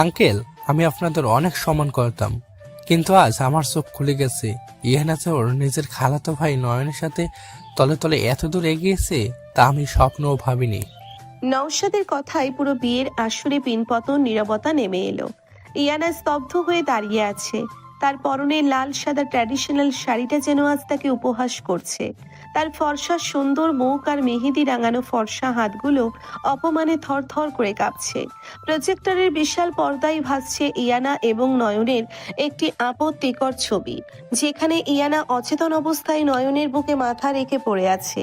Uncle, আমি আপনাদের অনেক সম্মান করতাম, কিন্তু আজ আমার চোখ খুলে গেছে। ইহানা যে ওর নিজের খালাতো ভাই নয়নের সাথে তলে তলে এত দূর এগিয়েছে তা আমি স্বপ্নও ভাবিনি। নওশাদের কথায় পুরো বিয়ের আসরে পিনপতন নীরবতা নেমে এলো। ইয়ানা স্তব্ধ হয়ে দাঁড়িয়ে আছে। তার পরনে লাল সাদা ট্র্যাডিশনাল শাড়িটা যেন আজ তাকে উপহাস করছে। তার ফর্সা সুন্দর মুখ আর মেহেদি রাঙানো ফর্সা হাতগুলো অপমানে থরথর করে কাঁপছে। প্রজেক্টরের বিশাল পর্দায় ভাসছে ইয়ানা এবং নয়নের একটি আপত্তিকর ছবি, যেখানে ইয়ানা অচেতন অবস্থায় নয়নের বুকে মাথা রেখে পড়ে আছে।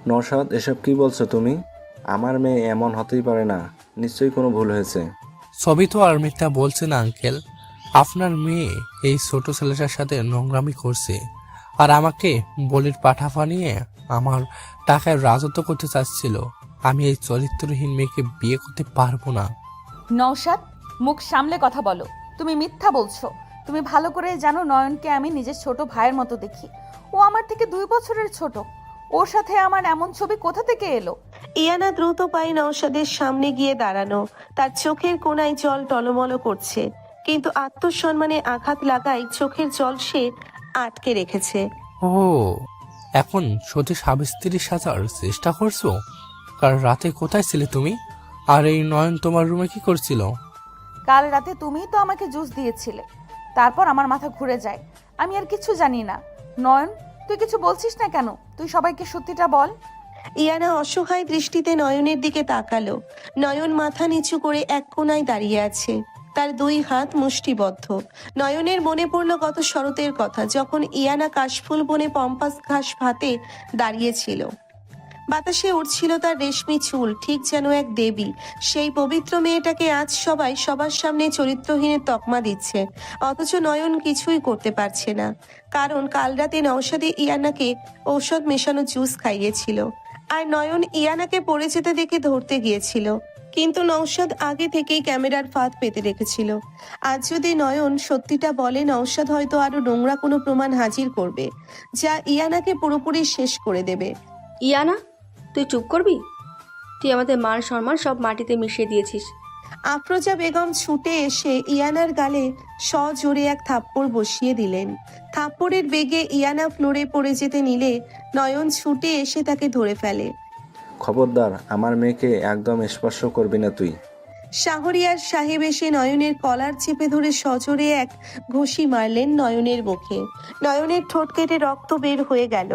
নওশাদ, এসব কি বলছো তুমি? আমার মেয়ে এমন হতেই পারে না, নিশ্চয়ই কোনো ভুল হয়েছে। ছবি তো আর মিথ্যা বলছে না আঙ্কেল। আপনার মেয়ে এই ছোট ছেলেটার সাথে নোংরামি করছে, আর আমাকে বলির পাঠা বানিয়ে আমার টাকায় রাজত্ব করতে চাচ্ছিল। আমি এই চরিত্রহীন মেয়েকে বিয়ে করতে পারবো না। নওশাদ, মুখ সামলে কথা বলো। তুমি মিথ্যা বলছো। তুমি ভালো করে জানো নয়নকে আমি নিজের ছোট ভাইয়ের মতো দেখি। ও আমার থেকে 2 বছরের ছোট। ওর সাথে আমার এমন ছবি কোথা থেকে এলো? ইয়ানা দ্রুত পায়ে নওশাদের সামনে গিয়ে দাঁড়ানো। তার চোখের কোণায় জল টলমল করছে, কিন্তু আত্মসম্মানে আঘাত লাগায় চোখের জল সে আটকে রেখেছে। ও, এখন সত্যি স্বামী স্ত্রী সাজার চেষ্টা করছো? কাল রাতে কোথায় ছিলে তুমি? আর এই নয়ন তোমার রুমে কি করছিল? কাল রাতে তুমিই তো আমাকে জুস দিয়েছিলে। তারপর আমার মাথা ঘুরে যায়। আমি আর কিছু জানি না। নয়ন, তুই কিছু বলছিস না কেন? তুই সবাইকে সত্যিটা বল। ইয়ানা অসহায় দৃষ্টিতে নয়নের দিকে তাকালো। নয়ন মাথা নিচু করে এক কোণায় দাঁড়িয়ে আছে, তার 2 হাত মুষ্টিবদ্ধ। নয়নের মনে পড়ল গত শরতের কথা, যখন ইয়ানা কাশফুল বনে পম্পাস ঘাস ভাতে দাঁড়িয়েছিল। বাতাসে উড়ছিল তার রেশমি চুল, ঠিক যেন এক দেবী। সেই পবিত্র মেয়েটাকে আজ সবাই সবার সামনে চরিত্রহীনের তকমা দিচ্ছে, অথচ নয়ন কিছুই করতে পারছে না। কারণ কাল রাতে নওশাদে ইয়ানাকে ঔষধ মেশানো জুস খাইয়েছিল, আর নয়ন ইয়ানাকে পড়ে যেতে দেখে ধরতে গিয়েছিল। কিন্তু নওশাদ আগে থেকেই ক্যামেরার ফাঁদ পেতে রেখেছিল। আজ যদি নয়ন সত্যিটা বলে, নওশাদ হয়তো আরো নোংরা কোনো প্রমাণ হাজির করবে, যা ইয়ানাকে পুরোপুরি শেষ করে দেবে। ইয়ানা, তুই চুপ করবি? তুই আমাদের মান সম্মান সব মাটিতে মিশিয়ে দিয়েছিস। আফরোজা বেগম ছুটে এসে ইয়ানার গালে সজোরে এক থাপ্পড় বসিয়ে দিলেন। থাপ্পড়ের বেগে ইয়ানা ফ্লোরে পড়ে যেতে নিলে নয়ন ছুটে এসে তাকে ধরে ফেলে। খবরদার, আমার মেয়েকে একদম স্পর্শ করবি না তুই। শাহরিয়ার সাহেব এসে নয়নের কলার চেপে ধরে সজোরে এক ঘুষি মারলেন নয়নের মুখে। নয়নের ঠোঁট কেটে রক্ত বের হয়ে গেল,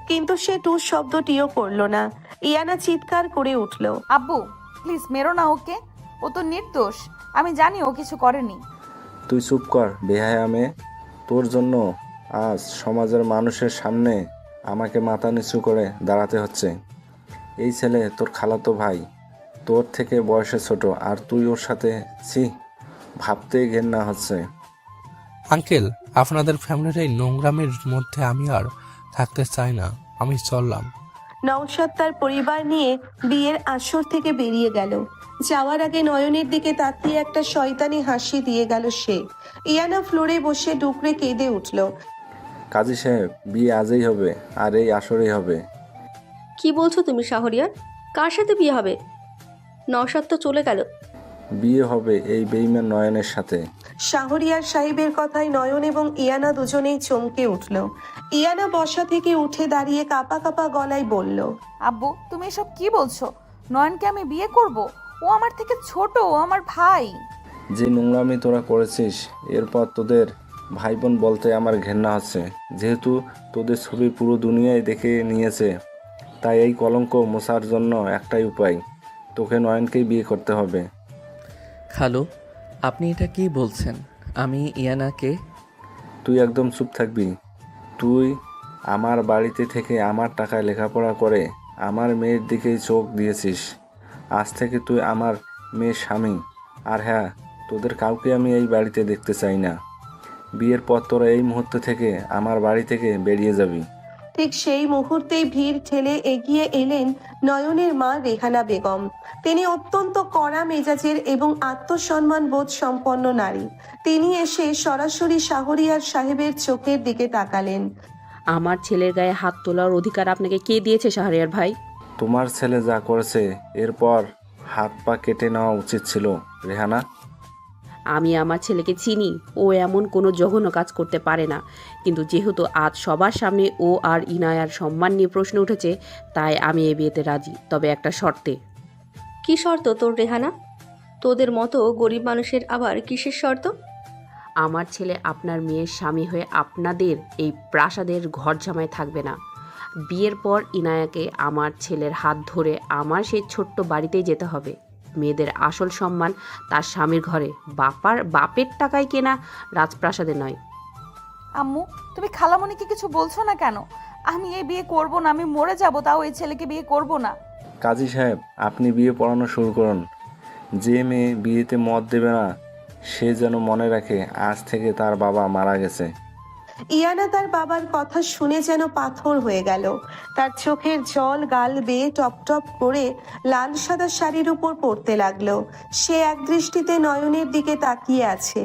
কিন্তু সে টুস শব্দটিও করল না। ইয়ানা চিৎকার করে উঠল। আব্বু, প্লিজ মেরো না ওকে। ও তো নির্দোষ। আমি জানি ও কিছু করেনি। তুই চুপ কর বেহায়া মেয়ে। তোর জন্য আজ সমাজের মানুষের সামনে আমাকে মাথা নিচু করে দাঁড়াতে হচ্ছে। এই ছেলে তোর খালাতো ভাই, তোর থেকে বয়সে ছোট, আর তুই ওর সাথে ছি, ভাবতেই ঘেন্না হচ্ছে। আঙ্কেল, আপনাদের ফ্যামিলির এই নোংরামের মধ্যে আমি আর থাকতে চাই না। আমি চললাম। নওশাদ তার পরিবার নিয়ে বিয়ের আসর থেকে বেরিয়ে গেল। যাওয়ার আগে নয়নের দিকে তাকিয়ে একটা শয়তানি হাসি দিয়ে গেল সে। ইয়ানা ফ্লোরে বসে ডুকরে কেঁদে উঠল। কাজী সাহেব, বিয়ে আজই হবে, আর এই আসরেই হবে। কি বলছো তুমি শাহরিয়ার? কার সাথে বিয়ে হবে? নওশাদ তো চলে গেল। বিয়ে হবে এই বেঈমান নয়নের সাথে। শাহরিয়ার সাহেবের কথায় নয়ন এবং ইয়ানা দুজনেই চমকে উঠল। ইয়ানা বসা থেকে উঠে দাঁড়িয়ে কাঁপা কাঁপা গলায় বলল, আব্বু, তুমি এসব কি বলছো? নয়নকে আমি বিয়ে করব? ও আমার থেকে ছোট, ও আমার ভাই। যে নোংরামি তোরা করেছিস, এরপর তোদের ভাই বোন বলতে আমার ঘেন্না হচ্ছে। যেহেতু তোদের ছবি পুরো দুনিয়ায় দেখে নিয়েছে, তাই এই কলঙ্ক মোছার জন্য একটাই উপায়, তোকে নয়নকেই বিয়ে করতে হবে। খালু, আপনি এটা কি বলছেন? আমি ইয়ানাকে... তুই একদম চুপ থাকবি। তুই আমার বাড়িতে থেকে আমার টাকায় লেখাপড়া করে আমার মেয়ের দিকেই চোখ দিয়েছিস। আজ থেকে তুই আমার মেয়ের স্বামী। আর হ্যাঁ, তোদের কাউকে আমি এই বাড়িতে দেখতে চাই না। বিয়ের পর তোরা এই মুহূর্ত থেকে আমার বাড়ি থেকে বেরিয়ে যাবি। ঠিক সেই মুহূর্তেই ভিড় ঠেলে এগিয়ে এলেন নয়নের মা রেহানা বেগম। তিনি অত্যন্ত কড়া মেজাজের এবং আত্মসম্মান বোধ সম্পন্ন নারী। তিনি এসে সরাসরি শাহরিয়ার সাহেবের চোখের দিকে তাকালেন। আমার ছেলের গায়ে হাত তোলার অধিকার আপনাকে কে দিয়েছে শাহরিয়ার ভাই? তোমার ছেলে যা করেছে, এরপর হাত পা কেটে নেওয়া উচিত ছিল রেহানা। আমি আমার ছেলেকে চিনি, ও এমন কোনো জঘন্য কাজ করতে পারে না। কিন্তু যেহেতু আজ সবার সামনে ও আর ইনায়ার সম্মান নিয়ে প্রশ্ন উঠেছে, তাই আমি এ বিয়েতে রাজি, তবে একটা শর্তে। কি শর্ত তোর রেহানা? তোদের মতো গরিব মানুষের আবার কিসের শর্ত? আমার ছেলে আপনার মেয়ের স্বামী হয়ে আপনাদের এই প্রাসাদের ঘর জামায় থাকবে না। বিয়ের পর ইনায়াকে আমার ছেলের হাত ধরে আমার সেই ছোট্ট বাড়িতেই যেতে হবে। মেয়েদের আসল সম্মান তার স্বামীর ঘরে, বাপের টাকায় কেনা রাজপ্রাসাদে নয়। আম্মু, তুমি খালামণিকে কিছু বলছো না কেন? আমি এই বিয়ে করব না, আমি মরে যাব, তাও এই ছেলেকে বিয়ে করব না। কাজী সাহেব, আপনি বিয়ে পড়ানো শুরু করুন। যে মেয়ে বিয়েতে মত দেবে না, সে যেন মনে রাখে আজ থেকে তার বাবা মারা গেছে। ইয়ানা তার বাবার কথা শুনে যেন পাথর হয়ে গেল। তার চোখের জল গাল বেয়ে টপ টপ করে লাল সাদা শাড়ির উপর পড়তে লাগলো। সে এক দৃষ্টিতে নয়নের দিকে তাকিয়ে আছে।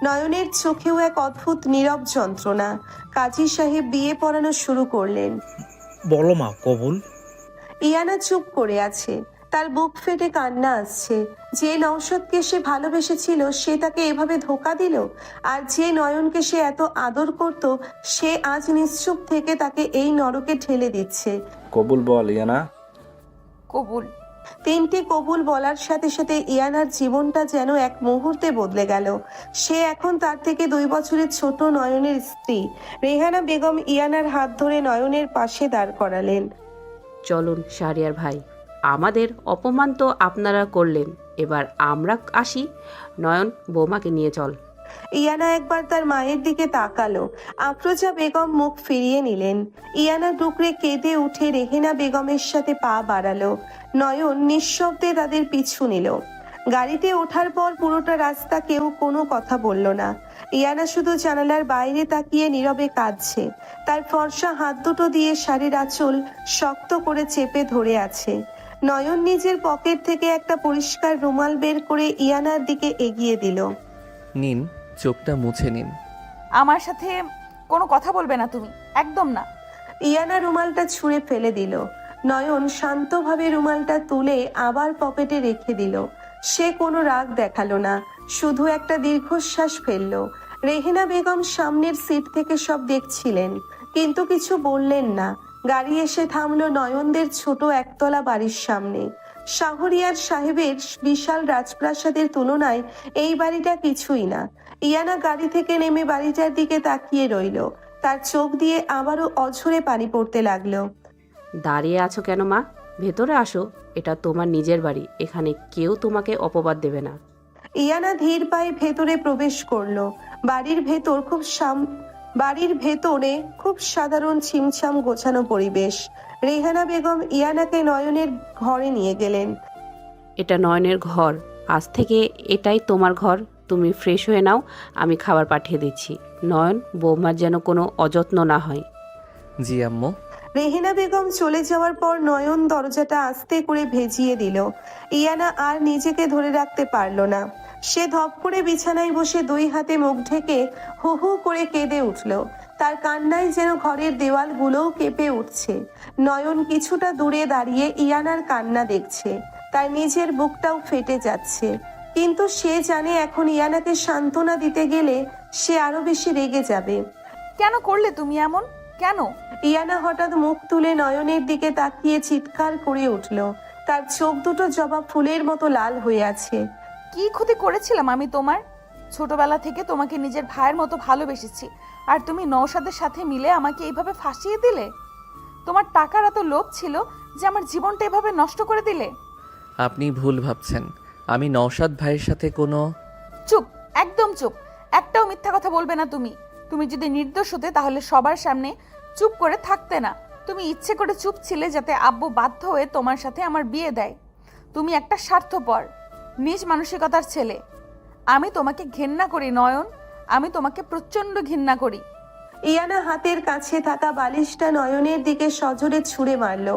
নয়নের চোখেও এক অদ্ভুত নীরব যন্ত্রণা। কাজী সাহেব বিয়ে পড়ানো শুরু করলেন। বলো মা, কবুল? ইয়ানা চুপ করে আছে। তার বুক ফেটে কান্না আসছে। যে নওশাদকে সে ভালোবেসেছিল, সে তাকে এভাবে ধোঁকা দিল। আর যে নয়নকে সে এত আদর করত, সে আজ নিশ্চুপ থেকে তাকে এই নরকে ঠেলে দিচ্ছে। কবুল বল ইয়ানা। কবুল। তিনটি কবুল বলার সাথে সাথে ইয়ানার জীবনটা যেন এক মুহূর্তে বদলে গেল। সে এখন তার থেকে 2 বছরের ছোট নয়নের স্ত্রী। রেহানা বেগম ইয়ানার হাত ধরে নয়নের পাশে দাঁড় করালেন। চলুন শাহরিয়ার ভাই, আমাদের অপমান তো আপনারা করলেন, এবার আমরা আসি। নয়ন, বৌমাকে নিয়ে চল। ইয়ানা একবার তার মায়ের দিকে তাকালো। আফরোজা বেগম মুখ ফিরিয়ে নিলেন। ইয়ানা ডুকরে কেঁদে উঠে রেহেনা বেগমের সাথে পা বাড়ালো। নয়ন নিঃশব্দে তাদের পিছু নিল। গাড়িতে ওঠার পর পুরোটা রাস্তা কেউ কোনো কথা বলল না। ইয়ানা শুধু জানালার বাইরে তাকিয়ে নীরবে কাঁদছে। তার ফর্সা হাত দুটো দিয়ে শাড়ির আঁচল শক্ত করে চেপে ধরে আছে। নয়ন নিজের পকেট থেকে একটা পরিষ্কার রুমাল বের করে ইয়ানার দিকে এগিয়ে দিল। নিন, চোখটা মুছে নিন। আমার সাথে কোনো কথা বলবে না তুমি, একদম না। ইয়ানা রুমালটা ছুঁড়ে ফেলে দিল। নয়ন শান্তভাবে রুমালটা তুলে আবার পকেটে রেখে দিল। সে কোনো রাগ দেখালো না, শুধু একটা দীর্ঘশ্বাস ফেললো। রেহেনা বেগম সামনের সিট থেকে সব দেখছিলেন, কিন্তু কিছু বললেন না। গাড়ি এসে থামলো নয়নদের ছোট একতলা বাড়ির সামনে। শাহরিয়ার সাহেবের বিশাল রাজপ্রাসাদের তুলনায় এই বাড়িটা কিছুই না। ইয়ানা গাড়ি থেকে নেমে বাড়িটার দিকে তাকিয়ে রইল। তার চোখ দিয়ে আবারও অঝরে পানি পড়তে লাগলো। দাঁড়িয়ে আছো কেন মা? ভেতরে আসো, এটা তোমার নিজের বাড়ি, এখানে কেউ তোমাকে অপবাদ দেবে না। ইয়ানা ধীর পায়ে ভেতরে প্রবেশ করলো। বাড়ির ভেতরে খুব সাধারণ ছিমছাম গোছানো পরিবেশ। রেহানা বেগম ইয়ানাকে নয়নের ঘরে নিয়ে গেলেন। এটা নয়নের ঘর, আজ থেকে এটাই তোমার ঘর। তুমি ফ্রেশ হয়ে নাও, আমি খাবার পাঠিয়ে দিচ্ছি। নয়ন, বৌমার যেন কোনো অযত্ন না হয়। জি আম্মু। রেহেনা বেগম চলে যাওয়ার পর নয়ন দরজাটা আস্তে করে ভেজিয়ে দিল। ইয়ানা আর নিজেকে ধরে রাখতে পারল না। সে ধপ করে বিছানায় বসে 2 হাতে মুখ ঢেকে হু হু করে কেঁদে উঠল। তার কান্নায় যেন ঘরের দেওয়ালগুলোও কেঁপে উঠছে। নয়ন কিছুটা দূরে দাঁড়িয়ে ইয়ানার কান্না দেখছে। তার নিজের বুকটাও ফেটে যাচ্ছে, কিন্তু সে জানে এখন ইয়ানাকে সান্ত্বনা দিতে গেলে সে আরো বেশি রেগে যাবে। কেন করলে তুমি এমন? কেন? ইয়ানা হঠাৎ মুখ তুলে নয়নের দিকে তাকিয়ে চিৎকার করে উঠল। তার চোখ দুটো জবা ফুলের মতো লাল হয়ে আছে। কি ক্ষতি করেছিলাম আমি তোমার? ছোটবেলা থেকে তোমাকে নিজের ভাইয়ের মতো ভালোবেসেছি, আর তুমি নওশাদের সাথে মিলে আমাকে এইভাবে ফাঁসিয়ে দিলে। তোমার টাকার এত লোভ ছিল যে আমার জীবনটা এভাবে নষ্ট করে দিলে। আপনি ভুল ভাবছেন, আমি নওশাদ ভাইয়ের সাথে কোনো... চুপ, একদম চুপ। একটাও মিথ্যা কথা বলবে না তুমি। তুমি যদি নির্দোষ হতে তাহলে সবার সামনে চুপ করে থাকতে না। তুমি ইচ্ছে করে চুপ ছিলে যাতে আব্বু বাধ্য হয়ে তোমার সাথে আমার বিয়ে দেয়। তুমি একটা স্বার্থপর, নিজ মানসিকতার ছেলে। আমি তোমাকে ঘেন্না করি নয়ন, আমি তোমাকে প্রচন্ড ঘেন্না করি। ইয়ানা হাতের কাছে থাকা বালিশটা নয়নের দিকে সজোরে ছুঁড়ে মারল।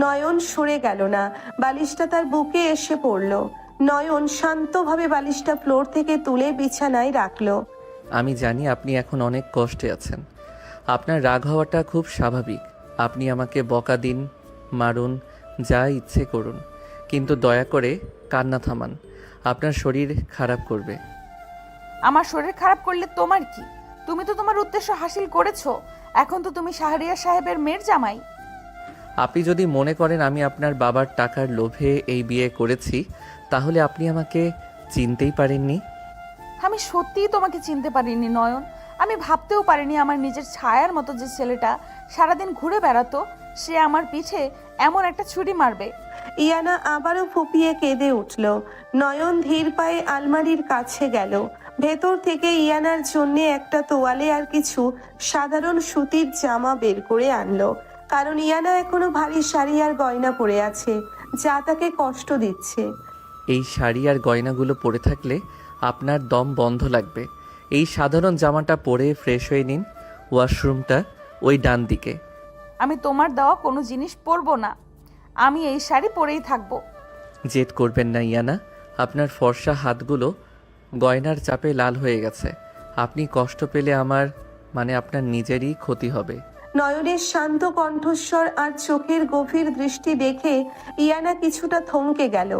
নয়ন সরে গেল না, বালিশটা তার বুকে এসে পড়ল। নয়ন শান্তভাবে বালিশটা ফ্লোর থেকে তুলে বিছানায় রাখলো। আমি জানি আপনি এখন অনেক কষ্টে আছেন। আপনার রাগ হওয়াটা খুব স্বাভাবিক। আপনি আমাকে বকা দিন, মারুন, যা ইচ্ছে করুন, কিন্তু দয়া করে কান্না থামান। আপনার শরীর খারাপ করবে। আমার শরীর খারাপ করলে তোমার কি? তুমি তো তোমার উদ্দেশ্য হাসিল করেছো। এখন তো তুমি শাহরিয়ার সাহেবের মেয়ের জামাই। আপনি যদি মনে করেন আমি আপনার বাবার টাকার লোভে এই বিয়ে করেছি, তাহলে আপনি আমাকে চিনতেই পারেননি। আমি সত্যিই তোমাকে চিনতে পারিনি নয়ন। আমি ভাবতেও পারিনি আমার নিজের ছায়ার মতো যে ছেলেটা সারাদিন ঘুরে বেড়াতো, সে আমার পিঠে এমন একটা ছুরি মারবে। ইয়ানা আবারও ফুপিয়ে কেঁদে উঠল। নয়ন ধীর পায়ে আলমারির কাছে গেল। ভেতর থেকে ইয়ানার জন্য একটা তোয়ালে আর কিছু সাধারণ সুতির জামা বের করে আনলো, কারণ ইয়ানা এখনো ভারী শাড়ি আর গয়না পরে আছে, যা তাকে কষ্ট দিচ্ছে। এই শাড়ি আর গয়নাগুলো পরে থাকলে আপনার দম বন্ধ লাগবে। এই সাধারণ জামাটা পরে ফ্রেশ হয়ে নিন। ওয়াশরুমটা ওই ডান দিকে। আমি তোমার দেওয়া কোনো জিনিস পরবো না। আমি এই শাড়ি পরেই থাকবো। জেদ করবেন না ইয়ানা, আপনার ফর্সা হাতগুলো গয়নার চাপে লাল হয়ে গেছে। আপনি কষ্ট পেলে আমার আপনার নিজেরই ক্ষতি হবে। নয়নের শান্ত কণ্ঠস্বর আর চোখের গভীর দৃষ্টি দেখে ইয়ানা কিছুটা থমকে গেল।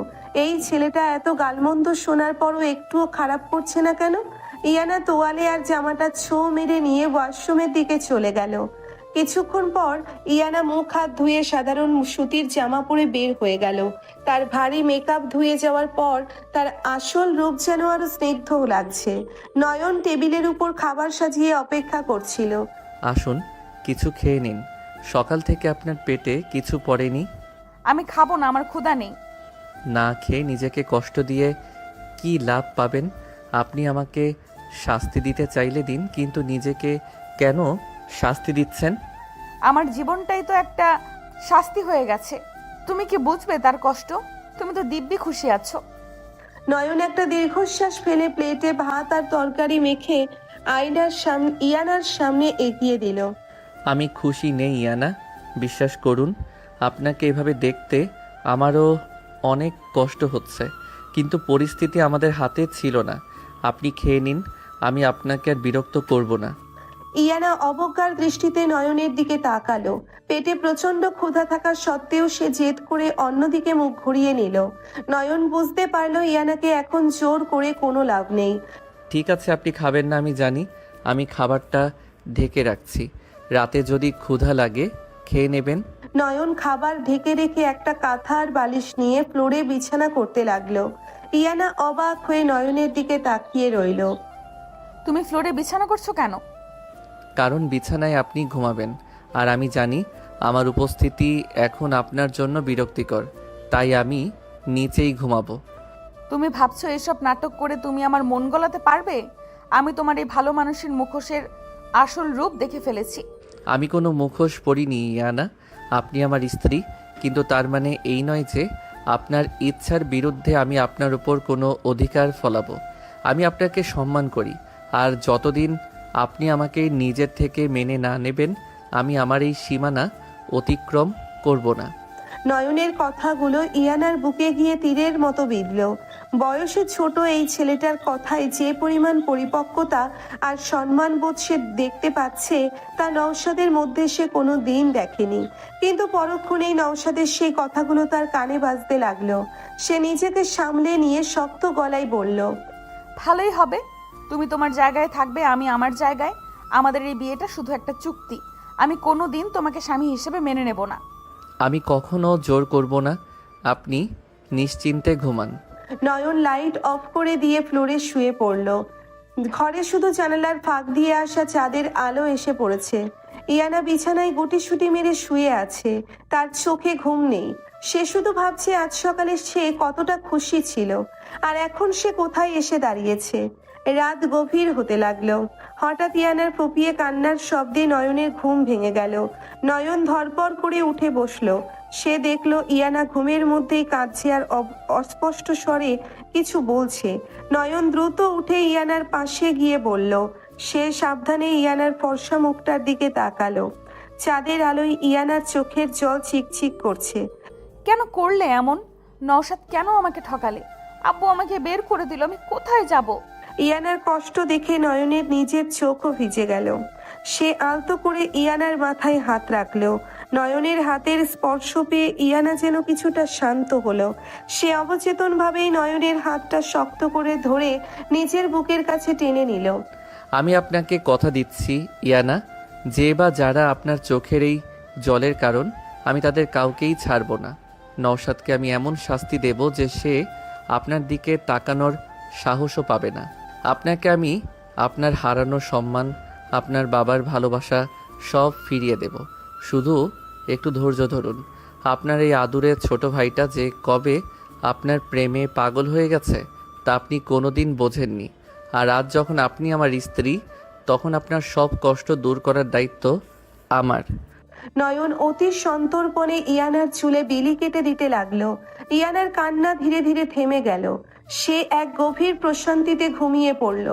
এই ছেলেটা এত গালমন্দ শোনার পরও একটুও খারাপ করছে না কেন? ইয়ানা তোয়ালে আর জামাটা ছো মেরে নিয়ে ওয়াশরুমের দিকে চলে গেল। কিছুক্ষণ পর ইয়ানা মুখ হাত ধুয়ে সাধারণ সুতির জামা পরে বের হয়ে গেল। তার ভারী মেকআপ ধুয়ে যাওয়ার পর তার আসল রূপ যেন আরো স্নিগ্ধ লাগছে। নয়ন টেবিলের উপর খাবার সাজিয়ে অপেক্ষা করছিল। আসুন, কিছু খেয়ে নিন। সকাল থেকে আপনার পেটে কিছু পড়েনি। আমি খাবো না, আমার ক্ষুধা নেই। না খেয়ে নিজেকে কষ্ট দিয়ে কি লাভ পাবেন? আপনি আমাকে শাস্তি দিতে চাইলে দিন, কিন্তু নিজেকে কেন শাস্তি দিচ্ছেন? আমার জীবনটাই তো একটা শাস্তি হয়ে গেছে। তুমি কি বুঝবে তার কষ্ট? তুমি তো দিব্যি খুশি আছো। নয়ন একটা দীর্ঘশ্বাস ফেলে প্লেটে ভাত আর তরকারি মেখে ইয়ানার সামনে এগিয়ে দিল। আমি খুশি নেই ইয়ানা, বিশ্বাস করুন। আপনাকে এভাবে দেখতে আমারও অনেক কষ্ট হচ্ছে, কিন্তু পরিস্থিতি আমাদের হাতে ছিল না। আপনি খেয়ে নিন, আমি আপনাকে আর বিরক্ত করব না। ইয়ানা অবজ্ঞার দৃষ্টিতে নয়নের দিকে তাকালো। পেটে প্রচন্ড ক্ষুধা থাকা সত্ত্বেও সে জেদ করে অন্যদিকে মুখ ঘুরিয়ে নিল। নয়ন বুঝতে পারলো ইয়ানাকে এখন জোর করে কোনো লাভ নেই। ঠিক আছে, আপনি খাবেন না আমি জানি। আমি খাবারটা ঢেকে রাখছি, রাতে যদি ক্ষুধা লাগে খেয়ে নেবেন। নয়ন খাবার ঢেকে রেখে একটা কাঁথা আর বালিশ নিয়ে ফ্লোরে বিছানা করতে লাগলো। ইয়ানা অবাক হয়ে নয়নের দিকে তাকিয়ে রইল। তুমি ফ্লোরে বিছানা করছো কেন? কারণ বিছানায় আপনি ঘুমাবেন, আর আমি জানি আমার উপস্থিতি এখন আপনার জন্য বিরক্তিকর, তাই আমি নিচেই ঘুমাবো। তুমি ভাবছো এসব নাটক করে তুমি আমার মন গলাতে পারবে? আমি তোমার এই ভালো মানুষের মুখোশের আসল রূপ দেখে ফেলেছি। আমি কোনো মুখোশ পরিনি ইয়ানা, আপনি আমার স্ত্রী, কিন্তু তার মানে এই নয় যে আপনার ইচ্ছার বিরুদ্ধে আমি আপনার উপর কোনো অধিকার ফলাবো। আমি আপনাকে সম্মান করি, আর যতদিন আপনি আমাকে নিজের থেকে মেনে না নেবেন, আমি আমার এই সীমানা অতিক্রম করব না। নয়নের কথাগুলো ইয়ানার বুকে গিয়ে তীরের মতো বিঁধল। বয়সে ছোট এই ছেলেটার কথায় যে পরিমাণ পরিপক্কতা আর সম্মানবোধ সে দেখতে পাচ্ছে, তা নওশাদের মধ্যে সে কোনো দিন দেখেনি। কিন্তু পরক্ষণেই নওশাদের সেই কথাগুলো তার কানে বাজতে লাগলো। সে নিজেকে সামলে নিয়ে শক্ত গলায় বলল, ভালোই হবে। তুমি তোমার জায়গায় থাকবে, আমি আমার জায়গায়। আমাদের এই বিয়েটা শুধু একটা চুক্তি। আমি কোনো দিন তোমাকে স্বামী হিসেবে মেনে নেব না। আমি কখনো জোর করব না, আপনি নিশ্চিন্তে ঘুমান। নয়ন লাইট অফ করে দিয়ে ফ্লোরে শুয়ে পড়ল। ঘরে শুধু জানালার ফাঁক দিয়ে আসা চাঁদের আলো এসে পড়েছে। ইয়ানা বিছানায় গুটিসুটি মেরে শুয়ে আছে, তার চোখে ঘুম নেই। সে শুধু ভাবছে আজ সকালে সে কতটা খুশি ছিল, আর এখন সে কোথায় এসে দাঁড়িয়েছে। রাত গভীর হতে লাগলো। হঠাৎ ইয়ানার ফুপিয়ে কান্নার শব্দে নয়নের ঘুম ভেঙে গেল। নয়ন ধরপড় করে উঠে বসলো। সে দেখলো ইয়ানা ঘুমের মধ্যেই কাঁদছে আর অস্পষ্ট স্বরে কিছু বলছে। নয়ন দ্রুত উঠে ইয়ানার পাশে গিয়ে বলল। সে সাবধানে ইয়ানার ফর্সা মুখটার দিকে তাকালো। চাঁদের আলোয় ইয়ানার চোখের জল চিকচিক করছে। কেন করলে এমন? নওশাদ কেন আমাকে ঠকালে? আব্বু আমাকে বের করে দিল, আমি কোথায় যাব? ইয়ানার কষ্ট দেখে নয়নের নিজের চোখও ভিজে গেল। সে আলতো করে ইয়ানার মাথায় হাত রাখলো। নয়নের হাতের স্পর্শ পেয়ে ইয়ানা যেন কিছুটা শান্ত হলো। সে অবচেতনভাবেই নয়নের হাতটা শক্ত করে ধরে নিজের বুকের কাছে টেনে নিল। আমি আপনাকে কথা দিচ্ছি ইয়ানা, যে বা যারা আপনার চোখের এই জলের কারণ, আমি তাদের কাউকেই ছাড়ব না। নওশাদকে আমি এমন শাস্তি দেব যে সে আপনার দিকে তাকানোর সাহসও পাবে না। আপনাকে আমি আপনার হারানো সম্মান, আপনার বাবার ভালোবাসা সব ফিরিয়ে দেব। শুধু একটু ধৈর্য ধরুন। আপনার এই আদুরের ছোট ভাইটা যে কবে আপনার প্রেমে পাগল হয়ে গেছে তা আপনি কোনোদিন বোঝেননি। আর আজ যখন আপনি আমার স্ত্রী, তখন আপনার সব কষ্ট দূর করার দায়িত্ব আমার। নয়ন অতি সন্তর্পণে ইয়ানার চুলে বিলি কেটে দিতে লাগলো। ইয়ানার কান্না ধীরে ধীরে থেমে গেল। সে এক গভীর প্রশান্তিতে ঘুমিয়ে পড়ল।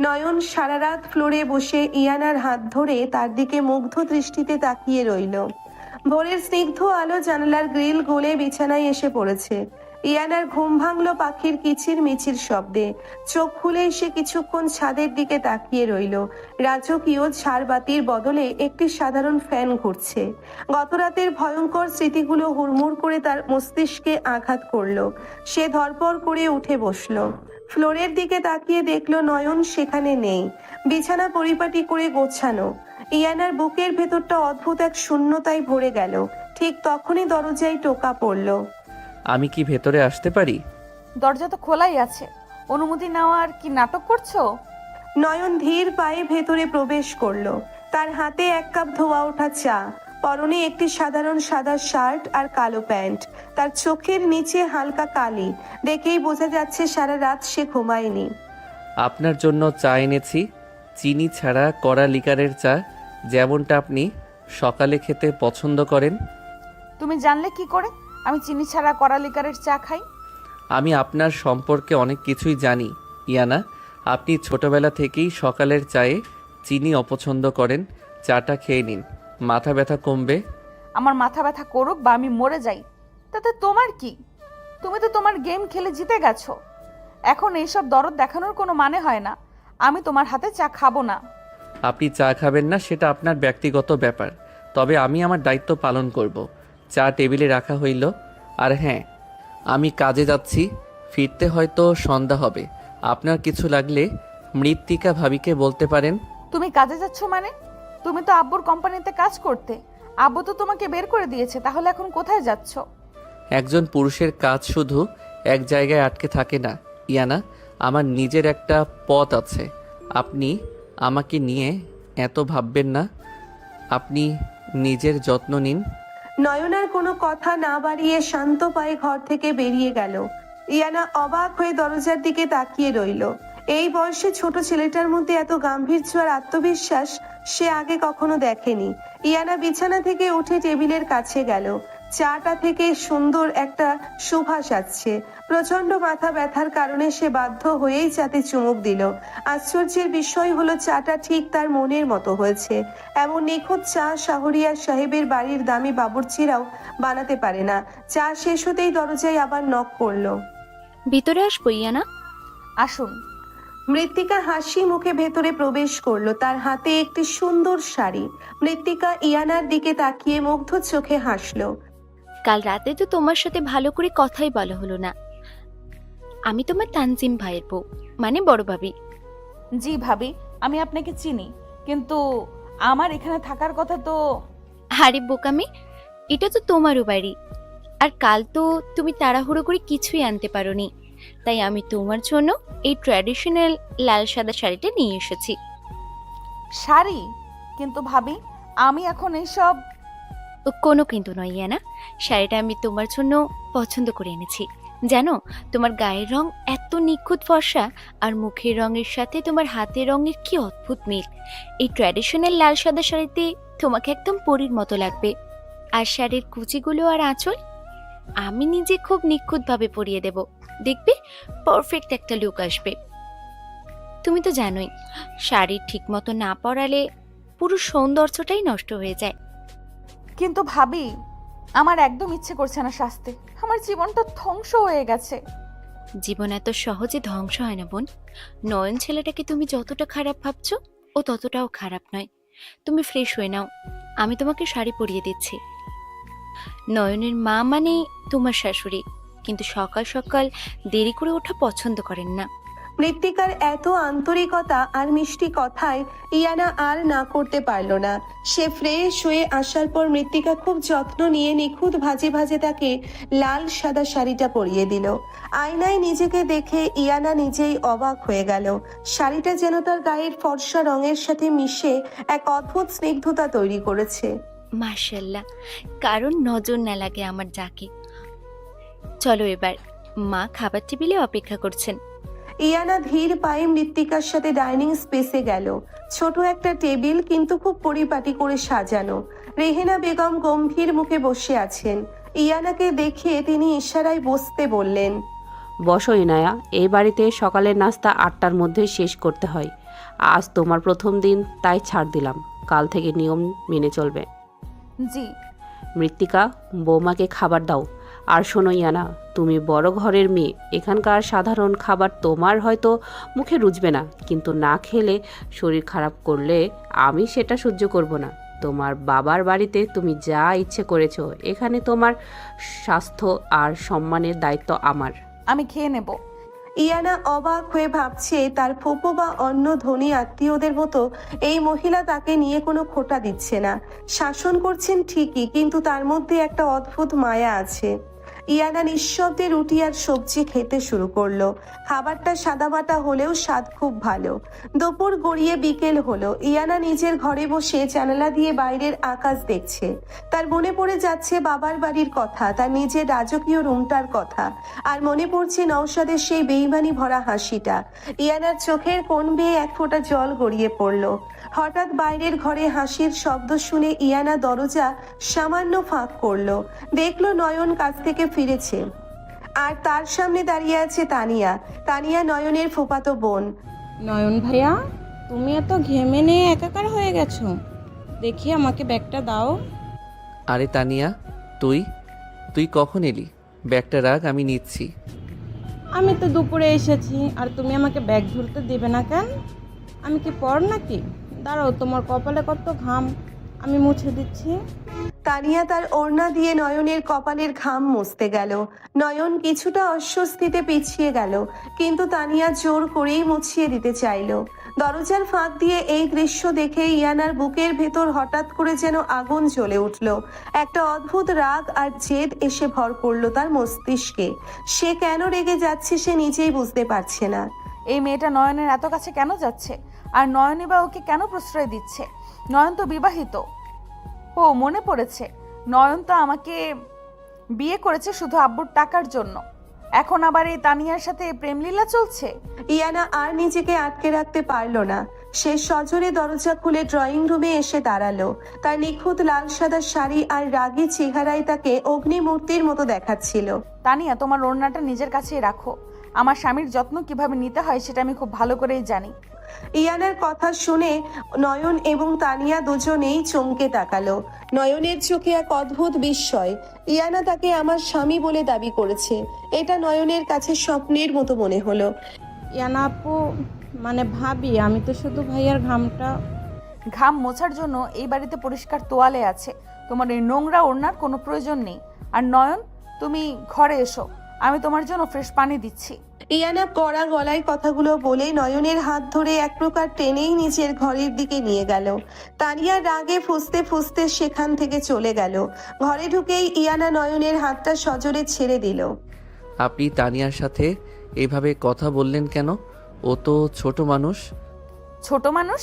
নয়ন সারা রাত ফ্লোরে বসে ইয়ানার হাত ধরে তার দিকে মুগ্ধ দৃষ্টিতে তাকিয়ে রইল। ভোরের স্নিগ্ধ আলো জানালার গ্রিল গলে বিছানায় এসে পড়েছে। ইয়ানার ঘুম ভাঙল পাখির কিচির মিচির শব্দে। চোখ খুলে সে কিছুক্ষণ ছাদের দিকে তাকিয়ে রইল। রাজকীয় ঝাড়বাতির বদলে একটি সাধারণ ফ্যান ঘুরছে। গত রাতের ভয়ঙ্কর স্মৃতিগুলো হুড়মুড় করে তার মস্তিষ্কে আঘাত করলো। সে ধরপড় করে উঠে বসলো। ফ্লোরের দিকে তাকিয়ে দেখলো নয়ন সেখানে নেই। বিছানা পরিপাটি করে গোছানো। ইয়ানার বুকের ভেতরটা অদ্ভুত এক শূন্যতায় ভরে গেল। ঠিক তখনই দরজায় টোকা পড়ল। আমি কি ভেতরে আসতে পারি? দরজা তো খোলাই আছে, অনুমতি নেওয়ার কি নাটক করছো? নয়ন ধীর পায়ে ভেতরে প্রবেশ করলো। তার হাতে এক কাপ ধোয়া ওঠা চা, পরনে একটি সাধারণ সাদা শার্ট আর কালো প্যান্ট। তার চোখের নিচে হালকা কালি, দেখেই বোঝা যাচ্ছে সারা রাত সে ঘুমায়নি। আপনার জন্য চা এনেছি, চিনি ছাড়া কড়া লিকারের চা, যেমনটা আপনি সকালে খেতে পছন্দ করেন। তুমি জানলে কি করে আমি চিনি ছাড়া কড়া লিকারের চা খাই? আমি আপনার সম্পর্কে অনেক কিছুই জানি ইয়ানা। আপনি ছোটবেলা থেকেই সকালের চায়ে চিনি অপছন্দ করেন। চাটা খেয়ে নিন, মাথা ব্যথা কমবে। আমার মাথা ব্যথা করুক বা আমি মরে যাই, তাতে তোমার কি? তুমি তো তোমার গেম খেলে জিতে গেছো। এখন এইসব দরদ দেখানোর কোনো মানে হয় না। আমি তোমার হাতে চা খাবো না। আপনি চা খাবেন না সেটা আপনার ব্যক্তিগত ব্যাপার, তবে আমি আমার দায়িত্ব পালন করব। চা টেবিলে রাখা হইল। আর হ্যাঁ, আমি কাজে যাচ্ছি, ফিরতে হয়তো সন্ধ্যা হবে। আপনার কিছু লাগলে মৃত্তিকা ভাবিকে বলতে পারেন। তুমি কাজে যাচ্ছ মানে? তুমি তো আব্বুর কোম্পানিতে কাজ করতে, আব্বু তো তোমাকে বের করে দিয়েছে, তাহলে এখন কোথায় যাচ্ছ? একজন পুরুষের কাজ শুধু এক জায়গায় আটকে থাকে না ইয়ানা। আমার নিজের একটা পথ আছে। আপনি আমাকে নিয়ে এত ভাববেন না। আপনি নিজের যত্ন নিন। নয়নার কোনো কথা না বাড়িয়ে শান্ত পায়ে ঘর থেকে বেরিয়ে গেল। ইয়ানা অবাক হয়ে দরজার দিকে তাকিয়ে রইল। এই বয়সে ছোট ছেলেটার মধ্যে এত গাম্ভীর্য আর আত্মবিশ্বাস সে আগে কখনো দেখেনি। ইয়ানা বিছানা থেকে উঠে টেবিলের কাছে গেল। চাটা থেকে সুন্দর একটা সুবাস আসছে। প্রচন্ড মাথা ব্যথার কারণে সে বাধ্য হয়েই চাতে চুমুক দিল। আশ্চর্যের বিষয় হলো চাটা ঠিক তার মনের মতো হয়েছে। এমন নিখুঁত চা শাহরিয়ার সাহেবের বাড়ির দামি বাবুর্চিরাও বানাতে পারে না। চা শেষ হতেই দরজায় আবার নক করলো। ভিতরে আসবো ইয়ানা? আসুন। মৃত্তিকা হাসি মুখে ভেতরে প্রবেশ করলো। তার হাতে একটি সুন্দর শাড়ি। মৃত্তিকা ইয়ানার দিকে তাকিয়ে মুগ্ধ চোখে হাসলো। কাল রাতে তো তোমার সাথে ভালো করে কথাই বলা হলো না। আমি তোমার তানজিম ভাইয়ের বউ, মানে বড় ভাবি। জি ভাবি, আমি আপনাকে চিনি, কিন্তু আমার এখানে থাকার কথা তো। আরে বোকামি, এটা তো তোমারও বাড়ি। আর কাল তো তুমি তাড়াহুড়ো করে কিছুই আনতে পারোনি, তাই আমি তোমার জন্য এই ট্র্যাডিশনাল লাল সাদা শাড়িটা নিয়ে এসেছি। শাড়ি? কিন্তু ভাবি, আমি এখন এইসব। কোনো কিন্তু নয় ইয়ানা, শাড়িটা আমি তোমার জন্য পছন্দ করে এনেছি। জানো, তোমার গায়ের রং এত নিখুঁত ফর্সা, আর মুখের রঙের সাথে তোমার হাতের রঙের কি অদ্ভুত মিল। এই ট্র্যাডিশনাল লাল সাদা শাড়িতে তোমাকে একদম পরীর মতো লাগবে। আর শাড়ির কুচিগুলো আর আঁচল আমি নিজে খুব নিখুঁতভাবে পরিয়ে দেব। দেখবে পারফেক্ট একটা লুক আসবে। তুমি তো জানোই, শাড়ি ঠিক মতো না পরালে পুরো সৌন্দর্যটাই নষ্ট হয়ে যায়। কিন্তু ভাবি, আমার একদম ইচ্ছে করছে না সাজতে। আমার জীবনটা ধ্বংস হয়ে গেছে। জীবন এত সহজে ধ্বংস হয় না বোন। নয়ন ছেলেটাকে তুমি যতটা খারাপ ভাবছো, ও ততটাও খারাপ নয়। তুমি ফ্রেশ হয়ে নাও, আমি তোমাকে শাড়ি পরিয়ে দিচ্ছি। নয়নের মা মানে তোমার শাশুড়ি, কিন্তু সকাল সকাল দেরি করে ওঠা পছন্দ করেন না। মৃত্তিকার এত আন্তরিকতা আর মিষ্টি কথায় ইয়ানা আর না করতে পারল না। সে ফ্রেশ হয়ে আসার পর মৃত্তিকা খুব যত্ন নিয়ে নিখুঁত ভাজে ভাজে তাকে লাল সাদা শাড়িটা পরিয়ে দিল। আয়নায় নিজেকে দেখে ইয়ানা নিজেই অবাক হয়ে গেল। শাড়িটা যেন তার গায়ের ফর্সা রঙের সাথে মিশে এক অদ্ভুত স্নিগ্ধতা তৈরি করেছে। মাশাল্লাহ, কারণ নজর না লাগে আমার যাকে। চলো এবার, মা খাবার টেবিলে অপেক্ষা করছেন। ইয়ানা ধীর পায়ে মৃত্তিকার সাথে ডাইনিং স্পেসে গেল। ছোট একটা টেবিল, কিন্তু খুব পরিপাটি করে সাজানো। রেহেনা বেগম গম্ভীর মুখে বসে আছেন। ইয়ানাকে দেখে তিনি ইশারায় বসতে বললেন। বসো ইনায়া, এই বাড়িতে সকালের নাস্তা 8টার মধ্যে শেষ করতে হয়। আজ তোমার প্রথম দিন, তাই ছাড় দিলাম। কাল থেকে নিয়ম মেনে চলবে। জি। মৃত্তিকা, বৌমাকে খাবার দাও। আর শোনো ইয়ানা, তুমি বড় ঘরের মেয়ে, এখানকার সাধারণ খাবার তোমার হয়তো মুখে রুচবে না, কিন্তু না খেলে শরীর খারাপ করলে আমি সেটা সহ্য করব না। তোমার বাবার বাড়িতে তুমি যা ইচ্ছে করেছো, এখানে তোমার স্বাস্থ্য আর সম্মানের দায়িত্ব আমার। আমি খেয়ে নেব। ইয়ানা অবাক হয়ে ভাবছে তার ফুপু বা অন্য ধনী আত্মীয়দের মতো এই মহিলা তাকে নিয়ে কোনো খোঁটা দিচ্ছে না। শাসন করছেন ঠিকই, কিন্তু তার মধ্যে একটা অদ্ভুত মায়া আছে। ইয়ানা নিঃশব্দে রুটি আর সবজি খেতে শুরু করলো। খাবারটা সাদামাটা হলেও স্বাদ খুব ভালো। দুপুর গড়িয়ে বিকেল হলো। ইয়ানা নিজের ঘরে বসে জানালা দিয়ে বাইরের আকাশ দেখছে। তার মনে পড়ে যাচ্ছে বাবার বাড়ির কথা, তার নিজের রাজকীয় রুমটার কথা, আর মনে পড়ছে নওশাদের সেই বেইমানি ভরা হাসিটা। ইয়ানার চোখের কোণ বেয়ে এক ফোঁটা জল গড়িয়ে পড়লো। হঠাৎ বাইরের ঘরে হাসির শব্দ শুনে ইয়ানা দরজা সামান্য ফাঁক করলো। দেখলো নয়ন কাছ থেকে ফিরেছে, আর তার সামনে দাঁড়িয়ে আছে তানিয়া। তানিয়া নয়নের ফুফাতো বোন। নয়ন ভাইয়া, তুমি এত ঘেমে নিয়ে একাকার হয়ে গেছো, দেখি আমাকে ব্যাগটা দাও। আরে তানিয়া, তুই তুই কখন এলি? ব্যাগটা রাখ, আমি নিচ্ছি। আমি তো দুপুরে এসেছি, আর তুমি আমাকে ব্যাগ ধরতে দেবে না কেন? আমি কি পর নাকি? দাঁড়াও, তোমার কপালে কত ঘাম, আমি মুছে দিচ্ছি। তানিয়া তার ওড়না দিয়ে নয়নের কপালের ঘাম মুছতে গেল। নয়ন কিছুটা অস্বস্তিতে পিছিয়ে গেল, কিন্তু তানিয়া জোর করেই মুছিয়ে দিতে চাইল। দরজার ফাঁক দিয়ে এই দৃশ্য দেখে ইয়ানার বুকের ভেতর হঠাৎ করে যেন আগুন জ্বলে উঠল। একটা অদ্ভুত রাগ আর জেদ এসে ভর করলো তার মস্তিষ্কে। সে কেন রেগে যাচ্ছে সে নিজেই বুঝতে পারছে না। এই মেয়েটা নয়নের এত কাছে কেন যাচ্ছে? আর নয়নই বা ওকে কেন প্রশ্রয় দিচ্ছে? নয়ন তো বিবাহিত। ও মনে পড়েছে, নয়ন তো আমাকে বিয়ে করেছে শুধু আব্বুর টাকার জন্য। এখন আবার এই তানিয়ার সাথে প্রেমলীলা চলছে। ইয়ানা আর নিজেকে আটকে রাখতে পারল না। সে সজোরে দরজা খুলে ড্রয়িং রুমে এসে দাঁড়ালো। তার নিখুঁত লাল সাদা শাড়ি আর রাগী চেহারায় তাকে অগ্নিমূর্তির মতো দেখাচ্ছিল। তানিয়া, তোমার ওড়নাটা নিজের কাছেই রাখো। আমার স্বামীর যত্ন কিভাবে নিতে হয় সেটা আমি খুব ভালো করেই জানি। ইয়ানার কথা শুনে নয়ন এবং তানিয়া দুজনেই চমকে তাকালো। নয়নের চোখে এক অদ্ভুত বিস্ময়। ইয়ানা তাকে আমার স্বামী বলে দাবি করেছে, এটা নয়নের কাছে স্বপ্নের মতো মনে হলো। ইয়ানা আপু, মানে ভাবি, আমি তো শুধু ভাইয়ার ঘাম মোছার জন্য এই বাড়িতে পরিষ্কার তোয়ালে আছে, তোমার এই নোংরা ওড়নার কোনো প্রয়োজন নেই। আর নয়ন, তুমি ঘরে এসো, আমি তোমার জন্য ফ্রেশ পানি দিচ্ছি। ইয়ানা কড়া গলায় কথাগুলো বলে নয়নের হাত ধরে এক প্রকার টেনেই নিজের ঘরের দিকে নিয়ে গেল। তানিয়া রাগে ফুঁসতে ফুঁসতে সেখান থেকে চলে গেল। ঘরে ঢুকেই ইয়ানা নয়নের হাতটা সজোরে ছেড়ে দিল। আপনি তানিয়ার সাথে এভাবে কথা বললেন কেন? ও তো ছোট মানুষ। ছোট মানুষ?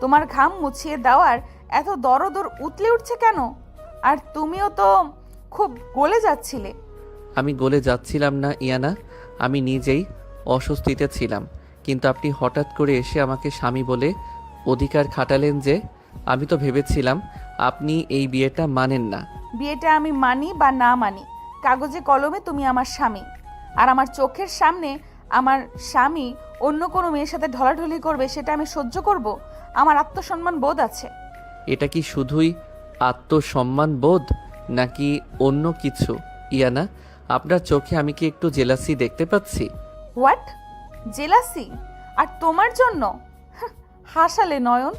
তোমার ঘাম মুছিয়ে দেওয়ার এত দরদর উতলে উঠছে কেন? আর তুমিও তো খুব গলে যাচ্ছিলে। আমি গলে যাচ্ছিলাম না ইয়ানা, আমি নিজেই অস্বস্তিতে ছিলাম, কিন্তু আপনি হঠাৎ করে এসে আমাকে স্বামী বলে অধিকার খাটালেন যে। আমি তো ভেবেছিলাম আপনি এই বিয়েটা মানেন না। বিয়েটা আমি মানি বা না মানি, কাগজে কলমে তুমি আমার স্বামী। আর আমার চোখের সামনে আমার স্বামী অন্য কোনো মেয়ের সাথে ঢলাঢলি করবে সেটা আমি সহ্য করব? আমার আত্মসম্মান বোধ আছে। এটা কি শুধুই আত্মসম্মান বোধ নাকি অন্য কিছু? ইয়ানা, আপনার চোখে আমি কি একটু জেলাসি দেখতে পাচ্ছি? হোয়াট? জেলাসি? আর তোমার জন্য? হাসালে নয়ন।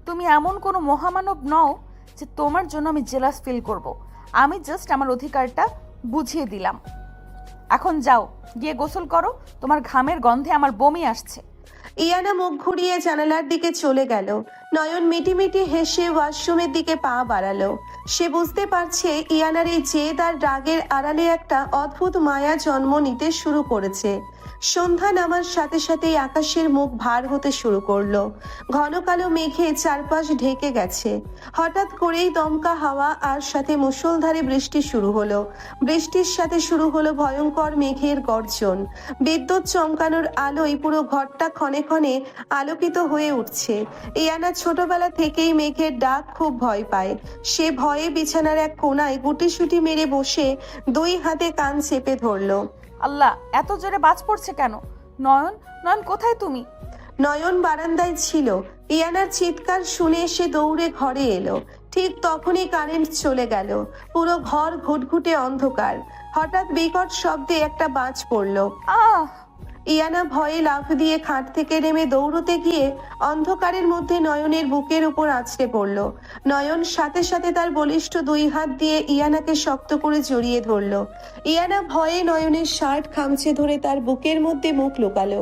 তুমি এমন কোনো মহামানব নও যে তোমার জন্য আমি জেলাস ফিল করব। আমি জাস্ট আমার অধিকারটা বুঝিয়ে দিলাম। এখন যাও, গিয়ে গোসল করো, তোমার ঘামের গন্ধে আমার বমি আসছে। ইয়ানা মুখ ঘুরিয়ে জানালার দিকে চলে গেল। নয়ন মিটিমিটি হেসে ওয়াশরুমের দিকে পা বাড়ালো। সে বুঝতে পারছে ইয়ানার এই জেদ আর রাগের আড়ালে একটা অদ্ভুত মায়া জন্ম নিতে শুরু করেছে। সন্ধ্যা নামার সাথে সাথেই আকাশের মুখ ভার হতে শুরু করলো। ঘন কালো মেঘে চারপাশ ঢেকে গেছে। হঠাৎ করেই দমকা হাওয়া আর সাথে মুষলধারে বৃষ্টি শুরু হলো। বৃষ্টির সাথে শুরু হলো ভয়ঙ্কর মেঘের গর্জন। বিদ্যুৎ চমকানোর আলোয় পুরো ঘরটা ক্ষণে ক্ষণে আলোকিত হয়ে উঠছে। ইয়ানা ছোটবেলা থেকেই মেঘের ডাক খুব ভয় পায়। সে ভয়ে বিছানার এক কোণায় গুটিসুটি মেরে বসে দুই হাতে কান চেপে ধরলো। আল্লাহ, এত জোরে বাজ পড়ছে কেন? নয়ন, নয়ন কোথায় তুমি? নয়ন বারান্দায় ছিল। ইয়ানার চিৎকার শুনে সে দৌড়ে ঘরে এলো। ঠিক তখনই কারেন্ট চলে গেল। পুরো ঘর ঘুটঘুটে অন্ধকার। হঠাৎ বিকট শব্দে একটা বাজ পড়ল। আহ! ইয়ানা ভয়ে লাফ দিয়ে খাট থেকে নেমে দৌড়তে গিয়ে অন্ধকারের মধ্যে নয়নের বুকের উপর আছড়ে পড়ল। নয়ন সাথে সাথে তার বলিষ্ঠ দুই হাত দিয়ে ইয়ানাকে শক্ত করে জড়িয়ে ধরল। ইয়ানা ভয়ে নয়নের শার্ট খামচে ধরে তার বুকের মধ্যে মুখ লুকালো।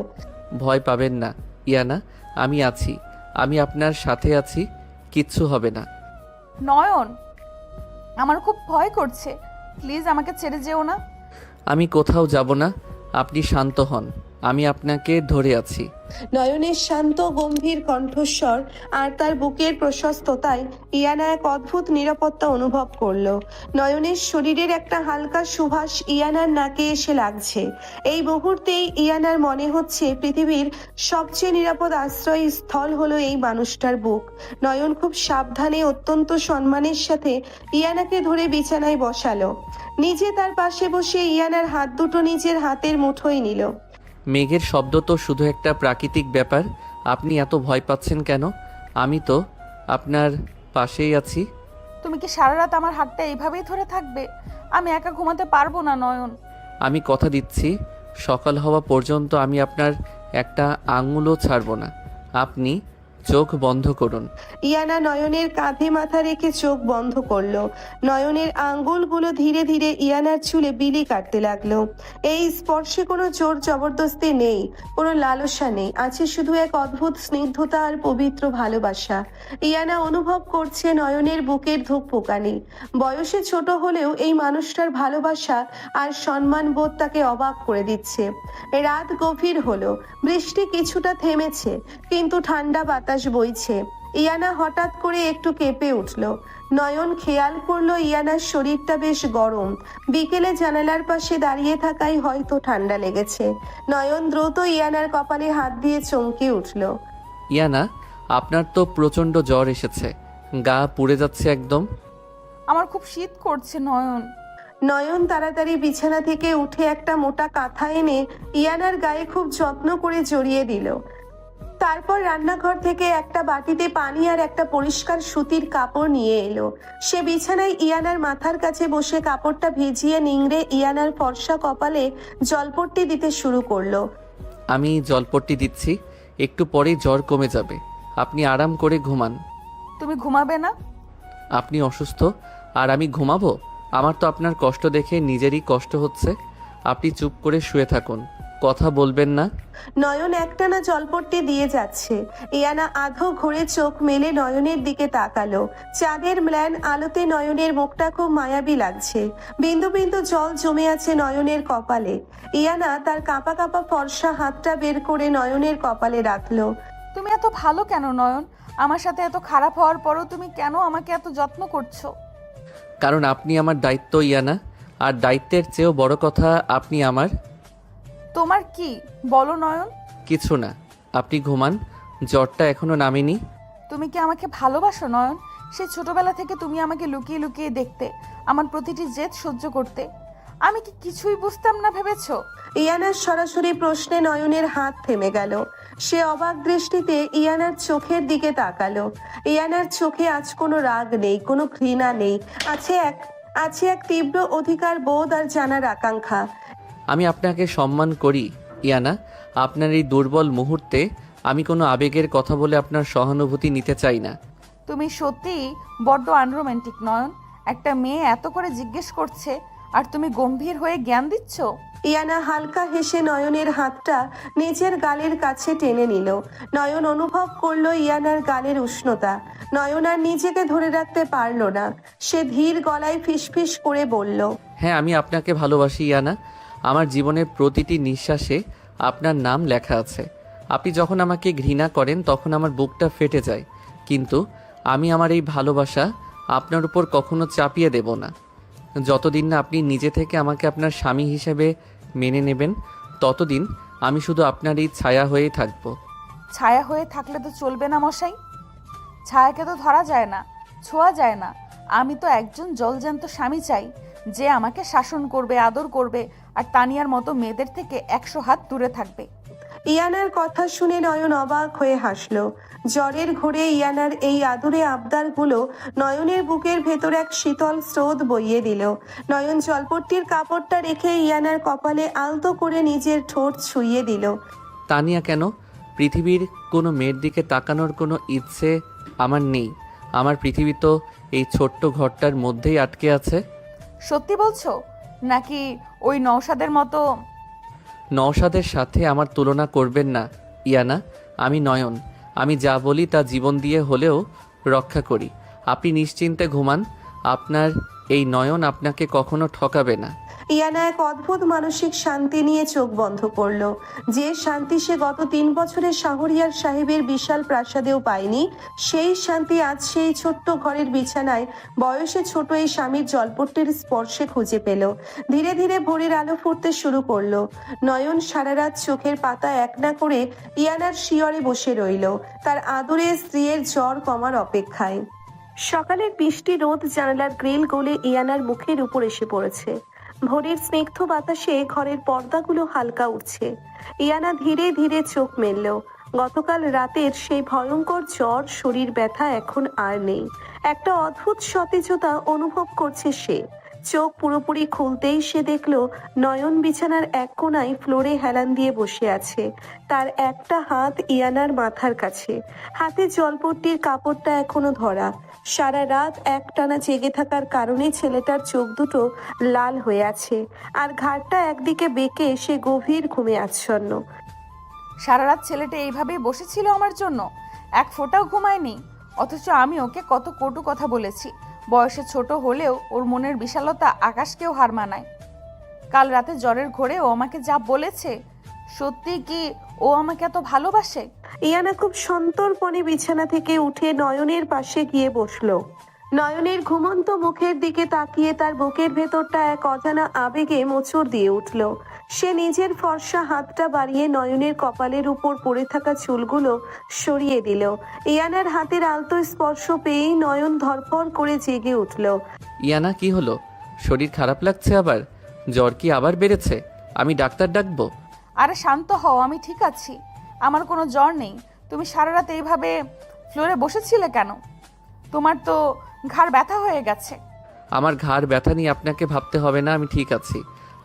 ভয় পাবেন না ইয়ানা, আমি আছি, আমি আপনার সাথে আছি, কিচ্ছু হবে না। নয়ন, আমার খুব ভয় করছে, প্লিজ আমাকে ছেড়ে যেও না। আমি কোথাও যাব না, আপনি শান্ত হন, আমি আপনাকে ধরে আছি। নয়নের শান্ত গম্ভীর কণ্ঠস্বর আর তার বুকের প্রশস্ততায় ইয়ানা এক অদ্ভুত নিরাপত্তা অনুভব করলো। নয়নের শরীরের একটা হালকা সুবাস ইয়ানার নাকে এসে লাগছে। এই মুহূর্তেই ইয়ানার মনে হচ্ছে পৃথিবীর সবচেয়ে নিরাপদ আশ্রয় স্থল হলো এই মানুষটার বুক। নয়ন খুব সাবধানে অত্যন্ত সম্মানের সাথে ইয়ানাকে ধরে বিছানায় বসালো। নিজে তার পাশে বসে ইয়ানার হাত দুটো নিজের হাতের মুঠোয় নিল। মেঘের শব্দ তো শুধু একটা প্রাকৃতিক ব্যাপার, আপনি এত ভয় পাচ্ছেন কেন? আমি তো আপনার পাশেই আছি। তুমি কি সারা রাত আমার হাতটা এইভাবেই ধরে থাকবে? আমি একা ঘুমাতে পারবো না নয়ন। আমি কথা দিচ্ছি, সকাল হওয়া পর্যন্ত আমি আপনার একটা আঙুলও ছাড়ব না। আপনি চোখ বন্ধ করুন। ইয়ানা নয়নের কাঁধে মাথা রেখে চোখ বন্ধ করলো। নয়নের আঙ্গুলগুলো ধীরে ধীরে ইয়ানার চুলে বিলি কাটতে লাগলো। এই স্পর্শে কোনো জোর জবরদস্তি নেই, কোনো লালসা নেই, আছে শুধু এক অদ্ভুত স্নিগ্ধতা আর পবিত্র ভালোবাসা। ইয়ানা অনুভব করছে নয়নের বুকের ধুকপুকানি। বয়সে ছোট হলেও এই মানুষটার ভালোবাসা আর সম্মান বোধ তাকে অবাক করে দিচ্ছে। রাত গভীর হলো, বৃষ্টি কিছুটা থেমেছে, কিন্তু ঠান্ডা বাতাস বইছে। ইয়ানা হঠাৎ করে একটু কেঁপে উঠল। নয়ন খেয়াল করলো ইয়ানার শরীরটা বেশ গরম। বিকেলে জানালার পাশে দাঁড়িয়ে থাকায় হয়তো ঠান্ডা লেগেছে। নয়ন দ্রুত ইয়ানার কপালে হাত দিয়ে চমকে উঠল। ইয়ানা, আপনার তো প্রচণ্ড জ্বর এসেছে, গা পুড়ে যাচ্ছে একদম। আমার খুব শীত করছে নয়ন। নয়ন তাড়াতাড়ি বিছানা থেকে উঠে একটা মোটা কাঁথা এনে ইয়ানার গায়ে খুব যত্ন করে জড়িয়ে দিল। তারপর রান্নাঘর থেকে একটা বাটিতে পানি আর একটা পরিষ্কার সুতির কাপড় নিয়ে এলো। সে বিছানায় ইয়ানার মাথার কাছে বসে কাপড়টা ভিজিয়ে নিংড়ে ইয়ানার ফর্সা কপালে জলপট্টি দিতে শুরু করলো। আমি জলপট্টি দিচ্ছি, একটু পরেই জ্বর কমে যাবে, আপনি আরাম করে ঘুমান। তুমি ঘুমাবে না? আপনি অসুস্থ আর আমি ঘুমাবো? আমার তো আপনার কষ্ট দেখে নিজেরই কষ্ট হচ্ছে। আপনি চুপ করে শুয়ে থাকুন, কথা বলবেন না। নয়ন একটানা জলপট্টি দিয়ে যাচ্ছে। ইয়ানা আধো ঘুরে চোখ মেলে নয়নের দিকে তাকালো। চাঁদের ম্লান আলোতে নয়নের মুখটা খুব মায়াবী লাগছে। বিন্দু বিন্দু জল জমে আছে নয়নের কপালে। ইয়ানা তার কাঁপা কাঁপা ফর্সা হাতটা বের করে নয়নের কপালে রাখলো। তুমি এত ভালো কেন নয়ন? আমার সাথে এত খারাপ হওয়ার পরও তুমি কেন আমাকে এত যত্ন করছো? কারণ আপনি আমার দায়িত্ব ইয়ানা, আর দায়িত্বের চেয়েও বড় কথা আপনি আমার। তোমার কি বলো নয়ন? কিছু না, আপনি ঘুমান, জ্বরটা এখনো নামেনি। তুমি কি আমাকে ভালোবাসো নয়ন? সেই ছোটবেলা থেকে তুমি আমাকে লুকিয়ে লুকিয়ে দেখতে, আমার প্রতিটি জেদ সহ্য করতে। আমি কি কিছুই বুঝতাম না ভেবেছো? ইয়ানার সরাসরি প্রশ্নে নয়নের হাত থেমে গেল। সে অবাক দৃষ্টিতে ইয়ানার চোখের দিকে তাকালো। ইয়ানার চোখে আজ কোনো রাগ নেই, কোনো ঘৃণা নেই, আছে এক তীব্র অধিকার বোধ আর জানার আকাঙ্ক্ষা। আমি আপনাকে সম্মান করি ইয়ানা, আপনার এই দুর্বল মুহূর্তে আমি কোনো আবেগের কথা বলে আপনার সহানুভূতি নিতে চাই না। তুমি সত্যিই বড্ড আনরোম্যান্টিক নয়ন। একটা মেয়ে এত করে জিজ্ঞেস করছে আর তুমি গম্ভীর হয়ে জ্ঞান দিচ্ছ? ইয়ানা হালকা হেসে নয়নের হাতটা নিজের গালের কাছে টেনে নিল। নয়ন অনুভব করলো ইয়ানার গালের উষ্ণতা। নয়ন আর নিজেকে ধরে রাখতে পারলো না। সে ধীর গলায় ফিসফিস করে বলল, হ্যাঁ, আমি আপনাকে ভালোবাসি ইয়ানা। আমার জীবনের প্রতিটি নিঃশ্বাসে আপনার নাম লেখা আছে। আপনি যখন আমাকে ঘৃণা করেন তখন আমার বুকটা ফেটে যায়, কিন্তু আমি আমার এই ভালোবাসা আপনার উপর কখনো চাপিয়ে দেব না। যতদিন না আপনি নিজে থেকে আমাকে আপনার স্বামী হিসেবে মেনে নেবেন, ততদিন আমি শুধু আপনার এই ছায়া হয়েই থাকবো। ছায়া হয়ে থাকলে তো চলবে না মশাই। ছায়াকে তো ধরা যায় না, ছোঁয়া যায় না। আমি তো একজন জলজ্যান্ত স্বামী চাই, যে আমাকে শাসন করবে, আদর করবে, আর তানিয়ার মতো মেয়েদের থেকে 100 হাত দূরে থাকবে। ইয়ানার কথা শুনে নয়ন অবাক হয়ে হাসলো। জ্বরের ঘোরে ইয়ানার এই আদুরে আবদারগুলো নয়নের বুকের ভেতর এক শীতল স্রোত বইয়ে দিল। নয়ন জলপট্টির কাপড়টা রেখে ইয়ানার কপালে আলতো করে নিজের ঠোঁট ছুঁয়ে দিল। তানিয়া, কেন? পৃথিবীর কোনো মেয়ের দিকে তাকানোর কোনো ইচ্ছে আমার নেই। আমার পৃথিবী তো এই ছোট্ট ঘরটার মধ্যেই আটকে আছে। সত্যি বলছো নাকি ওই নওশাদের মতো? নওশাদের সাথে আমার তুলনা করবেন না ইয়ানা। আমি নয়ন, আমি যা বলি তা জীবন দিয়ে হলেও রক্ষা করি। আপনি নিশ্চিন্তে ঘুমান, আপনার এই নয়ন আপনাকে কখনো ঠকাবে না। ইয়ানা এক অদ্ভুত মানসিক শান্তি নিয়ে চোখ বন্ধ করলো। যে শান্তি সে গত 3 বছরে শাহরিয়ার সাহেবের বিশাল প্রাসাদেও পায়নি, সেই শান্তি আজ সেই ছোট্ট ঘরের বিছানায় বয়সে ছোট এই স্বামীর জলপট্টির স্পর্শে খুঁজে পেল। ধীরে ধীরে ভোরের আলো ফুটতে শুরু করলো। নয়ন সারা রাত চোখের পাতা এক না করে ইয়ানার শিয়রে বসে রইল, তার আদরে স্ত্রীর জ্বর কমার অপেক্ষায়। সকালের বৃষ্টি রোদ জানালার গ্রিল গলে ইয়ানার মুখের উপর এসে পড়েছে। ভোরের স্নিগ্ধ বাতাসে ঘরের পর্দাগুলো হালকা উঠছে। ইয়ানা ধীরে ধীরে চোখ মেলল। গতকাল রাতের সেই ভয়ঙ্কর জ্বর, শরীর ব্যথা এখন আর নেই। একটা অদ্ভুত সতেজতা অনুভব করছে সে। চোখ পুরোপুরি খুলতেই সে দেখল নয়ন বিছানার এক কোণায় ফ্লোরে হেলান দিয়ে বসে আছে। তার একটা হাত ইয়ানার মাথার কাছে, হাতে জলপট্টির কাপড়টা এখনো ধরা। সারা রাত একটানা জেগে থাকার কারণে ছেলেটার চোখ দুটো লাল হয়ে আছে, আর ঘাড়টা একদিকে বেঁকে সে গভীর ঘুমে আচ্ছন্ন। সারা রাত ছেলেটা এইভাবেই বসেছিল আমার জন্য, এক ফোঁটাও ঘুমায়নি। অথচ আমি ওকে কত কটু কথা বলেছি। বয়সে ছোট হলেও ওর মনের বিশালতা আকাশকেও হার মানায়। কাল রাতে জ্বরের ঘোরে ও আমাকে যা বলেছে, সত্যি কি ও আমাকে এত ভালোবাসে? ইয়ানা খুব সন্তর্পণে বিছানা থেকে উঠে নয়নের পাশে গিয়ে বসলো। নয়নের ঘুমন্ত মুখের দিকে তাকিয়ে তার বুকের ভেতরটা এক অজানা আবেগে মোচড় দিয়ে উঠল। সে নিজের ফর্সা হাতটা বাড়িয়ে নয়নের কপালের উপর পড়ে থাকা চুলগুলো সরিয়ে দিল। ইয়ানার হাতের আলতো স্পর্শ পেয়েই নয়ন ধরফর করে জেগে উঠল। ইয়ানা, কি হলো? শরীর খারাপ লাগছে আবার? জ্বর কি আবার বেড়েছে? আমি ডাক্তার ডাকবো? আরে শান্ত হও, আমি ঠিক আছি, আমার কোনো জ্বর নেই। তুমি সারা রাত এইভাবে ফ্লোরে বসেছিলে কেন? তোমার তো ঘাড় ব্যথা হয়ে গেছে। আমার ঘাড় ব্যথা নিয়ে আপনাকে ভাবতে হবে না, আমি ঠিক আছি।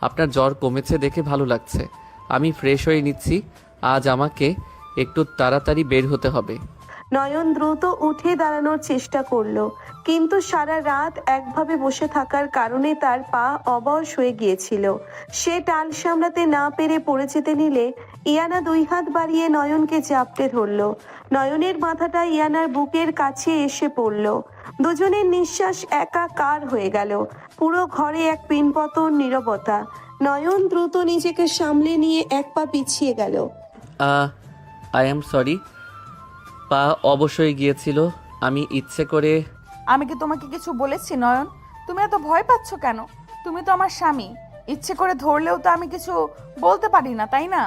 আপনার জ্বর কমেছে দেখে ভালো লাগছে। আমি ফ্রেশ হয়ে নিচ্ছি। আজ আমাকে একটু তাড়াতাড়ি বের হতে হবে। নয়ন দ্রুত উঠে দাঁড়ানোর চেষ্টা করলো, কিন্তু সারা রাত একভাবে বসে থাকার কারণে তার পা অবশ হয়ে গিয়েছিল। সে টাল সামলাতে না পেরে পড়ে যেতে নিলে ইয়ানা 2 হাত বাড়িয়ে নয়নকে চাপটে ধরলো। নয়নের মাথাটা ইয়ানার বুকের কাছে এসে পড়ল। দুজনের নিঃশ্বাস একাকার হয়ে গেল। পুরো ঘরে এক পিনপতন নীরবতা। নয়ন দ্রুত নিজেকে সামলে নিয়ে এক পা পিছিয়ে গেল। আই এম সরি, পা অবশ্যই গিয়েছিল। আমি ইচ্ছে করে। আমি কি তোমাকে কিছু বলেছি নয়ন? তুমি এত ভয় পাচ্ছ কেন? তুমি তো আমার স্বামী, ইচ্ছে করে ধরলেও তো আমি কিছু বলতে পারি না, তাই না?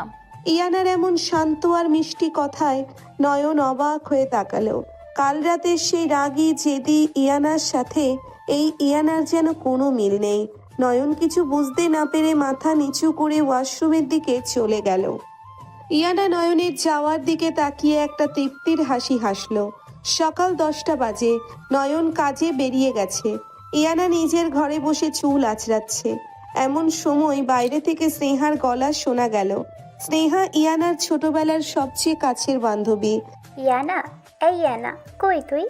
ইয়ানার এমন শান্ত আর মিষ্টি কথায় নয়ন অবাক হয়ে তাকালো। কাল রাতে সেই রাগী জেদি ইয়ানার সাথে এই ইয়ানার যেন কোনো মিল নেই। নয়ন কিছু বুঝতে না পেরে মাথা নিচু করে ওয়াশরুমের দিকে চলে গেল। ইয়ানা নয়নের যাওয়ার দিকে তাকিয়ে একটা তৃপ্তির হাসি হাসলো। সকাল 10টা বাজে, নয়ন কাজে বেরিয়ে গেছে। ইয়ানা নিজের ঘরে বসে চুল আঁচড়াচ্ছে। এমন সময় বাইরে থেকে স্নেহার গলা শোনা গেল। স্নেহা ইয়ানার ছোটবেলার সবচেয়ে কাছের বান্ধবী। ইয়ানা, এই ইয়ানা, কই তুই?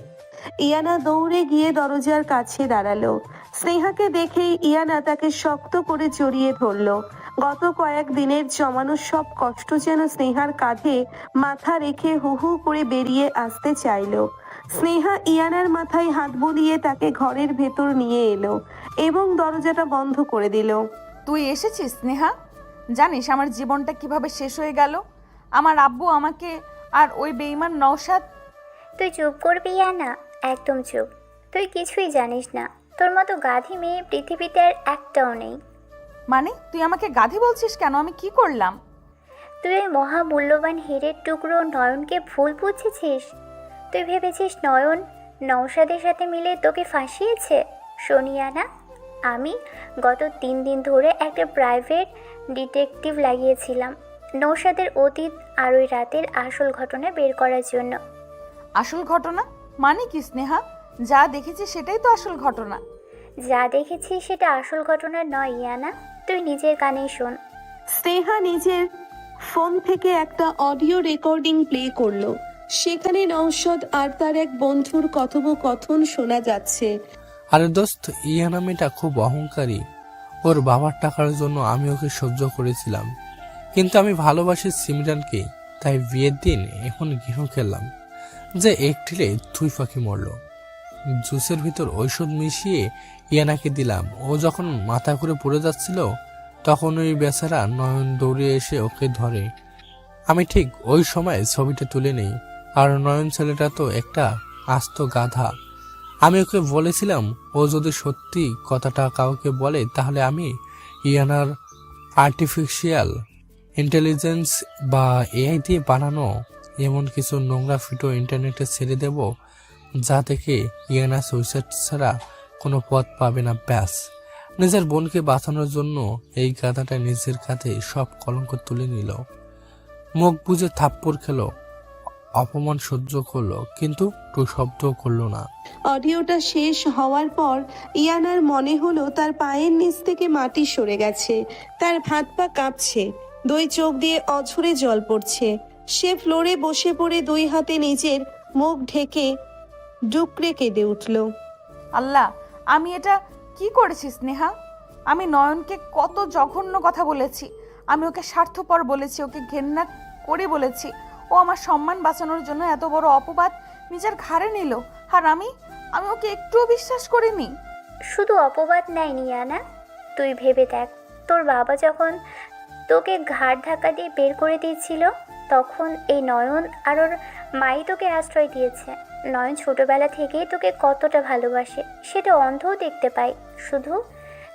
ইয়ানা দৌড়ে গিয়ে দরজার কাছে দাঁড়ালো। স্নেহাকে দেখেই ইয়ানা তাকে শক্ত করে জড়িয়ে ধরলো। গত কয়েকদিনের জমানো সব কষ্ট যেন স্নেহার কাঁধে মাথা রেখে হু হু করে বেরিয়ে আসতে চাইলো। স্নেহা ইয়ানার মাথায় হাত বুলিয়ে তাকে ঘরের ভেতর নিয়ে এলো এবং দরজাটা বন্ধ করে দিল। তুই এসেছিস স্নেহা? জানিস আমার জীবনটা কিভাবে শেষ হয়ে গেল? আমার আব্বু আমাকে আর ওই বেঈমান নওশাদ। তুই চুপ করবি না, একদম চুপ। তুই কিছুই জানিস না, তোর মতো গাধী মেয়ে পৃথিবীতে আর একটাও নেই। মানে তুই আমাকে গাধী বলছিস কেন? আমি কি করলাম? তুই ওই মহামূল্যবান হীরের টুকরো নয়নকে ভুল বুঝেছিস। তুই ভেবেছিস নয়ন নওশাদের সাথে মিলে তোকে ফাঁসিয়েছে। শোনিয়ানা, আমি গত 3 দিন ধরে একটা প্রাইভেট ডিটেকটিভ লাগিয়েছিলাম নওশাদের অতীত আর ওই রাতের আসল ঘটনা বের করার জন্য। আসল ঘটনা মানে কি স্নেহা? যা দেখেছি সেটাই তো আসল ঘটনা। যা দেখেছি সেটা আসল ঘটনা নয় ইয়ানা, তুই নিজের কানেই শোন। স্নেহা নিজের ফোন থেকে একটা অডিও রেকর্ডিং প্লে করলো। সেখানে নওশাদ আর তার এক বন্ধুর কথোপকথন শোনা যাচ্ছে। আরে দোস্ত, ইয়ানা মেয়েটা খুব অহংকারী। ওর বাবার টাকার জন্য আমি ওকে সহ্য করেছিলাম, কিন্তু আমি ভালোবাসি সিমরানকে। তাই বিয়ের দিন এখন গেম খেললাম যে একটিলে থুই পাখি মরল। জুসের ভিতর ঔষধ মিশিয়ে ইয়ানাকে দিলাম। ও যখন মাথা করে পড়ে যাচ্ছিল তখন ওই বেচারা নয়ন দৌড়ে এসে ওকে ধরে। আমি ঠিক ওই সময় ছবিটা তুলে নেই। আর নয়ন ছেলেটা তো একটা আস্ত গাধা। আমি ওকে বলেছিলাম ও যদি সত্যি কথাটা কাউকে বলে তাহলে আমি ইয়ানার আর্টিফিশিয়াল ইন্টেলিজেন্স বা এআই দিয়ে বানানো এমন কিছু নোংরা ভিডিও ইন্টারনেটে ছেড়ে দেব যা থেকে ইয়ানা সুইসাইড ছাড়া কোনো পথ পাবে না। ব্যাস, নিজের বোনকে বাঁচানোর জন্য এই গাধাটা নিজের কাঁধে সব কলঙ্ক তুলে নিল। মুখ বুঝে থাপ্পড় খেলো, অপমান সহ্য করলো, কিন্তু টু শব্দ করলো না। অডিওটা শেষ হওয়ার পর ইয়ানার মনে হলো তার পায়ের নিচ থেকে মাটি সরে গেছে। তার হাত পা কাঁপছে, 2 চোখ দিয়ে অঝরে জল পড়ছে। সে ফ্লোরে বসে পড়ে 2 হাতে নিজের মুখ ঢেকে ডুকরে কেঁদে উঠল। আল্লাহ, আমি এটা কি করেছি স্নেহা? আমি নয়নকে কত জঘন্য কথা বলেছি। আমি ওকে স্বার্থপর বলেছি, ওকে ঘেন্না করে বলেছি। ও আমার সম্মান বাঁচানোর জন্য এত বড় অপবাদ নিজের ঘাড়ে নিল, আর আমি ওকে একটুও বিশ্বাস করিনি। শুধু অপবাদ নেয়নি ইয়ানা, তুই ভেবে দেখ, তোর বাবা যখন তোকে ঘাড় ধাক্কা দিয়ে বের করে দিয়েছিল তখন এই নয়ন আর ওর মাই তোকে আশ্রয় দিয়েছে। নয়ন ছোটবেলা থেকেই তোকে কতটা ভালোবাসে সেটা অন্ধও দেখতে পাই, শুধু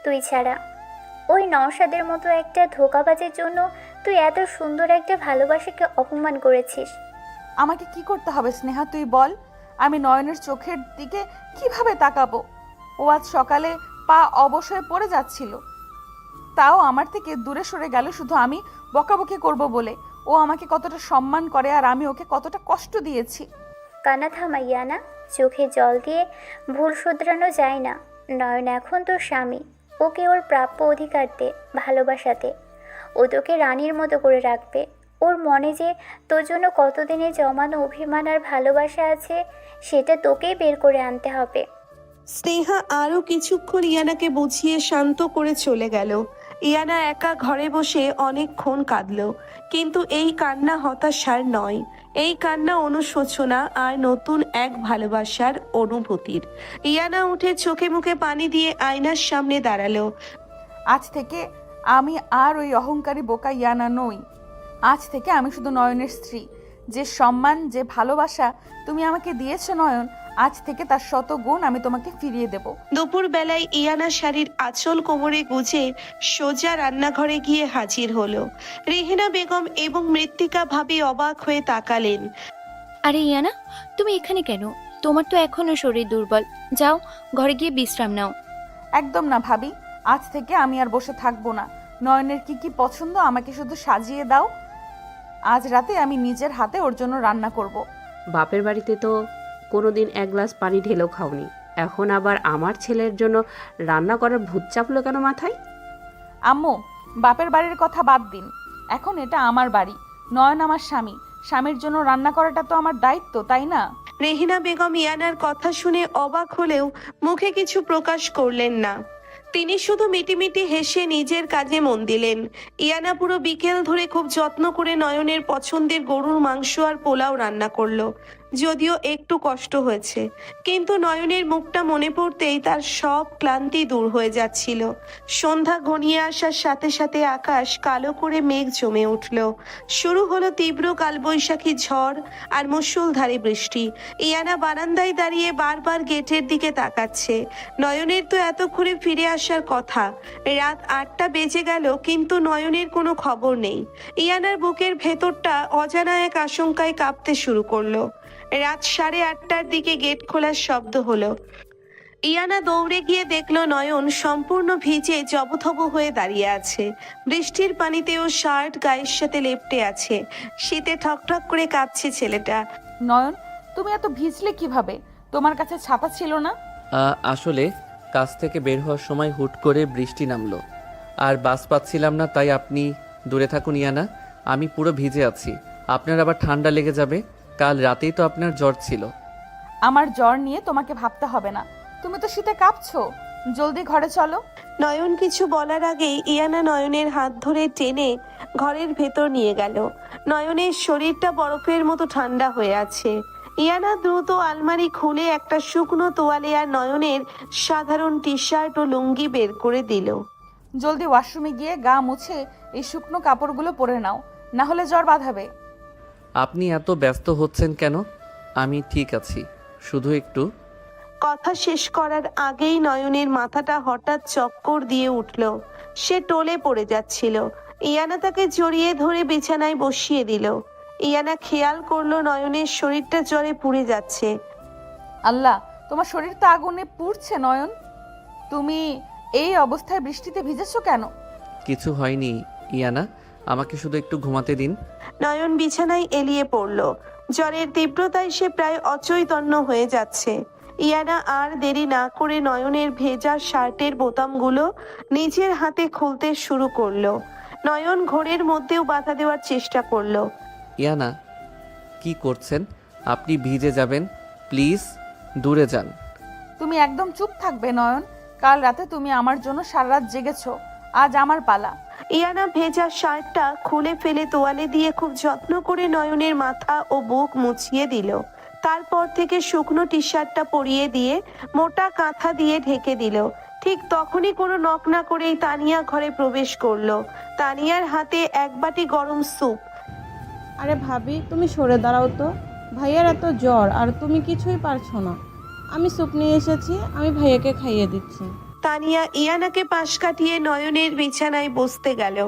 তুই ছাড়া। ওই নওশাদের মতো একটা ধোঁকাবাজের জন্য তুই এত সুন্দর একটা ভালোবাসাকে অপমান করেছিস। আমাকে কি করতে হবে স্নেহা, তুই বল। আমি নয়নের চোখের দিকে কিভাবে তাকাবো? ও আজ সকালে পা অবশ্যই পড়ে যাচ্ছিল, তাও আমার থেকে দূরে সরে গেল শুধু আমি বকাবকি করব বলে। ও আমাকে কতটা সম্মান করে আর আমি ওকে কতটা কষ্ট দিয়েছি। কান্না থামাইয়া না, চোখে জল দিয়ে ভুল শুধরানো যায় না। নয়ন এখন তোর স্বামী, ওকে ওর প্রাপ্য অধিকার দে, ভালোবাসাতে। ও তোকে রানীর মতো করে রাখবে। ওর মনে যে তোর জন্য কতদিনে জমানো অভিমান আর ভালোবাসা আছে সেটা তোকেই বের করে আনতে হবে। স্নেহা আরো কিছুক্ষণ ইয়ানাকে বুঝিয়ে শান্ত করে চলে গেল। ইয়ানা একা ঘরে বসে অনেকক্ষণ কাঁদল, কিন্তু এই কান্না হতাশার নয়, এই কান্না অনুশোচনা আর নতুন এক ভালোবাসার অনুভূতির। ইয়ানা উঠে চোখে মুখে পানি দিয়ে আয়নার সামনে দাঁড়ালো। আজ থেকে আমি আর ওই অহংকারী বোকা ইয়ানা নই। আজ থেকে আমি শুধু নয়নের স্ত্রী। যে সম্মান, যে ভালোবাসা তুমি আমাকে দিয়েছো নয়ন, আজ থেকে তার 100 গুণ আমি তোমাকে ফিরিয়ে দেব। দুপুর বেলায় ইয়ানা শাড়ির আঁচল কোমরে গুজে সোজা রান্নাঘরে গিয়ে হাজির হলো। রেহেনা বেগম এবং মৃত্তিকা ভাবি অবাক হয়ে তাকালেন। আরে ইয়ানা, তুমি এখানে কেন? তোমার তো এখনো শরীর দুর্বল। যাও ঘরে গিয়ে বিশ্রাম নাও। একদম না ভাবি, আজ থেকে আমি আর বসে থাকবো না। নয়নের কি কি পছন্দ আমাকে শুধু সাজিয়ে দাও। আজ রাতে আমি নিজের হাতে ওর জন্য রান্না করব। বাপের বাড়িতে তো কোনোদিন 1 গ্লাস পানি ঢেলেও খাওনি, এখন আবার আমার ছেলের জন্য রান্না করার ভূত চাপলো কেন মাথায়? আম্মু, বাপের বাড়ির কথা বাদ দিন, এখন এটা আমার বাড়ি। নয়ন আমার স্বামী, স্বামীর জন্য রান্না করাটা তো আমার দায়িত্ব, তাই না? রেহিনা বেগম ইয়ানার কথা শুনে অবাক হলেও মুখে কিছু প্রকাশ করলেন না। তিনি শুধু মিটিমিটি হেসে নিজের কাজে মন দিলেন। ইয়ানা পুরো বিকেল ধরে খুব যত্ন করে নয়নের পছন্দের গরুর মাংস আর পোলাও রান্না করলো। যদিও একটু কষ্ট হয়েছে, কিন্তু নয়নের মুখটা মনে পড়তেই তার সব ক্লান্তি দূর হয়ে যাচ্ছিল। সন্ধ্যা ঘনিয়ে আসার সাথে সাথে আকাশ কালো করে মেঘ জমে উঠল। শুরু হলো তীব্র কালবৈশাখী ঝড় আর মুষলধারে বৃষ্টি। ইয়ানা বারান্দায় দাঁড়িয়ে বারবার গেটের দিকে তাকাচ্ছে। নয়নের তো এতক্ষণে ফিরে আসার কথা। রাত 8টা বেজে গেল, কিন্তু নয়নের কোনো খবর নেই। ইয়ানার বুকের ভেতরটা অজানা এক আশঙ্কায় কাঁপতে শুরু করলো। রাত 8:30টার দিকে গেট খোলার শব্দ হলো। ইয়ানা দৌড়ে গিয়ে দেখলো নয়ন সম্পূর্ণ ভিজে জবথব হয়ে দাঁড়িয়ে আছে। বৃষ্টির পানিতেও শার্ট গায়ের সাথে লেপ্টে আছে। শীতে ঠকঠক করে কাঁপছে ছেলেটা। নয়ন, তুমি এত ভিজলে কিভাবে? তোমার কাছে ছাতা ছিল না? আসলে কাজ থেকে বের হওয়ার সময় হুট করে বৃষ্টি নামলো, আর বাস পাচ্ছিলাম না, তাই আপনি দূরে থাকুন ইয়ানা। আমি পুরো ভিজে আছি, আপনার আবার ঠান্ডা লেগে যাবে। কাল রাতেই তো আপনার জ্বর ছিল। আমার জ্বর নিয়ে তোমাকে ভাবতে হবে না, তুমি তো শীতে কাঁপছো। জলদি ঘরে চলো। নয়ন কিছু বলার আগেই ইয়ানা নয়নের হাত ধরে টেনে ঘরের ভেতর নিয়ে গেল। নয়নের শরীরটা বরফের মতো ঠান্ডা হয়ে আছে। ইয়ানা দ্রুত আলমারি খুলে একটা শুকনো তোয়ালে আর নয়নের সাধারণ টি শার্ট ও লুঙ্গি বের করে দিল। জলদি ওয়াশরুমে গিয়ে গা মুছে এই শুকনো কাপড়গুলো পরে নাও, না হলে জ্বর বাঁধাবে। আপনি এত ব্যস্ত হচ্ছেন কেন? আমি ঠিক আছি, শুধু একটু। কথা শেষ করার আগেই নয়নের মাথাটা হঠাৎ চক্কর দিয়ে উঠল। সে টলে পড়ে যাচ্ছিল। ইয়ানা তাকে জড়িয়ে ধরে বিছানায় বসিয়ে দিল। ইয়ানা খেয়াল করলো নয়নের শরীরটা জ্বরে পুড়ে যাচ্ছে। আল্লাহ, তোমার শরীর তো আগুনে পুড়ছে নয়ন। তুমি এই অবস্থায় বৃষ্টিতে ভিজেছো কেন? কিছু হয়নি ইয়ানা, আমাকে শুধু একটু ঘুমাতে দিন। নয়ন বিছানায় এলিয়ে পড়ল। জ্বরের তীব্রতায় সে প্রায় অচৈতন্য হয়ে যাচ্ছে। ইয়ানা আর দেরি না করে নয়নের ভেজা শার্টের বোতামগুলো নিজের হাতে খুলতে শুরু করলো। নয়ন ঘোরের মধ্যেও বাধা দেওয়ার চেষ্টা করলো। ইয়ানা, কি করছেন? আপনি ভিজে যাবেন, প্লিজ দূরে যান। তুমি একদম চুপ থাকবে নয়ন। কাল রাতে তুমি আমার জন্য সারা রাত জেগেছো, আজ আমার পালা। ইয়ানা ভেজা শার্টটা খুলে ফেলে তোয়ালে দিয়ে খুব যত্ন করে নয়নের মাথা ও বুক মুছিয়ে দিল। তারপর থেকে শুকনো টি শার্টটা পরিয়ে দিয়ে মোটা কাঁথা দিয়ে ঢেকে দিল। ঠিক তখনই কোনো নক না করেই তানিয়া ঘরে প্রবেশ করলো। তানিয়ার হাতে এক বাটি গরম স্যুপ। আরে ভাবি, তুমি সরে দাঁড়াও তো। ভাইয়ার এত জ্বর আর তুমি কিছুই পারছো না। আমি স্যুপ নিয়ে এসেছি, আমি ভাইয়াকে খাইয়ে দিচ্ছি। তানিয়া ইয়ানাকে পাশ কাটিয়ে নয়নের বিছানায় বসতে গেল।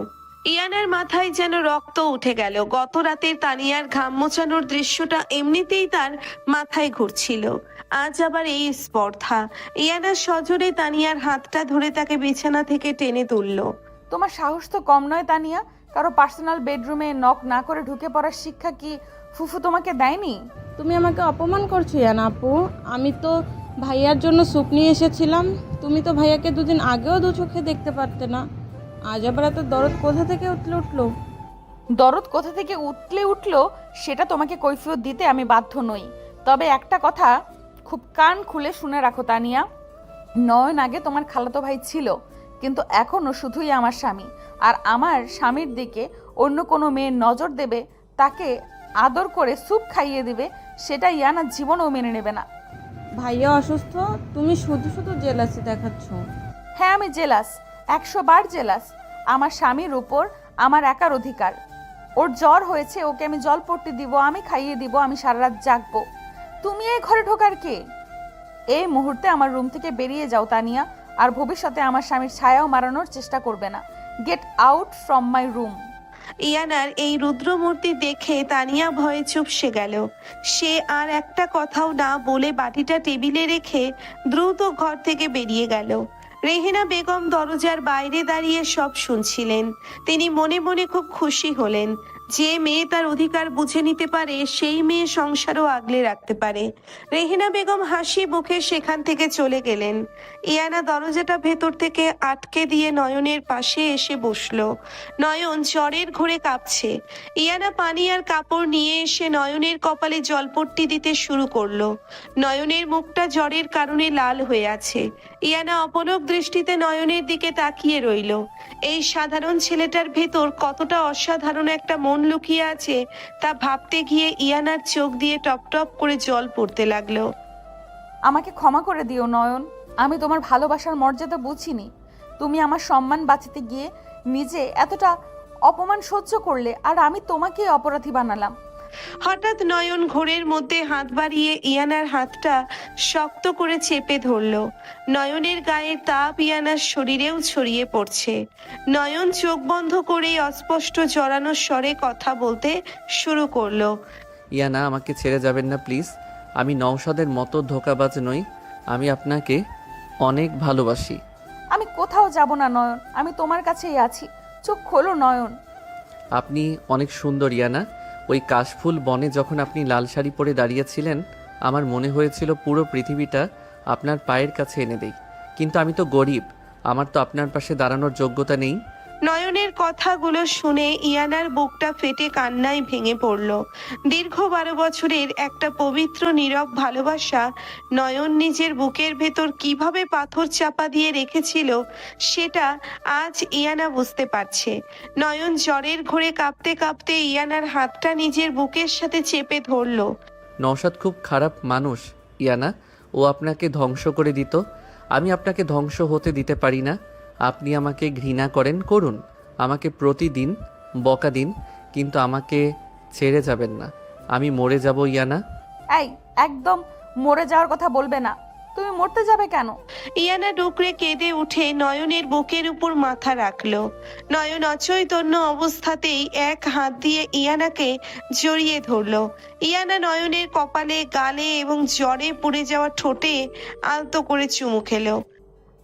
ইয়ানার মাথায় যেন রক্ত উঠে গেল। গত রাতে তানিয়ার ঘাম মোছানোর দৃশ্যটা এমনিতেই তার মাথায় ঘুরছিল, আজ আবার এই স্পর্ধা। ইয়ানা সজোরে তানিয়ার হাতটা ধরে তাকে বিছানা থেকে টেনে তুলল। তোমার সাহস তো কম নয় তানিয়া। কারো পার্সোনাল বেডরুমে নক না করে ঢুকে পড়ার শিক্ষা কি ফুফু তোমাকে দেয়নি? তুমি আমাকে অপমান করছো ইয়ানা আপু। আমি তো ভাইয়ার জন্য স্যুপ নিয়ে এসেছিলাম। তুমি তো ভাইয়াকে দুদিন আগেও দু চোখে দেখতে পারতে না। আজ আবার এত দরদ কোথা থেকে উঠলো? দরদ কোথা থেকে উঠলো সেটা তোমাকে কৈফিয়ত দিতে আমি বাধ্য নই। তবে একটা কথা খুব কান খুলে শুনে রাখো তানিয়া, নয়ন আগে তোমার খালাতো ভাই ছিল, কিন্তু এখনও শুধুই আমার স্বামী। আর আমার স্বামীর দিকে অন্য কোনো মেয়ের নজর দেবে, তাকে আদর করে স্যুপ খাইয়ে দিবে, সেটা ইয়ানা জীবনেও মেনে নেবে না। ভাইয়া অসুস্থ, তুমি শুধু শুধু জেলাসি দেখাচ্ছ। হ্যাঁ, আমি জেলাস, 100 বার জেলাস। আমার স্বামীর উপর আমার একার অধিকার। ওর জ্বর হয়েছে, ওকে আমি জল পট্টি দিব, আমি খাইয়ে দিব, আমি সারা রাত জাগবো। তুমি এই ঘরে ঢোকার কে? এই মুহূর্তে আমার রুম থেকে বেরিয়ে যাও তানিয়া, আর ভবিষ্যতে আমার স্বামীর ছায়াও মারানোর চেষ্টা করবে না। Get out from my room. ইয়ানার এই রুদ্রমূর্তি দেখে তানিয়া ভয়ে চুপসে গেল। সে আর একটা কথাও না বলে বাটিটা টেবিলে রেখে দ্রুত ঘর থেকে বেরিয়ে গেল। রেহেনা বেগম দরজার বাইরে দাঁড়িয়ে সব শুনছিলেন। তিনি মনে মনে খুব খুশি হলেন। যে মেয়ে তার অধিকার বুঝে নিতে পারে সেই মেয়ে সংসারও আগলে রাখতে পারে। রেহেনা বেগম হাসি মুখে সেখান থেকে চলে গেলেন। ইয়ানা দরজাটা ভেতর থেকে আটকে দিয়ে নয়নের পাশে এসে বসলো। নয়ন জ্বরের ঘোরে কাঁপছে। ইয়ানা পানি আর কাপড় নিয়ে এসে নয়নের কপালে জলপট্টি দিতে শুরু করলো। নয়নের মুখটা জ্বরের কারণে লাল হয়ে আছে। ইয়ানা অপলক দৃষ্টিতে নয়নের দিকে তাকিয়ে রইল। এই সাধারণ ছেলেটার ভেতর কতটা অসাধারণ একটা মন লুকিয়ে আছে তা ভাবতে গিয়ে ইয়ানার চোখ দিয়ে টপ টপ করে জল পড়তে লাগলো। আমাকে ক্ষমা করে দিও নয়ন, আমি তোমার ভালোবাসার মর্যাদা বুঝিনি। তুমি আমার সম্মান বাঁচাতে গিয়ে নিজে এতটা অপমান সহ্য করলে, আর আমি তোমাকেই অপরাধী বানালাম। হঠাৎ নয়ন ঘোরের মধ্যে হাত বাড়িয়ে ইয়ানার হাতটা শক্ত করে চেপে ধরলো। নয়নের গায়ের তাপ ইয়ানার শরীরেও ছড়িয়ে পড়ছে। নয়ন চোখ বন্ধ করে অস্পষ্ট জড়ানো স্বরে কথা বলতে শুরু করলো। ইয়ানা, আমাকে ছেড়ে যাবেন না প্লিজ। আমি নওশাদের মতো ধোঁকাবাজ নই। আমি আপনাকে অনেক ভালোবাসি। আমি কোথাও যাব না নয়ন, আমি তোমার কাছেই আছি। চোখ খোলো নয়ন। আপনি অনেক সুন্দর ইয়ানা। ওই কাশফুল বনে যখন আপনি লাল শাড়ি পরে দাঁড়িয়েছিলেন, আমার মনে হয়েছিল পুরো পৃথিবীটা আপনার পায়ের কাছে এনে দেই। কিন্তু আমি তো গরিব, আমার তো আপনার পাশে দাঁড়ানোর যোগ্যতা নেই। নয়নের কথাগুলো শুনে ইয়ানার বুকটা ফেটে কান্নায় ভেঙে পড়ল। দীর্ঘ 12 বছরের একটা পবিত্র নীরব ভালোবাসা নয়ন নিজের বুকের ভেতর কিভাবে পাথর চাপা দিয়ে রেখেছিল সেটা আজ ইয়ানা বুঝতে পারছে। নয়ন জ্বরের ঘোরে কাঁপতে কাঁপতে ইয়ানার হাতটা নিজের বুকের সাথে চেপে ধরল। নওশাদ খুব খারাপ মানুষ ইয়ানা, ও আপনাকে ধ্বংস করে দিত। আমি আপনাকে ধ্বংস হতে দিতে পারি না। আপনি আমাকে ঘৃণা করেন, করুন, আমাকে প্রতিদিন বকা দিন, কিন্তু আমাকে ছেড়ে যাবেন না। আমি মরে যাব ইয়ানা। এই, একদম মরে যাওয়ার কথা বলবে না। তুমি মরতে যাবে কেন? ইয়ানা ডুকরে কেঁদে উঠে নয়নের বুকের উপর মাথা রাখলো। নয়ন অচৈতন্য অবস্থাতেই এক হাত দিয়ে ইয়ানাকে জড়িয়ে ধরলো। ইয়ানা নয়নের কপালে, গালে এবং জ্বরে পুড়ে যাওয়া ঠোঁটে আলতো করে চুমু খেলো।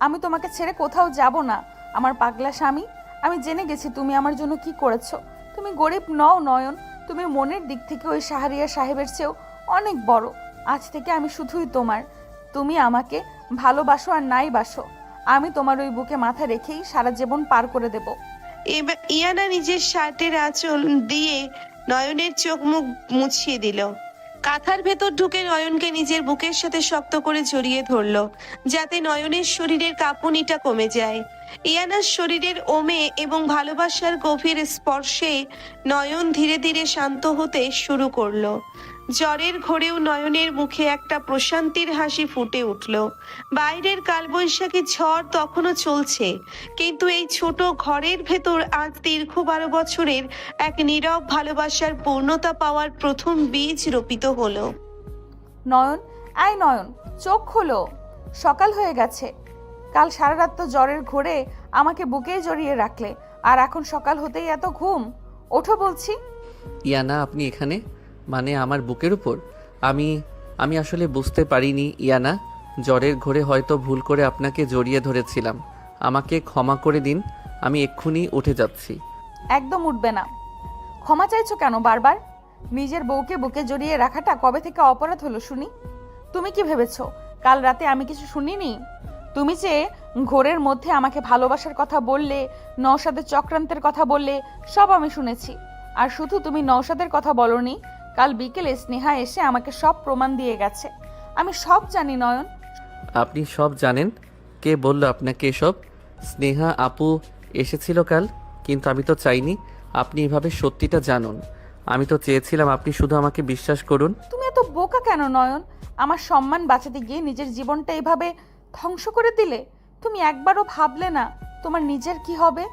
আমি তোমাকে ছেড়ে কোথাও যাব না আমার পাগলা স্বামী। আমি জেনে গেছি তুমি আমার জন্য কি করেছো। তুমি গরিব নও নয়ন, তুমি মনের দিক থেকে ওই শাহরিয়ার সাহেবের চেয়েও অনেক বড়। আজ থেকে আমি শুধুই তোমার। তুমি আমাকে ভালোবাসো আর নাই বাসো, আমি তোমার ওই বুকে মাথা রেখেই সারা জীবন পার করে দেব। এবার ইয়ানা নিজের শার্টের আঁচল দিয়ে নয়নের চোখ মুখ মুছিয়ে দিল। কাঁথার ভেতর ঢুকে নয়নকে নিজের বুকের সাথে শক্ত করে জড়িয়ে ধরলো, যাতে নয়নের শরীরের কাঁপুনিটা কমে যায়। ইয়ানার শরীরের ওমে এবং ভালোবাসার গভীর স্পর্শে নয়ন ধীরে ধীরে শান্ত হতে শুরু করলো। জ্বরের ঘোরেও নয়নের মুখে একটা প্রশান্তির হাসি ফুটে উঠল। বাইরের কালবৈশাখী ঝড় তখনও চলছে, কিন্তু এই ছোট ঘরের ভেতর আজ দীর্ঘ 12 বছরের এক নীরব ভালোবাসার পূর্ণতা পাওয়ার প্রথম বীজ রোপিত হলো। নয়ন, আয় নয়ন, চোখ খোলো, সকাল হয়ে গেছে। কাল সারা রাত তো জ্বরের ঘোরে আমাকে বুকেই জড়িয়ে রাখলে, আর এখন সকাল হতেই এত ঘুম। ওঠো বলছি। ইয়ানা, আপনি এখানে, মানে আমার বুকের উপর? আমি আসলে বুঝতে পারিনি ইয়ানা। জ্বরের ঘোরে হয়তো ভুল করে আপনাকে জড়িয়ে ধরেছিলাম। আমাকে ক্ষমা করে দিন, আমি এক্ষুনি উঠে যাচ্ছি। একদম উঠবে না। ক্ষমা চাইছো কেন বারবার? নিজের বউকে বুকে জড়িয়ে রাখাটা কবে থেকে অপরাধ হলো শুনি? তুমি কি ভেবেছো কাল রাতে আমি কিছু শুনিনি? তুমি যে ঘোরের মধ্যে আমাকে ভালোবাসার কথা বললে, নওশাদের চক্রান্তের কথা বললে, সব আমি শুনেছি। আর শুধু তুমি নওশাদের কথা বলনি, কাল বিকেলে স্নেহা এসে আমাকে সব প্রমাণ দিয়ে গেছে। আমি সব জানি নয়ন। আপনি সব জানেন? কে বলল আপনাকে এসব? স্নেহা আপু এসেছিল কাল, কিন্তু আমি তো চাইনি আপনি এভাবে সত্যিটা জানুন। আমি তো চেয়েছিলাম আপনি শুধু আমাকে বিশ্বাস করুন। তুমি এত বোকা কেন নয়ন? আমার সম্মান বাঁচাতে গিয়ে নিজের জীবনটা এভাবে ধ্বংস করে দিলে। তুমি একবারও ভাবলে না তোমার নিজের কি হবে?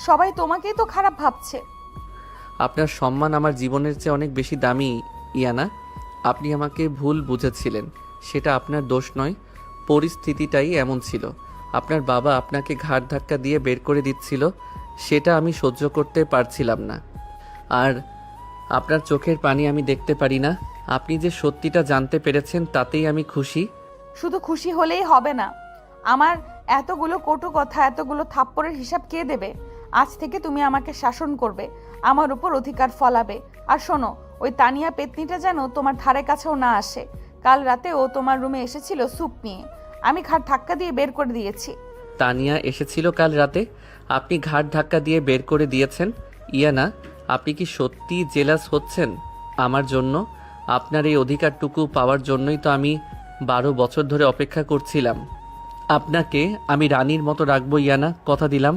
সবাই তোমাকেই তো খারাপ ভাবছে। আপনার সম্মান আমার জীবনের চেয়ে অনেক বেশি দামি ইয়ানা। আপনি আমাকে ভুল বুঝেছিলেন, সেটা আপনার দোষ নয়, পরিস্থিতিটাই এমন ছিল। আপনার বাবা আপনাকে ঘাড় ধাক্কা দিয়ে বের করে দিচ্ছিল, সেটা আমি সহ্য করতে পারছিলাম না। আর আপনার চোখের পানি আমি দেখতে পারি না। আপনি যে সত্যিটা জানতে পেরেছেন তাতেই আমি খুশি। শুধু খুশি হলেই হবে না। আমার এতগুলো কটু কথা, এতগুলো থাপ্পড়ের হিসাব কে দেবে? আজ থেকে তুমি আমাকে শাসন করবে, আমার উপর অধিকার ফলাবে। আর শোনো, ওই তানিয়া পেতনিটা যেন তোমার ধারে কাছেও না আসে। কাল রাতে ও তোমার রুমে এসেছিল স্যুপ নিয়ে, আমি ঘাট ধাক্কা দিয়ে বের করে দিয়েছি। তানিয়া এসেছিল কাল রাতে, আপনি ঘাট ধাক্কা দিয়ে বের করে দিয়েছেন? ইয়ানা, আপনি কি সত্যি জেলাস হচ্ছেন আমার জন্য? আপনার এই অধিকারটুকু পাওয়ার জন্যই তো আমি 12 বছর ধরে অপেক্ষা করছিলাম। আপনাকে আমি রানীর মতো রাখবো ইয়ানা, কথা দিলাম।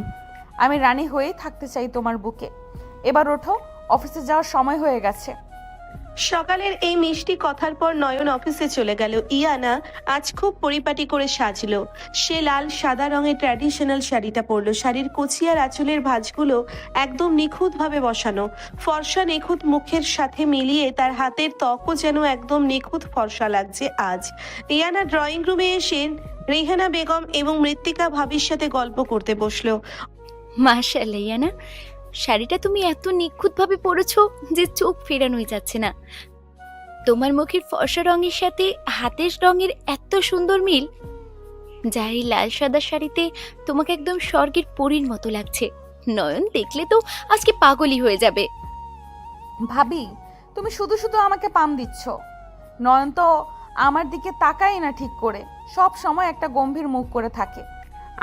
আমি রানী হয়েই থাকতে চাই তোমার বুকে। এবার ওঠো, অফিসে যাওয়ার সময় হয়ে গেছে। সকালের এই মিষ্টি কথার পর নয়ন অফিসে চলে গেল। ইয়ানা আজ খুব পরিপাটি করে সাজলো। সে লাল সাদা রঙের ট্র্যাডিশনাল শাড়িটা পরলো। শাড়ির কুচি আর আঁচলের ভাঁজগুলো একদম নিখুঁতভাবে বসানো। ফর্সা নিখুঁত মুখের সাথে মিলিয়ে তার হাতের ত্বকও যেন একদম নিখুঁত ফর্সা লাগছে আজ। ইয়ানা ড্রয়িং রুমে এসে রেহানা বেগম এবং মৃত্তিকা ভাবির সাথে গল্প করতে বসলো। মাশাআল্লাহ ইয়ানা, শাড়িটা তুমি এত নিখুঁতভাবে পরেছো যে চোখ ফেরানোই যাচ্ছে না। তোমার মুখের ফর্সা রঙের সাথে হাতের রঙের এত সুন্দর মিল, যা এই লাল সাদা শাড়িতে তোমাকে একদম স্বর্গের পরীর মতো লাগছে। নয়ন দেখলে তো আজকে পাগলই হয়ে যাবে। ভাবি, তুমি শুধু শুধু আমাকে পাম দিচ্ছ। নয়ন তো আমার দিকে তাকাই না ঠিক করে, সব সময় একটা গম্ভীর মুখ করে থাকে।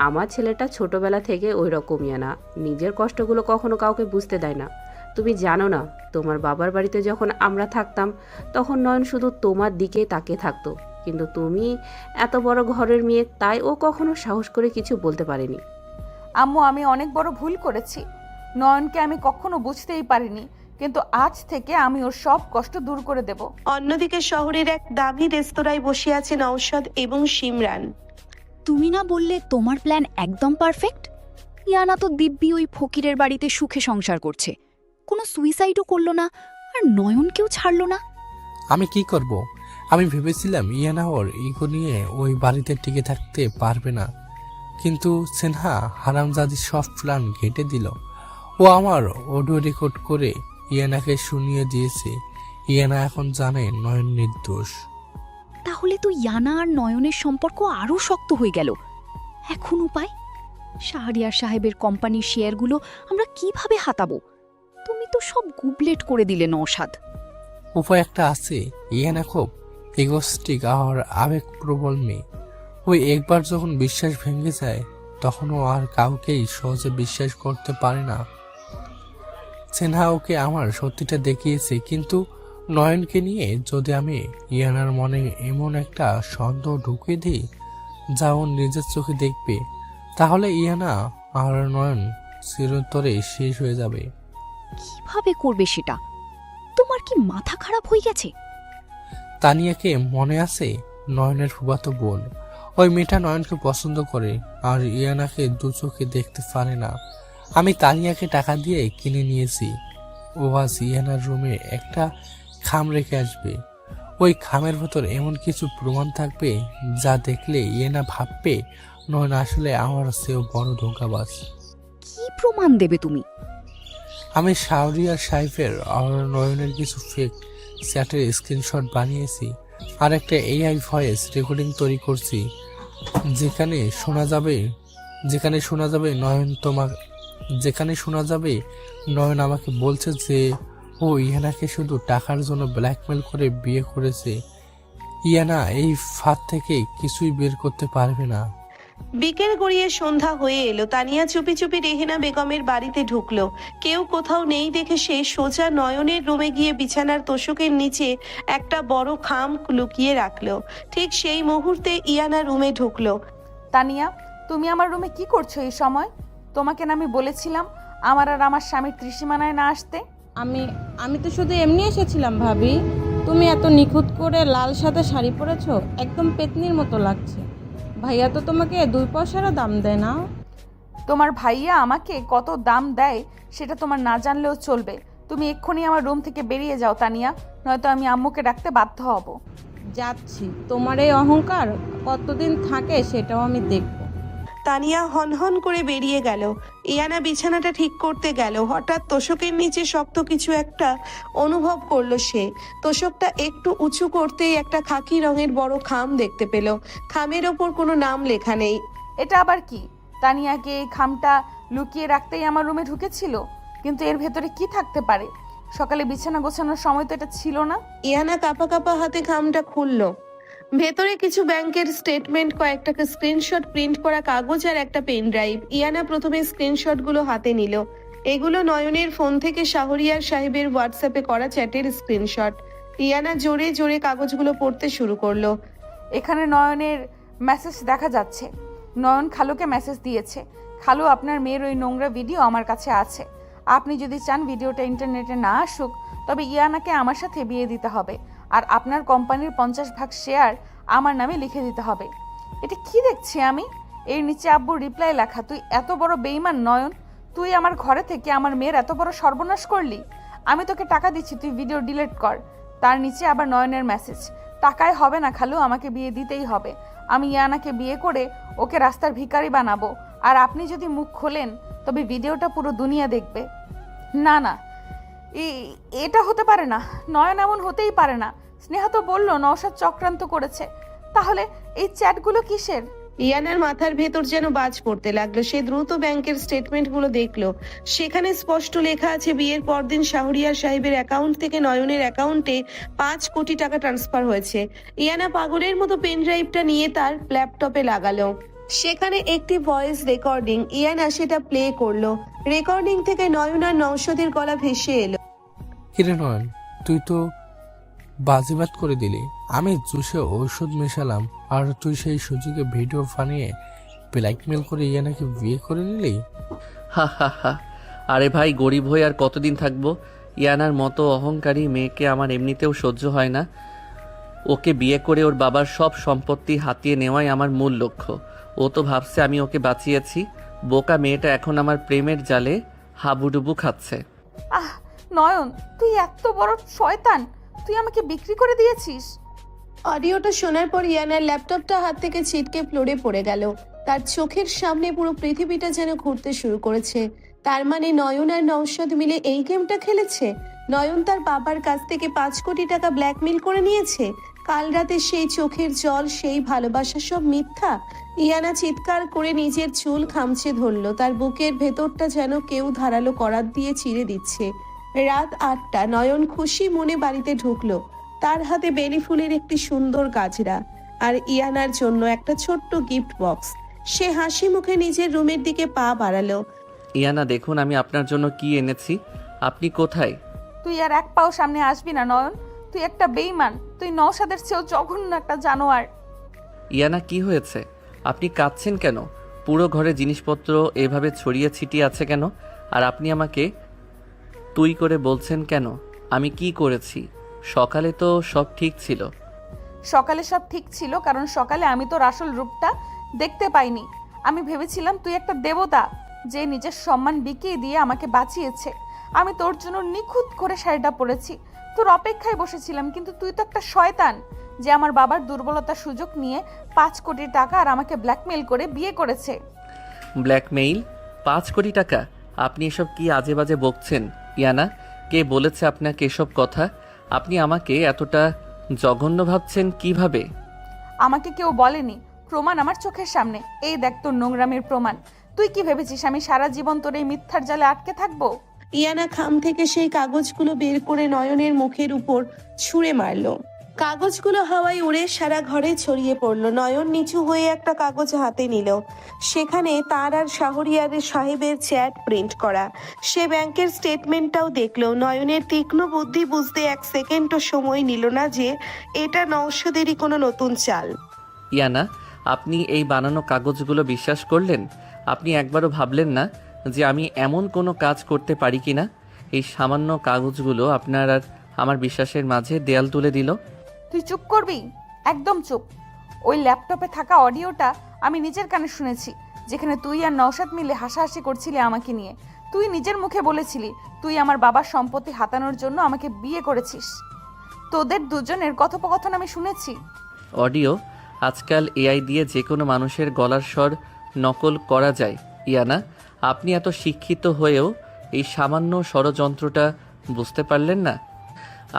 আমার ছেলেটা ছোটবেলা থেকে ওই রকমই না, নিজের কষ্টগুলো কখনো কাউকে বুঝতে দেয় না। তুমি জানো না, তোমার বাবার বাড়িতে যখন আমরা থাকতাম তখন নয়ন শুধু তোমার দিকেই তাকিয়ে থাকতো, কিন্তু তুমি এত বড় ঘরের মেয়ে, তাই ও কখনো সাহস করে কিছু বলতে পারেনি। আম্মু, আমি অনেক বড় ভুল করেছি। নয়নকে আমি কখনো বুঝতেই পারিনি, কিন্তু আজ থেকে আমি ওর সব কষ্ট দূর করে দেব। অন্যদিকে শহরের এক দামি রেস্তোরাঁয় বসে আছে নওশাদ এবং শিমরান। তুমি না বললে তোমার প্ল্যান একদম পারফেক্ট? ইয়ানা তো দিব্যি ওই ফকিরের বাড়িতে সুখে সংসার করছে, কোনো সুইসাইডও করলো না, আর নয়নকেও ছাড়লো না। আমি কি করব? আমি ভেবেছিলাম ইয়ানা ওর ইগো নিয়ে ওই বাড়িতে টিকে থাকতে পারবে না, কিন্তু সিনহা হারামজাদি সব প্ল্যান ঘেঁটে দিল। ও আমার অডিও রেকর্ড করে ইয়ানাকে শুনিয়ে দিয়েছে। ইয়ানা এখন জানে নয়ন নির্দোষ। তাহলে তো ইয়ানা আর নয়নের সম্পর্ক আরও শক্ত হয়ে গেল। এখন উপায়? শাহরিয়ার সাহেবের কোম্পানির শেয়ারগুলো আমরা কিভাবে হাতাবো? তুমি তো সব গুবলেট করে দিলে নওশাদ। উপায় একটা আছে। ইয়ানা খুব ইগোস্টিক আর আবেগপ্রবল মেয়ে। ওই একবার যখন বিশ্বাস ভেঙে যায় তখন ও আর কাউকেই সহজে বিশ্বাস করতে পারে না। সিনহা ওকে আমার সত্যিটা দেখিয়েছে, কিন্তু নয়নকে নিয়ে যদি আমি ইয়ানার মনে এমন একটা সন্দেহ ঢুকিয়ে দিই যা ও নিজের চোখে দেখবে, তাহলে ইয়ানা আর নয়ন চিরতরে শেষ হয়ে যাবে। কিভাবে করবে সেটা? তোমার কি মাথা খারাপ হয়ে গেছে? তানিয়াকে মনে আছে? নয়নের ফুফাতো বোন। ওই মেয়েটা নয়নকে পছন্দ করে আর ইয়ানাকে দু চোখে দেখতে পারে না। আমি তানিয়াকে টাকা দিয়ে কিনে নিয়েছি। ও আজ ইয়ানার রুমে একটা খাম রেখে আসবে। ওই খামের ভেতর এমন কিছু প্রমাণ থাকবে যা দেখলে ইয়ানা ভাববে নয়ন আসলে আমার চেয়েও বড় ধোঁকাবাজ। কি প্রমাণ দেবে তুমি? আমি শাহরিয়ার সাহেবের আর নয়নের কিছু ফেক চ্যাটের স্ক্রিনশট বানিয়েছি আর একটা এআই ভয়েস রেকর্ডিং তৈরি করছি, যেখানে শোনা যাবে নয়ন আমাকে বলছে যে ও ইয়ানাকে শুধু টাকার জন্য ব্ল্যাকমেল করে বিয়ে করেছে। ইয়ানা এই ফাঁদ থেকে কিছুই বের করতে পারবে না। বিকেল গড়িয়ে সন্ধ্যা হয়ে এলো। তানিয়া চুপি চুপি রেহেনা বেগমের বাড়িতে ঢুকলো। কেউ কোথাও নেই দেখে সে সোজা নয়নের রুমে গিয়ে বিছানার তোশকের নিচে একটা বড় খাম লুকিয়ে রাখলো। ঠিক সেই মুহূর্তে ইয়ানা রুমে ঢুকলো। তানিয়া, তুমি আমার রুমে কি করছো এই সময়? তোমাকে না আমি বলেছিলাম আমার আর আমার স্বামীর ত্রিসীমানায় না আসতে? আমি তো শুধু এমনি এসেছিলাম ভাবি। তুমি এত নিখুঁত করে লাল সাদা শাড়ি পরেছো, একদম পেতনির মতো লাগছে। ভাইয়া তো তোমাকে 2 পয়সারও দাম দেয় না। তোমার ভাইয়া আমাকে কত দাম দেয় সেটা তোমার না জানলেও চলবে। তুমি এক্ষুনি আমার রুম থেকে বেরিয়ে যাও তানিয়া, নয়তো আমি আম্মুকে ডাকতে বাধ্য হব। যাচ্ছি, তোমার এই অহংকার কতদিন থাকে সেটাও আমি দেখব। তানিয়া হনহন করে বেরিয়ে গেল। ইয়ানা বিছানাটা ঠিক করতে গেল। হঠাৎ তোশকের নিচে শক্ত কিছু একটা অনুভব করলো সে। তোশকটা একটু উঁচু করতেই একটা খাকি রঙের বড় খাম দেখতে পেল। খামের ওপর কোনো নাম লেখা নেই। এটা আবার কি? তানিয়াকে এই খামটা লুকিয়ে রাখতেই আমার রুমে ঢুকেছিল? কিন্তু এর ভেতরে কি থাকতে পারে? সকালে বিছানা গোছানোর সময় তো এটা ছিল না। ইয়ানা কাঁপা কাঁপা হাতে খামটা খুলল। ভেতরে কিছু ব্যাংকের স্টেটমেন্ট, কয়েকটা স্ক্রিনশট, প্রিন্ট করা কাগজ আর একটা পেন ড্রাইভ। ইয়ানা প্রথমে স্ক্রিনশটগুলো হাতে নিল। এগুলো নয়নের ফোন থেকে শাহরিয়ার সাহেবের হোয়াটসঅ্যাপে করা চ্যাটের স্ক্রিনশট। ইয়ানা জোরে জোরে কাগজগুলো পড়তে শুরু করলো। এখানে নয়নের মেসেজ দেখা যাচ্ছে। নয়ন খালুকে মেসেজ দিয়েছে, খালু আপনার মেয়ের ওই নোংরা ভিডিও আমার কাছে আছে। আপনি যদি চান ভিডিওটা ইন্টারনেটে না আসুক, তবে ইয়ানাকে আমার সাথে বিয়ে দিতে হবে, আর আপনার কোম্পানির 50% শেয়ার আমার নামে লিখে দিতে হবে। এটা কি দেখছি আমি? এর নিচে আব্বুর রিপ্লাই লেখা, তুই এত বড় বেঈমান নয়ন, তুই আমার ঘরে থেকে আমার মেয়ের এত বড় সর্বনাশ করলি। আমি তোকে টাকা দিচ্ছি, তুই ভিডিও ডিলিট কর। তার নিচে আবার নয়নের মেসেজ, টাকায় হবে না খালু, আমাকে বিয়ে দিতেই হবে। আমি ইয়ানাকে বিয়ে করে ওকে রাস্তার ভিখারি বানাবো, আর আপনি যদি মুখ খোলেন তবে ভিডিওটা পুরো দুনিয়া দেখবে। না না, এটা হতে পারে না, নয়ন এমন হতেই পারে না। স্নেহা তো বললো নওশাদ চক্রান্ত করেছে, তাহলে এই চ্যাটগুলো কিসের? ইয়ানার মাথার ভেতর যেন বাজ পড়তে লাগলো। সে দ্রুত ব্যাংকের স্টেটমেন্টগুলো দেখলো। সেখানে স্পষ্ট লেখা আছে বিয়ের পরদিন শাহরিয়ার সাহেবের অ্যাকাউন্ট থেকে নয়নের অ্যাকাউন্টে 5 কোটি টাকা ট্রান্সফার হয়েছে। ইয়ানা পাগলের মতো পেন ড্রাইভটা নিয়ে তার ল্যাপটপে লাগালো। সেখানে একটি ভয়েস রেকর্ডিং। ইয়ানা সেটা প্লে করলো। রেকর্ডিং থেকে নয়ন আর নওশাদের গলা ভেসে এলো। কিরে নয়ন, তুই তো বাজিবাদ করে দিলি। আমি জুসে ঔষধ মেশালাম আর তুই সেই সুযোগে ভিডিও বানিয়ে ব্ল্যাকমেল করে ইয়ানাকে বিয়ে করে নিলি। হা হা হা। আরে ভাই, গরিব হয়ে আর কতদিন থাকবো? ইয়ানার মতো অহংকারী মেয়েকে আমার এমনিতেও সহ্য হয় না। ওকে বিয়ে করে ওর বাবার সব সম্পত্তি হাতিয়ে নেওয়াই আমার মূল লক্ষ্য। ও তো ভাবছে আমি ওকে বাঁচিয়েছি। বোকা মেয়েটা এখন আমার প্রেমের জালে হাবুডুবু খাচ্ছে। আহ নয়ন, তুই এত বড় শয়তান, তুই আমাকে বিক্রি করে দিয়েছিস। অডিওটা শোনার পর ইয়ানার ল্যাপটপটা হাত থেকে ছিটকে ফ্লোরে পড়ে গেল। তার চোখের সামনে পুরো পৃথিবীটা যেন ঘুরতে শুরু করেছে। তার মানে নয়ন আর নওশাদ মিলে এই গেমটা খেলেছে। নয়ন তার বাবার কাছ থেকে 5 কোটি টাকা ব্ল্যাকমেল করে নিয়েছে। কাল রাতে সেই চোখের জল, সেই ভালোবাসা সব মিথ্যা। ইয়ানা চিৎকার করে নিজের চুল খামচে ধরলো। তার বুকের ভেতরটা যেন কেউ ধারালো করাত দিয়ে চিরে দিচ্ছে। রাত 8টা। নয়ন খুশি মনে বাড়িতে ঢুকলো। তার হাতে বেলি ফুলের একটি সুন্দর গাজরা আর ইয়ানার জন্য একটা ছোট্ট গিফট বক্স। সে হাসি মুখে নিজের রুমের দিকে পা বাড়ালো। ইয়ানা দেখুন আমি আপনার জন্য কি এনেছি। আপনি কোথায়? তুই আর এক পাও সামনে আসবি না নয়ন, তুই একটা বেঈমান, তুই নওশাদের চেয়েও জঘন্য একটা জানোয়ার। ইয়ানা কি হয়েছে? আপনি কাঁদছেন কেন? পুরো ঘরে জিনিসপত্র এভাবে ছড়িয়ে ছিটিয়ে আছে কেন? আর আপনি আমাকে তুই করে বলছেন কেন? আমি কি করেছি? সকালে তো সব ঠিক ছিল। সকালে সব ঠিক ছিল কারণ সকালে আমি তোর আসল রূপটা দেখতে পাইনি। আমি ভেবেছিলাম তুই একটা দেবতা যে নিজের সম্মান বিকিয়ে দিয়ে আমাকে বাঁচিয়েছে। আমি তোর জন্য নিখুঁত করে শাড়িটা পরেছি, তোর অপেক্ষায় বসেছিলাম, কিন্তু তুই তো একটা শয়তান যে আমার বাবার দুর্বলতার সুযোগ নিয়ে 5 কোটি টাকা আর আমাকে ব্ল্যাকমেইল করে বিয়ে করেছে। ব্ল্যাকমেইল? 5 কোটি টাকা? আপনি এসব কি আজে বাজে বকছেন? ইয়ানা, কে বলেছে আপনাকে এসব কথা? আপনি আমাকে এতটা জঘন্য ভাবছেন কিভাবে? আমাকে কেউ বলেনি, প্রমাণ আমার চোখের সামনে। এই দেখ তোর নোংরামের প্রমাণ। তুই কি ভেবেছিস আমি সারা জীবন তোর এই মিথ্যার জালে আটকে থাকবো? ইয়ানা খাম থেকে সেই কাগজগুলো বের করে নয়নের মুখের উপর ছুঁড়ে মারলো। কাগজগুলো হাওয়ায় উড়ে সারা ঘরে ছড়িয়ে পড়লো। নয়ন নিচু হয়ে একটা কাগজ হাতে নিল। সেখানে তার আর শাহরিয়ার সাহেবের চ্যাট প্রিন্ট করা। সে ব্যাংকের স্টেটমেন্টটাও দেখলো। নয়নের তীক্ষ্ণ বুদ্ধি বুঝতে 1 সেকেন্ডও সময় নিল না যে এটা নওশাদেরই কোনো নতুন চাল। ইয়ানা, আপনি এই বানানো কাগজগুলো বিশ্বাস করলেন? আপনি একবারও ভাবলেন না যে আমি এমন কোনো কাজ করতে পারি কিনা? এই সামান্য কাগজগুলো আপনার আর আমার বিশ্বাসের মাঝে দেয়াল তুলে দিল। তুই চুপ করবি? একদম চুপ। ওই ল্যাপটপে থাকা অডিওটা আমি নিজের কানে শুনেছি, যেখানে তুই আর নওশাদ মিলে হাসাহাসি করছিলি আমাকে নিয়ে। তুই নিজের মুখে বলেছিলি তুই আমার বাবার সম্পত্তি হাতানোর জন্য আমাকে বিয়ে করেছিস। তোদের দুজনের কথোপকথন আমি শুনেছি। অডিও? আজকাল এআই দিয়ে যে কোনো মানুষের গলার স্বর নকল করা যায়। ইয়ানা, আপনি এত শিক্ষিত হয়েও এই সামান্য ষড়যন্ত্রটা বুঝতে পারলেন না?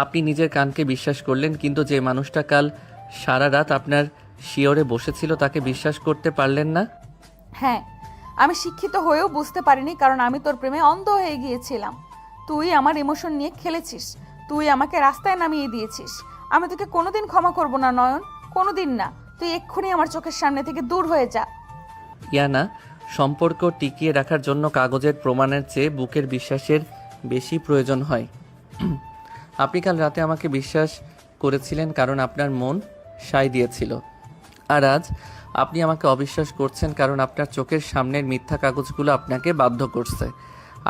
আপনি নিজের কানকে বিশ্বাস করলেন, কিন্তু যে মানুষটা কাল সারা রাত আপনার শিয়রে বসেছিল তাকে বিশ্বাস করতে পারলেন না। হ্যাঁ, আমি শিক্ষিত হয়েও বুঝতে পারিনি, কারণ আমি তোর প্রেমে অন্ধ হয়ে গিয়েছিলাম। তুই আমার ইমোশন নিয়ে খেলেছিস, তুই আমাকে রাস্তায় নামিয়ে দিয়েছিস। আমি তোকে কোনোদিন ক্ষমা করব না নয়ন, কোনোদিন না। তুই এক্ষুনি আমার চোখের সামনে থেকে দূর হয়ে যা। ইয়ানা, সম্পর্ক টিকিয়ে রাখার জন্য কাগজের প্রমাণের চেয়ে বুকের বিশ্বাসের বেশি প্রয়োজন হয়। আপনি কাল রাতে আমাকে বিশ্বাস করেছিলেন কারণ আপনার মন সায় দিয়েছিল, আর আজ আপনি আমাকে অবিশ্বাস করছেন কারণ আপনার চোখের সামনের মিথ্যা কাগজগুলো আপনাকে বাধ্য করছে।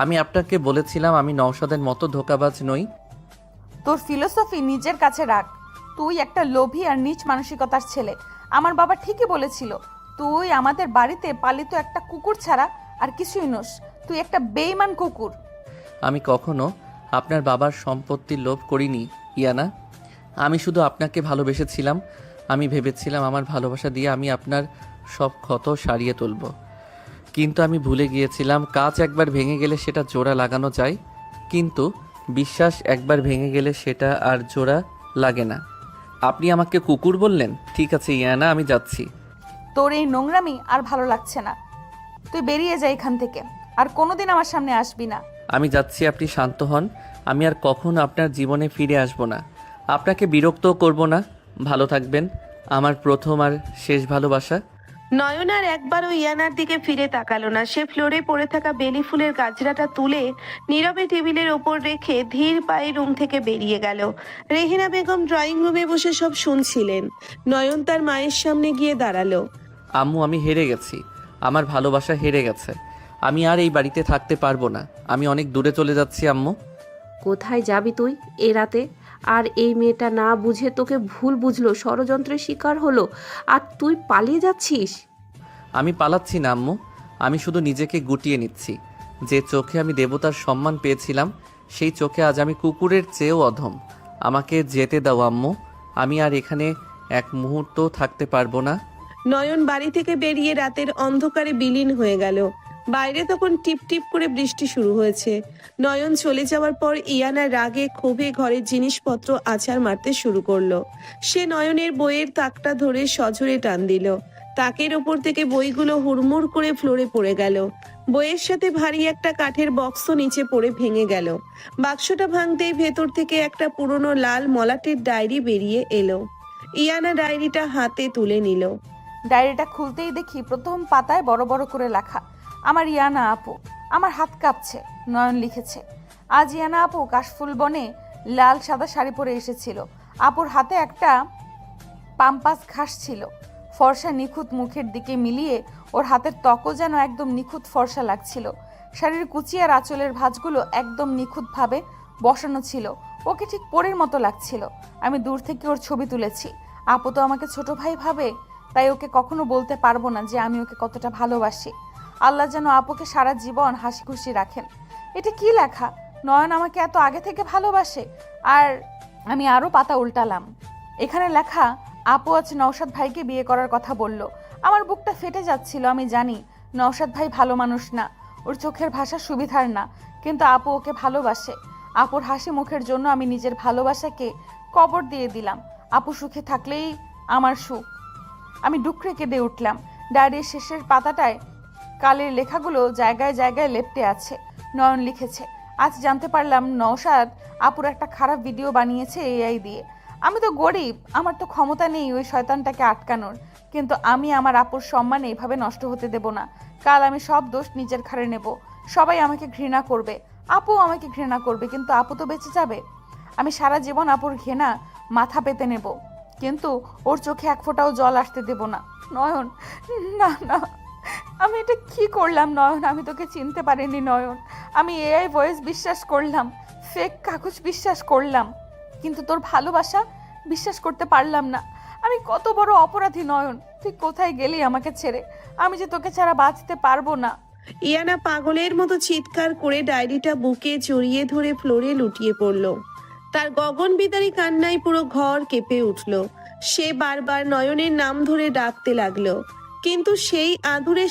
আমি আপনাকে বলেছিলাম আমি নওশাদের মতো ধোঁকাবাজ নই। তোর ফিলোসফি নিজের কাছে রাখ। তুই একটা লোভী আর নীচ মানসিকতার ছেলে। আমার বাবা ঠিকই বলেছিল, তুই আমাদের বাড়িতে পালিত একটা কুকুর ছাড়া আর কিছুই নোস। তুই একটা বেঈমান কুকুর। আমি কখনো আপনার বাবার সম্পত্তির লোভ করিনি ইয়ানা। আমি শুধু আপনাকে ভালোবেসেছিলাম। আমি ভেবেছিলাম আমার ভালোবাসা দিয়ে আমি আপনার সব ক্ষত সারিয়ে তুলব, কিন্তু আমি ভুলে গিয়েছিলাম কাঁচ একবার ভেঙে গেলে সেটা জোড়া লাগানো যায়, কিন্তু বিশ্বাস একবার ভেঙে গেলে সেটা আর জোড়া লাগে না। আপনি আমাকে কুকুর বললেন? ঠিক আছে ইয়ানা, আমি যাচ্ছি। তোর এই নোংরামি আর ভালো লাগছে না, তুই বেরিয়ে যা এখান থেকে, আর কোনোদিন আমার সামনে আসবি না। আমি যাচ্ছি, আপনি শান্ত হন। আমি আর কখনো আপনার জীবনে ফিরে আসব না, আপনাকে বিরক্তও করব না। ভালো থাকবেন, আমার প্রথম আর শেষ ভালোবাসা। নয়ন আর একবারও ইয়ানার দিকে ফিরে তাকালো না। সে ফ্লোরে পড়ে থাকা বেলি ফুলের গাজরাটা তুলে নীরবে টেবিলের ওপর রেখে ধীর পায়ে রুম থেকে বেরিয়ে গেল। রেহিনা বেগম ড্রয়িং রুমে বসে সব শুনছিলেন। নয়ন তার মায়ের সামনে গিয়ে দাঁড়ালো। আম্মু, আমি হেরে গেছি, আমার ভালোবাসা হেরে গেছে। আমি আর এই বাড়িতে থাকতে পারবো না, আমি অনেক দূরে চলে যাচ্ছি আম্মু। কোথায় যাবি তুই এ রাতে? আর এই মেয়েটা না বুঝে তোকে ভুল বুঝলো, ষড়যন্ত্রের শিকার হলো, আর তুই পালিয়ে যাচ্ছিস? আমি পালাচ্ছি না আম্মু, আমি শুধু নিজেকে গুটিয়ে নিচ্ছি। যে চোখে আমি দেবতার সম্মান পেয়েছিলাম, সেই চোখে আজ আমি কুকুরের চেয়েও অধম। আমাকে যেতে দাও আম্মু, আমি আর এখানে এক মুহূর্ত থাকতে পারবো না। নয়ন বাড়ি থেকে বেরিয়ে রাতের অন্ধকারে বিলীন হয়ে গেল। বাইরে তখন টিপ টিপ করে বৃষ্টি শুরু হয়েছে। নয়ন চলে যাওয়ার পর ইয়ানা রাগে ক্ষোভে ঘরের জিনিসপত্র আছাড় মারতে শুরু করলো। সে নয়নের বইয়ের তাকটা ধরে সজোরে টান দিল। তাকের ওপর থেকে বইগুলো হুড়মুড় করে ফ্লোরে পড়ে গেল। বইয়ের সাথে ভারী একটা কাঠের বক্সও নিচে পড়ে ভেঙে গেল। বাক্সটা ভাঙতেই ভেতর থেকে একটা পুরনো লাল মলাটের ডায়েরি বেরিয়ে এলো। ইয়ানা ডায়েরিটা হাতে তুলে নিল। ডায়েরিটা খুলতেই দেখি প্রথম পাতায় বড় বড় করে লেখা, আমার ইয়ানা আপু। আমার হাত কাঁপছে। নয়ন লিখেছে, আজ ইয়ানা আপু কাশফুল বনে লাল সাদা শাড়ি পরে এসেছিল। আপুর হাতে একটা পাম্পাস ঘাস ছিল। ফর্সা নিখুঁত মুখের দিকে মিলিয়ে ওর হাতের ত্বকও যেন একদম নিখুঁত ফর্সা লাগছিল। শাড়ির কুচি আর আঁচলের ভাঁজগুলো একদম নিখুঁতভাবে বসানো ছিল। ওকে ঠিক পরীর মতো লাগছিল। আমি দূর থেকে ওর ছবি তুলেছি। আপু তো আমাকে ছোট ভাই ভাবে, তাই ওকে কখনো বলতে পারবো না যে আমি ওকে কতটা ভালোবাসি। আল্লাহ যেন আপুকে সারা জীবন হাসি খুশি রাখেন। এটা কি লেখা? নয়ন আমাকে এত আগে থেকে ভালোবাসে। আর আমি আরও পাতা উল্টালাম। এখানে লেখা, আপু আজ নওশাদ ভাইকে বিয়ে করার কথা বলল। আমার বুকটা ফেটে যাচ্ছিল। আমি জানি নওশাদ ভাই ভালো মানুষ না, ওর চোখের ভাষা সুবিধার না, কিন্তু আপু ওকে ভালোবাসে। আপুর হাসি মুখের জন্য আমি নিজের ভালোবাসাকে কবর দিয়ে দিলাম। আপু সুখে থাকলেই আমার সুখ। আমি ডুকরে কেঁদে উঠলাম। ডায়েরির শেষের পাতাটায় কালের লেখাগুলো জায়গায় জায়গায় লেপ্টে আছে। নয়ন লিখেছে, আজ জানতে পারলাম নওশাদ আপুর একটা খারাপ ভিডিও বানিয়েছে এআই দিয়ে। আমি তো গরিব, আমার তো ক্ষমতা নেই ওই শয়তানটাকে আটকানোর, কিন্তু আমি আমার আপুর সম্মান এইভাবে নষ্ট হতে দেব না। কাল আমি সব দোষ নিজের ঘাড়ে নেব। সবাই আমাকে ঘৃণা করবে, আপু আমাকে ঘৃণা করবে, কিন্তু আপু তো বেঁচে যাবে। আমি সারা জীবন আপুর ঘৃণা মাথা পেতে নেব, কিন্তু ওর চোখে এক ফোঁটাও জল আসতে দেব না। নয়ন, না না, আমি এটা কি করলাম নয়ন? আমি তোকে চিনতে পারিনি নয়ন। আমি এআই ভয়েস বিশ্বাস করলাম, ফেক কাগজ বিশ্বাস করলাম, কিন্তু তোর ভালোবাসা বিশ্বাস করতে পারলাম না। আমি কত বড় অপরাধী নয়ন। তুই কোথায় গেলি আমাকে ছেড়ে? আমি যে তোকে ছাড়া বাঁচতে পারবো না। ইয়ানা পাগলের মতো চিৎকার করে ডায়েরিটা বুকে জড়িয়ে ধরে ফ্লোরে লুটিয়ে পড়ল। তার গগনবিদারী কান্নায় পুরো ঘর কেঁপে উঠল। সে বারবার নয়নের নাম ধরে ডাকতে লাগলো, কিন্তু সেই আদুরে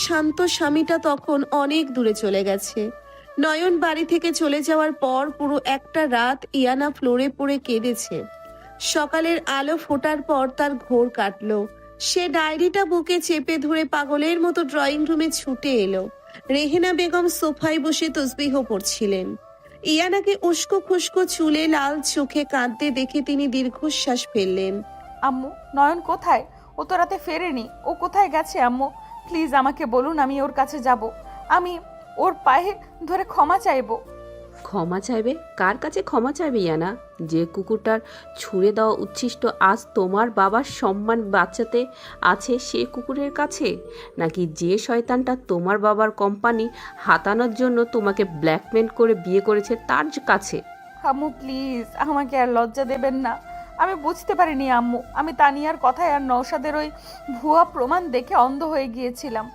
শান্ত স্বামীটা তখন অনেক দূরে চলে গেছে। নয়ন বাড়ি থেকে চলে যাওয়ার পর পুরো একটা রাত ইয়ানা ফ্লোরে পড়ে কেঁদেছে। সকালের আলো ফোটার পর তার ঘোর কাটলো। সে ডায়েরিটা বুকে চেপে ধরে পাগলের মতো ড্রয়িং রুমে ছুটে এলো। রেহেনা বেগম সোফায় বসে তসবিহ পড়ছিলেন। ইয়ানাকে উস্কো খুস্কো চুলে লাল চোখে কাঁদতে দেখে তিনি দীর্ঘশ্বাস ফেললেন। আম্মু, নয়ন কোথায়? ও তো রাতে ফেরেনি। ও কোথায় গেছে আম্মু? প্লিজ আমাকে বলুন, আমি ওর কাছে যাব। আমি ওর পায়ে ধরে ক্ষমা চাইবো। ক্ষমা চাইবে? কার কাছে ক্ষমা চাইবে ইয়ানা? যে কুকুরটার ছুঁড়ে দেওয়া উচ্ছিষ্ট আজ তোমার বাবার সম্মান বাঁচাতে আছে সে কুকুরের কাছে, নাকি যে শয়তানটা তোমার বাবার কোম্পানি হাতানোর জন্য তোমাকে ব্ল্যাকমেল করে বিয়ে করেছে তার কাছে? আম্মু প্লিজ আমাকে আর লজ্জা দেবেন না। আমি বুঝতে পারিনি আম্মু, আমি তানিয়ার কথায় আর নওশাদের ওই ভুয়া প্রমাণ দেখে অন্ধ হয়ে গিয়েছিলাম।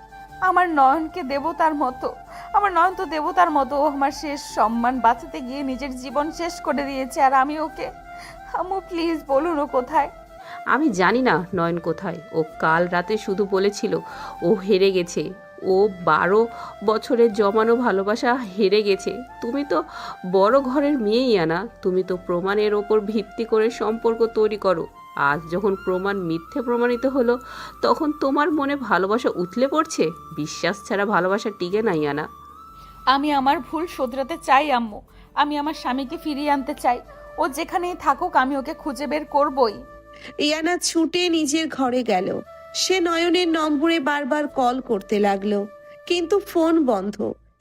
আমার নয়নকে দেবতার মতো, আমার নয়ন তো দেবতার মতো। ও আমার শেষ সম্মান বাঁচাতে গিয়ে নিজের জীবন শেষ করে দিয়েছে, আর আমি ওকে। আম্মু প্লিজ বলুন ও কোথায়? আমি জানি না নয়ন কোথায়। ও কাল রাতে শুধু বলেছিল ও হেরে গেছে, ও 12 বছরের জমানো ভালোবাসা হেরে গেছে। তুমি তো বড় ঘরের মেয়েই আনা, তুমি তো প্রমাণের ওপর ভিত্তি করে সম্পর্ক তৈরি করো। আজ যখন প্রমাণ মিথ্যে প্রমাণিত হলো, তখন তোমার মনে ভালোবাসা উথলে পড়ছে। বিশ্বাস ছাড়া ভালোবাসা টিকে না ইয়ানা। আমি আমার ভুল শোধরাতে চাই আম্মু। আমি আমার স্বামীকে ফিরিয়ে আনতে চাই। ও যেখানেই থাকুক আমি ওকে খুঁজে বের করবই। ইয়ানা ছুটে নিজের ঘরে গেল। সে নয়নের নম্বরে বারবার কল করতে লাগলো, কিন্তু ফোন বন্ধ।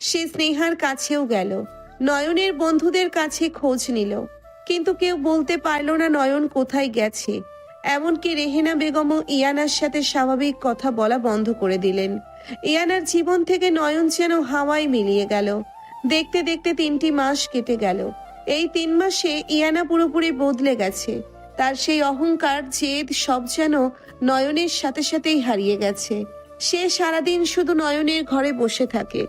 সে স্নেহার কাছেও গেল, নয়নের বন্ধুদের কাছে খোঁজ নিল, কিন্তু কেউ বলতে পারলো না নয়ন কোথায় গেছে। এমনকি রেহেনা বেগমও ইয়ানার সাথে স্বাভাবিক কথা বলা বন্ধ করে দিলেন। ইয়ানার জীবন থেকে নয়ন যেন হাওয়ায় মিলিয়ে গেল। দেখতে দেখতে 3টি মাস কেটে গেল। এই 3 মাসে ইয়ানা পুরোপুরি বদলে গেছে। তার সেই অহংকার, জেদ সব যেন নয়নের সাথে সাথেই হারিয়ে গেছে। সে সারাদিন শুধু নয়নের ঘরে বসে থাকে,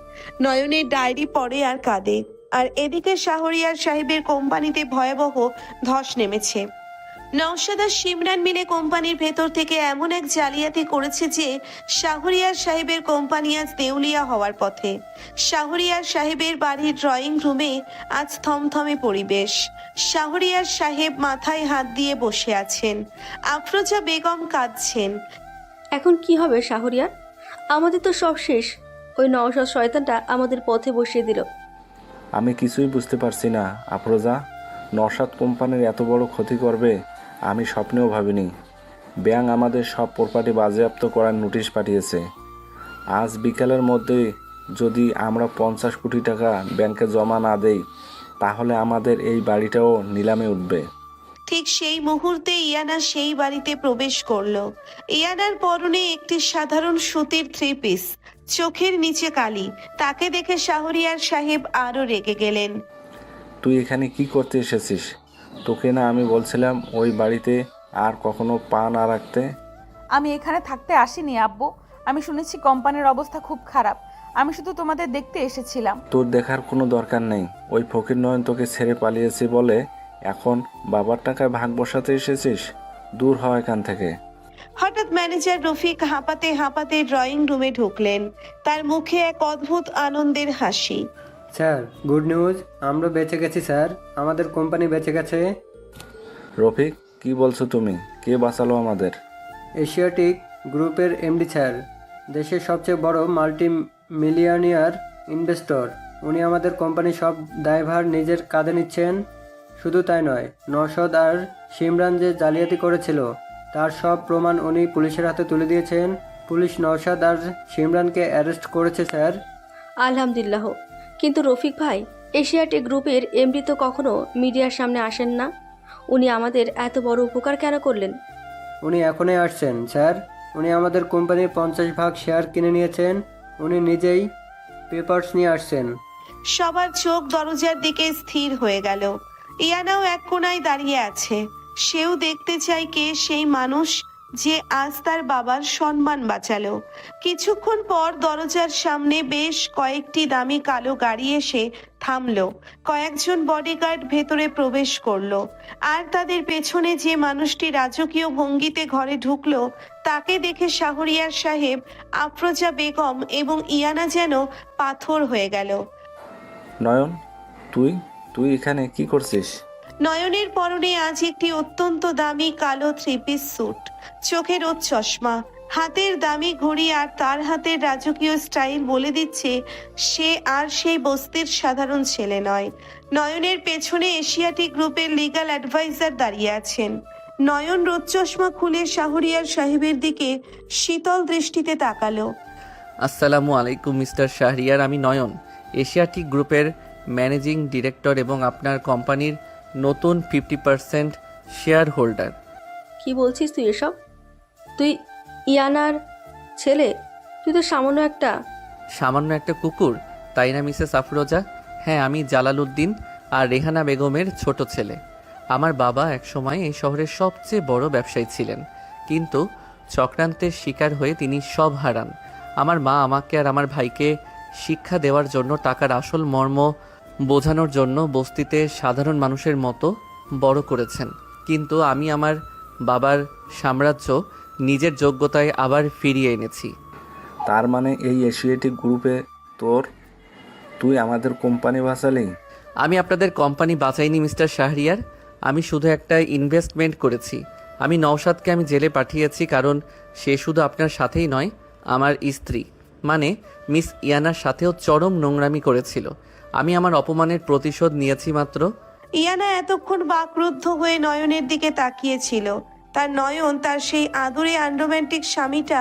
নয়নের ডায়েরি পড়ে আর কাঁদে। আর এদিকে শাহরিয়ার সাহেবের কোম্পানিতে ভয়াবহ ধস নেমেছে। নওশাদ আর শিমরান মিলে কোম্পানির ভেতর থেকে এমন এক জালিয়াতি করেছে যে শাহরিয়ার সাহেবের কোম্পানি আজ দেউলিয়া হওয়ার পথে। শাহরিয়ার সাহেবের বাড়ির ড্রয়িং রুমে আজ থমথমে পরিবেশ। শাহরিয়ার সাহেব মাথায় হাত দিয়ে বসে আছেন, আফরোজা বেগম কাঁদছেন। এখন কি হবে শাহরিয়ার? আমাদের তো সব শেষ। ওই নওশাদ শয়তানটা আমাদের পথে বসিয়ে দিল। আমি কিছুই বুঝতে পারছি না আফরোজা। নওশাদ কোম্পানির এত বড় ক্ষতি করবে আমি স্বপ্নেও ভাবিনি। ব্যাংক আমাদের সব প্রপার্টি বাজেয়াপ্ত করার নোটিশ পাঠিয়েছে। আজ বিকেলের মধ্যে যদি আমরা 50 কোটি টাকা ব্যাংকে জমা না দেই, তাহলে আমাদের এই বাড়িটাও নিলামে উঠবে। ঠিক সেই মুহূর্তে ইয়ানা সেই বাড়িতে প্রবেশ করলো। ইয়ানার পরনে একটি সাধারণ সুতির 3 পিস, চোখের নিচে কালি। তাকে দেখে শাহরিয়ার সাহেব আরো রেগে গেলেন। তুই এখানে কি করতে এসেছিস? তোকে না আমি বলছিলাম ওই বাড়িতে আর কখনো পা না রাখতে? আমি এখানে থাকতে আসিনি আব্বু। আমি শুনেছি কোম্পানির অবস্থা খুব খারাপ। আমি শুধু তোমাদের দেখতে এসেছিলাম। তোর দেখার কোনো দরকার নেই। ওই ফকির নয়ন তোকে ছেড়ে পালিয়েছে বলে এখন বাবার টাকায় ভাগ বসাতে এসেছিস? দূর হ এখান থেকে। হঠাৎ ম্যানেজার রফিক হাঁপাতে হাঁপাতে ড্রয়িং রুমে ঢুকলেন। তার মুখে এক অদ্ভুত আনন্দের হাসি। স্যার, গুড নিউজ, আমরা বেঁচে গেছি স্যার, আমাদের কোম্পানি বেঁচে গেছে। রফিক, কি বলছো তুমি? কে বাঁচালো আমাদের? এশিয়াটিক গ্রুপের এমডি স্যার, দেশের সবচেয়ে বড় মাল্টি মিলিয়নিয়ার ইনভেস্টর। উনি আমাদের কোম্পানির সব দায়ভার নিজের কাঁধে নিচ্ছেন। শুধু তাই নয়, নওশাদ আর শিমরান যে জালিয়াতি করেছিল তার সব প্রমাণ উনি পুলিশের হাতে তুলে দিয়েছেন। পুলিশ নওশাদ আর শিমরানকে অ্যারেস্ট করেছে স্যার। আলহামদুলিল্লাহ। কিন্তু রফিক ভাই, এশিয়াটিক গ্রুপের এমডি তো কখনো মিডিয়ার সামনে আসেন না। উনি আমাদের এত বড় উপকার কেন করলেন? উনি এখনই আসছেন স্যার। উনি আমাদের কোম্পানির 50% শেয়ার কিনে নিয়েছেন। উনি নিজেই পেপারস নিয়ে আসছেন। সবার চোখ দরজার দিকে স্থির হয়ে গেল। ইয়ানাও এক কোণায় দাঁড়িয়ে আছে। সেও দেখতে চায় কে সেই মানুষ যে আজ তার বাবার সম্মান বাঁচালো। কিছুক্ষণ পর দরজার সামনে বেশ কয়েকটি দামি কালো গাড়ি এসে থামলো। কয়েকজন বডিগার্ড ভেতরে প্রবেশ করলো। আর তাদের পেছনে যে মানুষটি রাজকীয় ভঙ্গিতে ঘরে ঢুকলো তাকে দেখে শাহরিয়ার সাহেব, আফরোজা বেগম এবং ইয়ানা যেন পাথর হয়ে গেল। নয়ন, তুই এখানে কি করছিস? নয়নের পরনে আজ একটি অত্যন্ত দামি কালো থ্রি পিস স্যুট, চোখে রোদ চশমা, হাতের দামি ঘড়ি, আর তার হাতের রাজকীয় স্টাইল বলে দিচ্ছে সে আর সেই বস্তির সাধারণ ছেলে নয়। নয়নের পেছনে এশিয়াটিক গ্রুপের লিগ্যাল অ্যাডভাইজার দাঁড়িয়ে আছেন। নয়ন রোদ চশমা খুলে শাহরিয়ার সাহেবের দিকে শীতল দৃষ্টিতে তাকালো। আসসালামু আলাইকুম মিস্টার শাহরিয়ার, আমি নয়ন, এশিয়াটিক গ্রুপের ম্যানেজিং ডিরেক্টর এবং আপনার কোম্পানির নতুন 50% শেয়ার হোল্ডার। কি বলছিস তুই এসব? তুই ইয়ানার ছেলে? তুই তো সামান্য একটা কুকুর, তাই না মিসেস আফরোজা? হ্যাঁ, আমি জালালউদ্দিন আর রেহানা বেগমের ছোট ছেলে। আমার বাবা একসময় এই শহরের সবচেয়ে বড় ব্যবসায়ী ছিলেন, কিন্তু চক্রান্তের শিকার হয়ে তিনি সব হারান। আমার মা আমাকে আর আমার ভাইকে শিক্ষা দেওয়ার জন্য, টাকার আসল মর্ম বোঝানোর জন্য বস্তিতে সাধারণ মানুষের মতো বড় করেছেন। কিন্তু আমি আমার বাবার সাম্রাজ্য নিজের যোগ্যতায় আবার ফিরিয়ে এনেছি। তার মানে এই এশিয়াটিক গ্রুপে তুই আমাদের কোম্পানি বাঁচালি? আমি আপনাদের কোম্পানি বাঁচাইনি মিস্টার শাহরিয়ার, আমি শুধু একটা ইনভেস্টমেন্ট করেছি। আমি নওশাদকে জেলে পাঠিয়েছি, কারণ সে শুধু আপনার সাথেই নয়, আমার স্ত্রী মানে মিস ইয়ানার সাথেও চরম নোংরামি করেছিল। আমি আমার অপমানের প্রতিশোধ নিয়েছি মাত্র। ইয়ানা এতক্ষণ বাকরুদ্ধ হয়ে নয়নের দিকে তাকিয়েছিল। তার নয়ন, তার সেই আদুরে আনরোম্যান্টিক স্বামীটা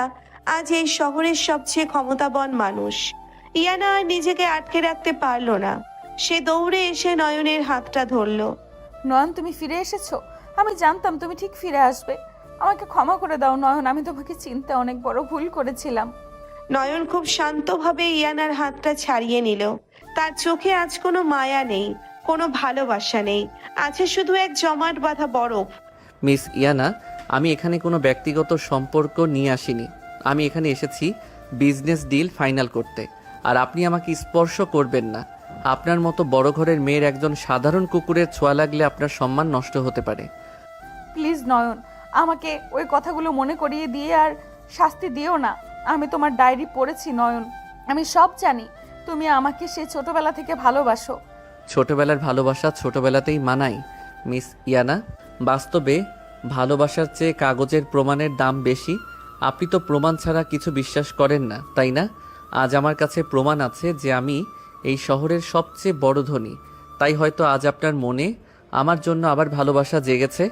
আজ এই শহরের সবচেয়ে ক্ষমতাবান মানুষ। ইয়ানা আর নিজেকে আটকে রাখতে পারল না। সে দৌড়ে এসে নয়নের হাতটা ধরল। নয়ন, তুমি ফিরে এসেছো। আমি জানতাম তুমি ঠিক ফিরে আসবে। আমাকে ক্ষমা করে দাও নয়ন, আমি তোমাকে চিনতে অনেক বড় ভুল করেছিলাম। নয়ন খুব শান্তভাবে ইয়ানার হাতটা ছাড়িয়ে নিল। তার চোখে আজ কোনো মায়া নেই, কোনো ভালোবাসা নেই, আছে শুধু এক জমাট বাঁধা বরফ। মিস ইয়ানা, আমি এখানে কোনো ব্যক্তিগত সম্পর্ক নিয়ে আসিনি। আমি এখানে এসেছি বিজনেস ডিল ফাইনাল করতে, আর আপনি আমাকে স্পর্শ করবেন না। আপনার মতো বড় ঘরের মেয়ের একজন সাধারণ কুকুরের ছোঁয়া লাগলে আপনার সম্মান নষ্ট হতে পারে। প্লিজ নয়ন, আমাকে ওই কথাগুলো মনে করিয়ে দিয়ে আর শাস্তি দিও না। আমি তোমার ডায়েরি পড়েছি নয়ন, আমি সব জানি। তুমি আমাকে সেই ছোটবেলা থেকে ভালোবাসো। ছোটবেলার ভালোবাসা ছোটবেলাতেই মানায় মিস ইয়ানা। বাস্তবে ভালোবাসার চেয়ে কাগজের প্রমাণের দাম বেশি। আপনি তো প্রমাণ ছাড়া কিছু বিশ্বাস করেন না, তাই না? আজ আমার কাছে প্রমাণ আছে যে আমি এই শহরের সবচেয়ে বড় ধনী, তাই হয়তো আজ আপনার মনে আমার জন্য আবার ভালোবাসা জেগেছে।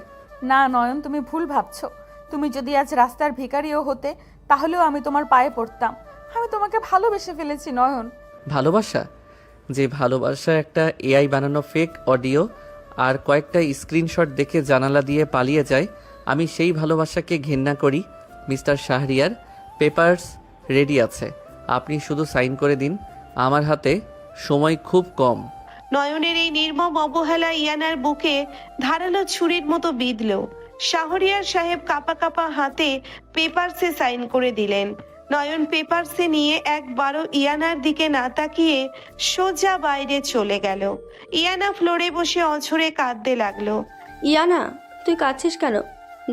না নয়ন, তুমি ভুল ভাবছো। তুমি যদি আজ রাস্তার ভিখারিও হতে, তাহলেও আমি তোমার পায়ে পড়তাম। আমি তোমাকে ভালোবেসে ফেলেছি নয়ন। ভালোবাসা? যে ভালোবাসা একটা এআই বানানো ফেক অডিও আর কয়েকটা স্ক্রিনশট দেখে জানালা দিয়ে পালিয়ে যায়, আমি সেই ভালোবাসাকে ঘৃণা করি। মিস্টার শাহরিয়ার, পেপারস রেডি আছে, আপনি শুধু সাইন করে দিন। আমার হাতে সময় খুব কম। নয়নের এই নির্মম অবহেলা ইয়ানার বুকে ধারালো ছুরির মতো বিঁধল। শাহরিয়ার সাহেব কাঁপা কাঁপা হাতে পেপারসে সাইন করে দিলেন। নয়ন পেপারসে নিয়ে একবারও ইয়ানার দিকে না তাকিয়ে সোজা বাইরে চলে গেল। ইয়ানা ফ্লোরে বসে অঝরে কাঁদতে লাগলো। ইয়ানা, তুই কাঁদছিস কেন?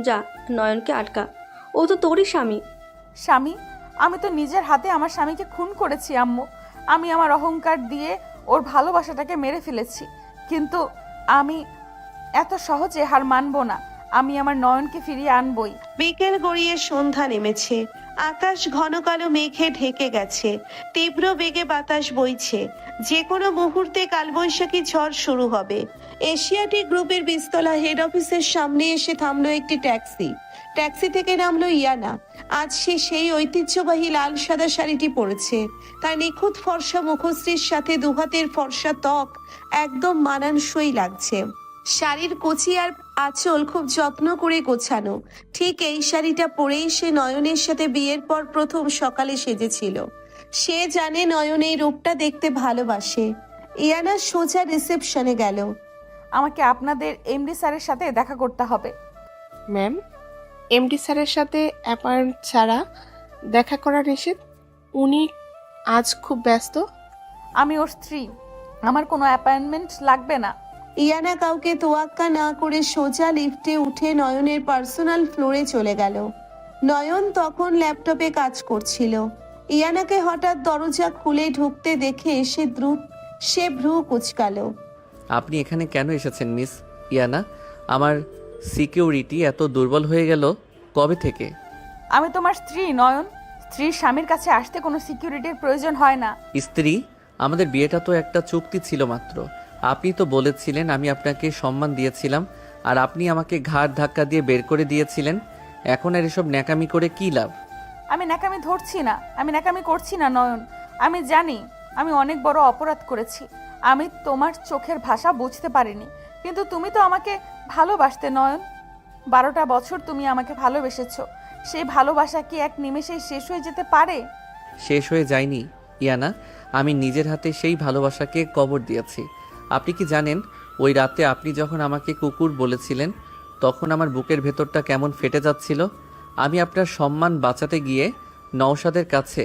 যা, নয়নকে আটকা। ও তো তোরই স্বামী। স্বামী? আমি তো নিজের হাতে আমার স্বামীকে খুন করেছি আম্মু। আমি আমার অহংকার দিয়ে ওর ভালোবাসাটাকে মেরে ফেলেছি, কিন্তু আমি এত সহজে হার মানবো না। আমি আমার নয়নকে ফিরিয়ে আনবই। বিকেল গড়িয়ে সন্ধ্যা নেমেছে। আকাশ ঘন কালো মেঘে ঢেকে গেছে। তীব্র বেগে বাতাস বইছে। যে কোনো মুহূর্তে কালবৈশাখী ঝড় শুরু হবে। এশিয়াটিক গ্রুপের বিস্তলা হেড অফিসের সামনে এসে থামলো একটি ট্যাক্সি। ট্যাক্সি থেকে নামলো ইয়ানা। আজ সে সেই ঐতিহ্যবাহী লাল সাদা শাড়িটি পরেছে। তার নিখুঁত ফর্সা মুখশ্রীর সাথে দুহাতের ফর্সা ত্বক একদম মানানসই লাগছে। শাড়ির কুচি আর আঁচল খুব যত্ন করে গোছানো। ঠিক এই শাড়িটা পরেই সে নয়নের সাথে বিয়ের পর প্রথম সকালে সেজেছিল। সে জানে নয়ন এই রূপটা দেখতে ভালোবাসে। ইয়ানা সোজা রিসেপশনে গেল। আমাকে আপনাদের এমডি স্যারের সাথে দেখা করতে হবে। ম্যাম, এমডি স্যারের সাথে অ্যাপয়েন্টমেন্ট ছাড়া দেখা করা নিষেধ। উনি আজ খুব ব্যস্ত। আমি ওর স্ত্রী, আমার কোনো অ্যাপয়েন্টমেন্ট লাগবে না। ইয়ানা কাউকে তোয়াক্কা না করে সোজা লিফটে উঠে নয়নের পার্সোনাল ফ্লোরে চলে গেল। নয়ন তখন ল্যাপটপে কাজ করছিল। ইয়ানাকে হঠাৎ দরজা খুলে ঢুকতে দেখে সে ভ্রু কুচকালো। আপনি এখানে কেন এসেছেন মিস? ইয়ানা, আমার সিকিউরিটি এত দুর্বল হয়ে গেল কবে থেকে? আমি তোমার স্ত্রী নয়ন। স্ত্রীর স্বামীর কাছে আসতে কোনো সিকিউরিটির প্রয়োজন হয় না। স্ত্রী? আমাদের বিয়েটা তো একটা চুক্তি ছিল মাত্র। আপনি তো বলেছিলেন, আমি আপনাকে সম্মান দিয়েছিলাম, আর আপনি আমাকে ঘাড় ধাক্কা দিয়ে বের করে দিয়েছিলেন। এখন আর এসব ন্যাকামি করে কী লাভ? আমি ন্যাকামি ধরছি না, আমি ন্যাকামি করছি না নয়ন। আমি জানি আমি অনেক বড় অপরাধ করেছি। আমি তোমার চোখের ভাষা বুঝতে পারিনি, কিন্তু তুমি তো আমাকে ভালোবাসতে নয়ন। 12টা বছর তুমি আমাকে ভালোবেসেছো। সেই ভালোবাসা কি এক নিমেষেই শেষ হয়ে যেতে পারে? শেষ হয়ে যায়নি ইয়ানা, আমি নিজের হাতে সেই ভালোবাসাকে কবর দিয়েছি। আপনি কি জানেন, ওই রাতে আপনি যখন আমাকে কুকুর বলেছিলেন, তখন আমার বুকের ভেতরটা কেমন ফেটে যাচ্ছিল। আমি আপনার সম্মান বাঁচাতে গিয়ে নওশাদের কাছে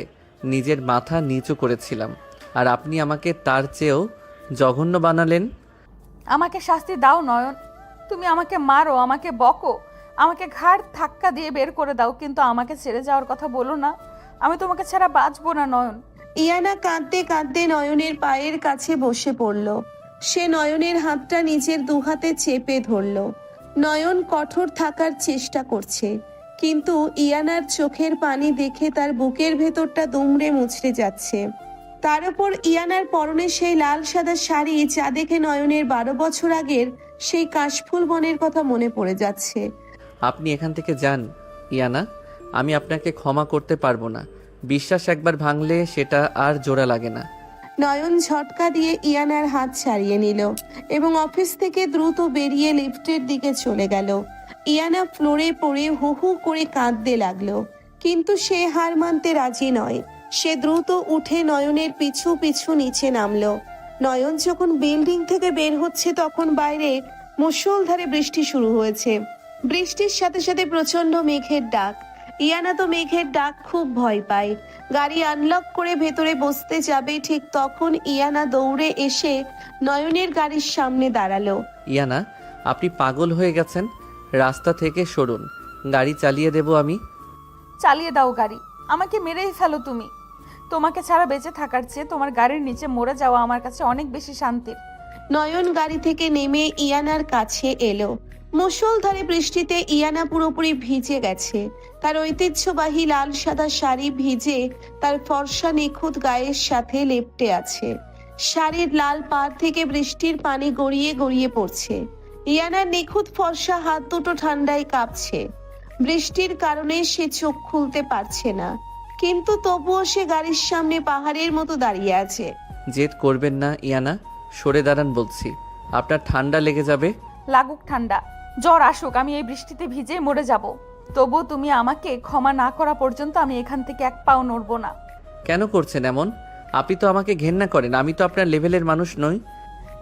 নিজের মাথা নিচু করেছিলাম, আর আপনি আমাকে তার চেয়েও জঘন্য বানালেন। আমাকে শাস্তি দাও নয়ন। তুমি আমাকে মারো, আমাকে বকো, আমাকে ঘাড় ধাক্কা দিয়ে বের করে দাও, কিন্তু আমাকে ছেড়ে যাওয়ার কথা বলো না। আমি তোমাকে ছাড়া বাঁচবো না নয়ন। ইয়ানা কাঁদতে কাঁদতে নয়নের পায়ের কাছে বসে পড়ল। সে নয়নের হাতটা নিজের দুহাতে চেপে ধরল। নয়ন কঠোর থাকার চেষ্টা করছে, কিন্তু ইয়ানার চোখের পানি দেখে তার বুকের ভেতরটা দুমড়ে মুচড়ে যাচ্ছে। তার উপর ইয়ানার পরনে সেই লাল সাদা শাড়ি, যা দেখে নয়নের 12 বছর আগের সেই কাশফুল বনের কথা মনে পড়ে যাচ্ছে। আপনি এখান থেকে যান ইয়ানা, আমি আপনাকে ক্ষমা করতে পারবো না। বিশ্বাস একবার ভাঙলে সেটা আর জোড়া লাগে না। নয়ন ঝটকা দিয়ে ইয়ানার হাত ছাড়িয়ে নিল এবং অফিস থেকে দ্রুত বেরিয়ে লিফটের দিকে চলে গেল। ইয়ানা ফ্লোরে পড়ে হু হু করে কাঁদতে লাগলো, কিন্তু সে হার মানতে রাজি নয়। সে দ্রুত উঠে নয়নের পিছু পিছু নিচে নামলো। নয়ন যখন বিল্ডিং থেকে বের হচ্ছে, তখন বাইরে মুষলধারে বৃষ্টি শুরু হয়েছে। বৃষ্টির সাথে সাথে প্রচন্ড মেঘের ডাক। ইয়ানা তো মেঘের ডাক খুব ভয় পায়। গাড়ি আনলক করে ভেতরে বসতে যাবে, ঠিক তখন ইয়ানা দৌড়ে এসে নয়নের গাড়ির সামনে দাঁড়ালো। ইয়ানা, আপনি পাগল হয়ে গেছেন। রাস্তা থেকে সরুন, গাড়ি চালিয়ে দেব আমি। চালিয়ে দাও গাড়ি, আমাকে মেরেই ফেলো তুমি। তোমাকে ছাড়া বেঁচে থাকার চেয়ে তোমার গাড়ির নিচে মরে যাওয়া আমার কাছে অনেক বেশি শান্তির। নয়ন গাড়ি থেকে নেমে ইয়ানার কাছে এলো। মুষলধারে বৃষ্টিতে ইয়ানা পুরোপুরি ভিজে গেছে। তার ঐতিহ্যবাহী লাল সাদা শাড়ি ভিজে তার ফর্সা নিখুঁত গায়ের সাথে লেপ্টে আছে। শাড়ির লাল পাড় থেকে বৃষ্টির পানি গড়িয়ে গড়িয়ে পড়ছে। ইয়ানার নিখুঁত ফর্সা হাত দুটো ঠান্ডায় কাঁপছে। বৃষ্টির কারণে সে চোখ খুলতে পারছে না, কিন্তু তবুও সে গাড়ির সামনে পাহাড়ের মতো দাঁড়িয়ে আছে। জেদ করবেন না ইয়ানা, সরে দাঁড়ান বলছি, আপনার ঠান্ডা লেগে যাবে। লাগুক ঠান্ডা, জ্বর আসুক, আমি এই বৃষ্টিতে ভিজে মরে যাব। তবু তুমি আমাকে ক্ষমা না করা পর্যন্ত আমি এখান থেকে এক পাও নড়বো না। কেন করছেন এমন? আপনি তো আমাকে ঘেন্না করেন, আমি তো আপনার লেভেলের মানুষ নই।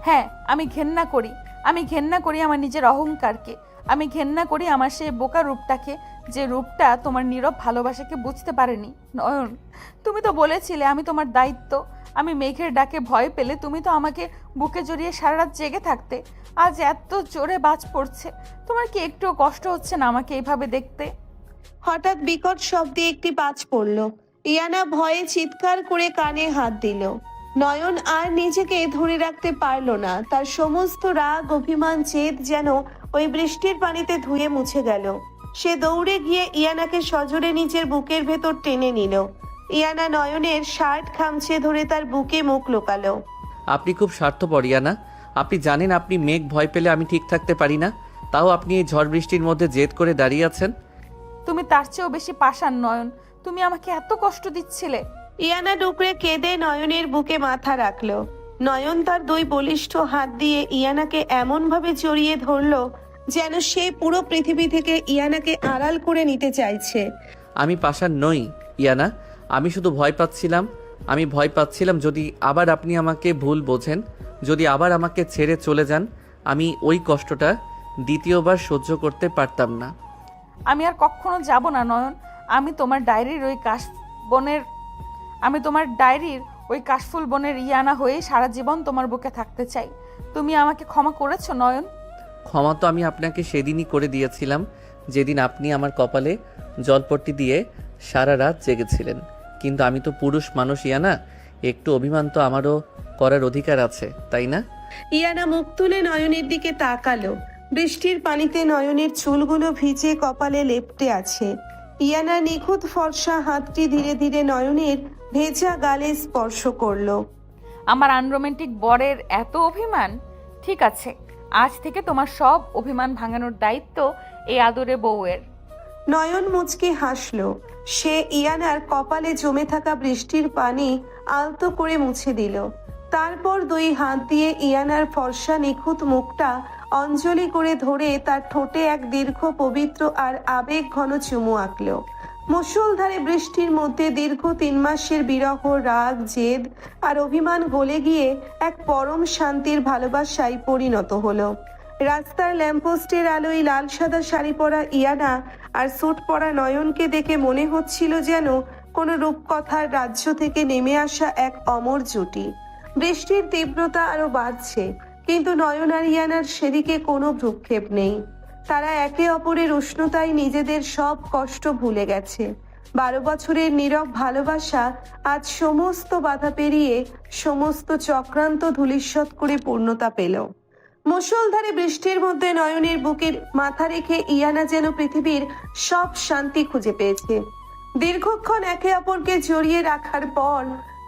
হ্যাঁ, আমি ঘেন্না করি। আমি ঘেন্না করি আমার নিজের অহংকারকে। আমি ঘেন্না করি আমার সেই বোকা রূপটাকে, যে রূপটা তোমার নীরব ভালোবাসাকে বুঝতে পারেনি। নয়ন, তুমি তো বলেছিলে আমি তোমার দায়িত্ব। আমি মেঘের ডাকে ভয় পেলে তুমি তো আমাকে বুকে জড়িয়ে সারা রাত জেগে থাকতে। আজ এত জোরে বাজ পড়ছে, তোমার কি একটু কষ্ট হচ্ছে না আমাকে এইভাবে দেখতে? হঠাৎ বিকট শব্দে একটি বাজ পড়ল। ইয়ানা ভয়ে চিৎকার করে কানে হাত দিল। নয়ন আর নিজেকে ধরে রাখতে পারল না। তার সমস্ত রাগ, অভিমান, জেদ যেন ওই বৃষ্টির পানিতে ধুয়ে মুছে গেল। সে দৌড়ে গিয়ে ইয়ানাকে সজোরে নিজের বুকের ভেতর টেনে নিল। ইয়ানা নয়নের শার্ট খামচে ধরে তার বুকে মুখ লুকালো। আপনি খুব স্বার্থপর ইয়ানা। আপনি জানেন আপনি মেঘ ভয় পেলে আমি ঠিক থাকতে পারি না, তাও আপনি এই ঝড় বৃষ্টির মধ্যে জেদ করে দাঁড়িয়ে আছেন। তুমি তার চেয়েও বেশি পাষাণ নয়ন। তুমি আমাকে এত কষ্ট দিচ্ছিলে। ইয়ানা ডুকরে কেঁদে নয়নের বুকে মাথা রাখলো। নয়ন তার দুই বলিষ্ঠ হাত দিয়ে ইয়ানাকে এমন ভাবে জড়িয়ে ধরলো যেন সে পুরো পৃথিবী থেকে ইয়ানাকে আড়াল করে নিতে চাইছে। আমি পাষাণ নই ইয়ানা, আমি শুধু ভয় পাচ্ছিলাম। আমি ভয় পাচ্ছিলাম যদি আবার আপনি আমাকে ভুল বোঝেন, যদি আবার আমাকে ছেড়ে চলে যান, আমি ওই কষ্টটা দ্বিতীয়বার সহ্য করতে পারতাম না। আমি আর কখনো যাব না নয়ন। আমি তোমার ডায়েরির ওই কাশফুল বনের ইয়ানা হয়ে সারা জীবন তোমার বুকে থাকতে চাই। তুমি আমাকে ক্ষমা করেছো নয়ন? ক্ষমা তো আমি আপনাকে সেদিনই করে দিয়েছিলাম, যেদিন আপনি আমার কপালে জলপট্টি দিয়ে সারা রাত জেগেছিলেন। কিন্তু আমি তো পুরুষ মানুষ ইয়ানা, একটু অভিমান তো আমারও করার অধিকার আছে, তাই না? ইয়ানা মুখ তুলে নয়নের দিকে তাকালো। বৃষ্টির পানিতে নয়নের চুলগুলো ভিজে কপালে লেপ্টে আছে। ইয়ানা নিখুঁত ফর্সা হাতটি ধীরে ধীরে নয়নের ভেজা গালে স্পর্শ করলো। আমার আনরোমান্টিক বরের এত অভিমান? ঠিক আছে, আজ থেকে তোমার সব অভিমান ভাঙানোর দায়িত্ব এই আদরে বউয়ের। নয়ন মুচকি হাসল। সে ইয়ানার কপালে জমে থাকা বৃষ্টির পানি আলতো করে মুছে দিল। তারপর দুই হাত দিয়ে ইয়ানার ফর্সা নিখুঁত মুখটা অঞ্জলি করে ধরে তার ঠোঁটে এক দীর্ঘ পবিত্র আর আবেগ ঘন চুমু আঁকল। মুষলধারে বৃষ্টির মধ্যে দীর্ঘ 3 মাসের বিরহ, রাগ, জেদ আর অভিমান গলে গিয়ে এক পরম শান্তির ভালোবাসায় পরিণত হলো। রাস্তার ল্যাম্পপোস্টের আলোয় লাল সাদা শাড়ি পরা ইয়ানা আর স্যুট পরা নয়নকে দেখে মনে হচ্ছিল যেন কোনো রূপকথার রাজ্য থেকে নেমে আসা এক অমর জুটি। বৃষ্টির তীব্রতা আরো বাড়ছে, কিন্তু নয়ন আর ইয়ানার সেদিকে কোনো ভ্রুক্ষেপ নেই। তারা একে অপরের উষ্ণতায় নিজেদের সব কষ্ট ভুলে গেছে। 12 বছরের নীরব ভালোবাসা আজ সমস্ত বাধা পেরিয়ে সমস্ত চক্রান্ত ধূলিসাৎ করে পূর্ণতা পেল। মুষলধারে বৃষ্টির মধ্যে নয়নের বুকের মাথা রেখে ইয়ানা যেন পৃথিবীর সব শান্তি খুঁজে পেয়েছে। দীর্ঘক্ষণ একে অপরকে জড়িয়ে রাখার পর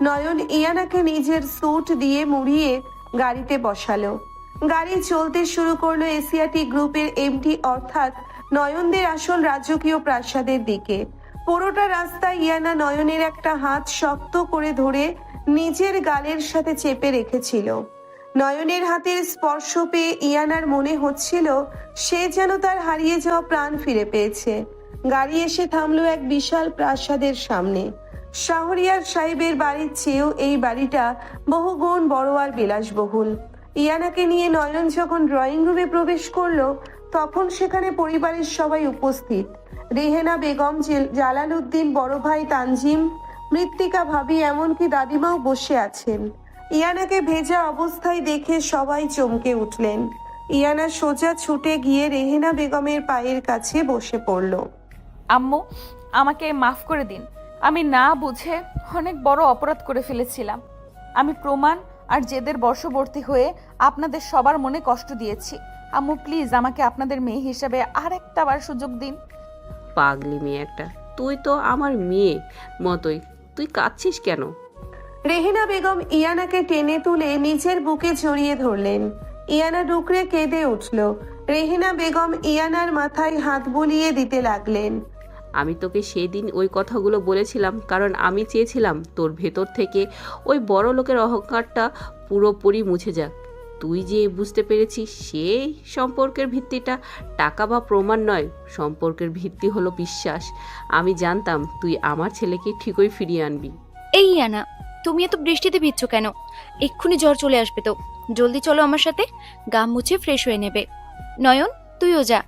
নয়ন ইয়ানাকে নিজের স্যুট দিয়ে মুড়িয়ে গাড়িতে বসালো। গাড়ি চলতে শুরু করলো এশিয়াটিক গ্রুপের এমডি অর্থাৎ নয়নদের আসল রাজকীয় প্রাসাদের দিকে। পুরোটা রাস্তায় ইয়ানা নয়নের একটা হাত শক্ত করে ধরে নিজের গালের সাথে চেপে রেখেছিল। নয়নের হাতের স্পর্শ পেয়ে ইয়ানার মনে হচ্ছিল সে যেন তার হারিয়ে যাওয়া প্রাণ ফিরে পেয়েছে। গাড়ি এসে থামলো এক বিশাল প্রাসাদের সামনে। শাহরিয়ার সাহেবের বাড়ির চেয়েও এই বাড়িটা বহুগুণ বড় আর বিলাসবহুল। ইয়ানাকে নিয়ে নয়ন যখন ড্রয়িং রুমে প্রবেশ করলো তখন সেখানে পরিবারের সবাই উপস্থিত। রেহেনা বেগম, জালালউদ্দিন বড় ভাই তানজিম, মৃত্তিকা ভাবি, এমনকি দাদিমাও বসে আছেন। ইয়ানাকে ভেজা অবস্থায় দেখে সবাই চমকে উঠলেন। ইয়ানা সোজা ছুটে গিয়ে রেহেনা বেগমের পায়ের কাছে বসে পড়ল। আম্মু, আমাকে মাফ করে দিন। আমি না বুঝে অনেক বড় অপরাধ করে ফেলেছিলাম। আমি প্রমাণ আর জেদের বশবর্তী হয়ে আপনাদের সবার মনে কষ্ট দিয়েছি। আম্মু প্লিজ আমাকে আপনাদের মেয়ে হিসেবে আর একটা বার সুযোগ দিন। পাগলি মেয়ে একটা, তুই তো আমার মেয়ে মতোই, তুই কাঁদছিস কেন? রেহেনা বেগম ইয়ানাকে টেনে তুলে নিজের বুকে জড়িয়ে ধরলেন। ইয়ানা ডুকরে কেঁদে উঠল। রেহেনা বেগম ইয়ানার মাথায় হাত বুলিয়ে দিতে লাগলেন। আমি তোকে সেই দিন ওই কথাগুলো বলেছিলাম কারণ আমি চেয়েছিলাম তোর ভেতর থেকে ওই বড় লোকের অহংকারটা পুরোপুরি মুছে যাক। তুই যে বুঝতে পেরেছিস সেই সম্পর্কের ভিত্তিটা টাকা বা প্রমাণ নয়, সম্পর্কের ভিত্তি হলো বিশ্বাস। আমি জানতাম তুই আমার ছেলেকে ঠিকই ফিরিয়ে আনবি। এই ইয়ানা, তুমি এত বৃষ্টিতে ভিজছো কেন? এক্ষুনি জ্বর চলে আসবে তো। জলদি চলো আমার সাথে, গা মুছে ফ্রেশ হয়ে নেবে। নয়ন, তুইও যা।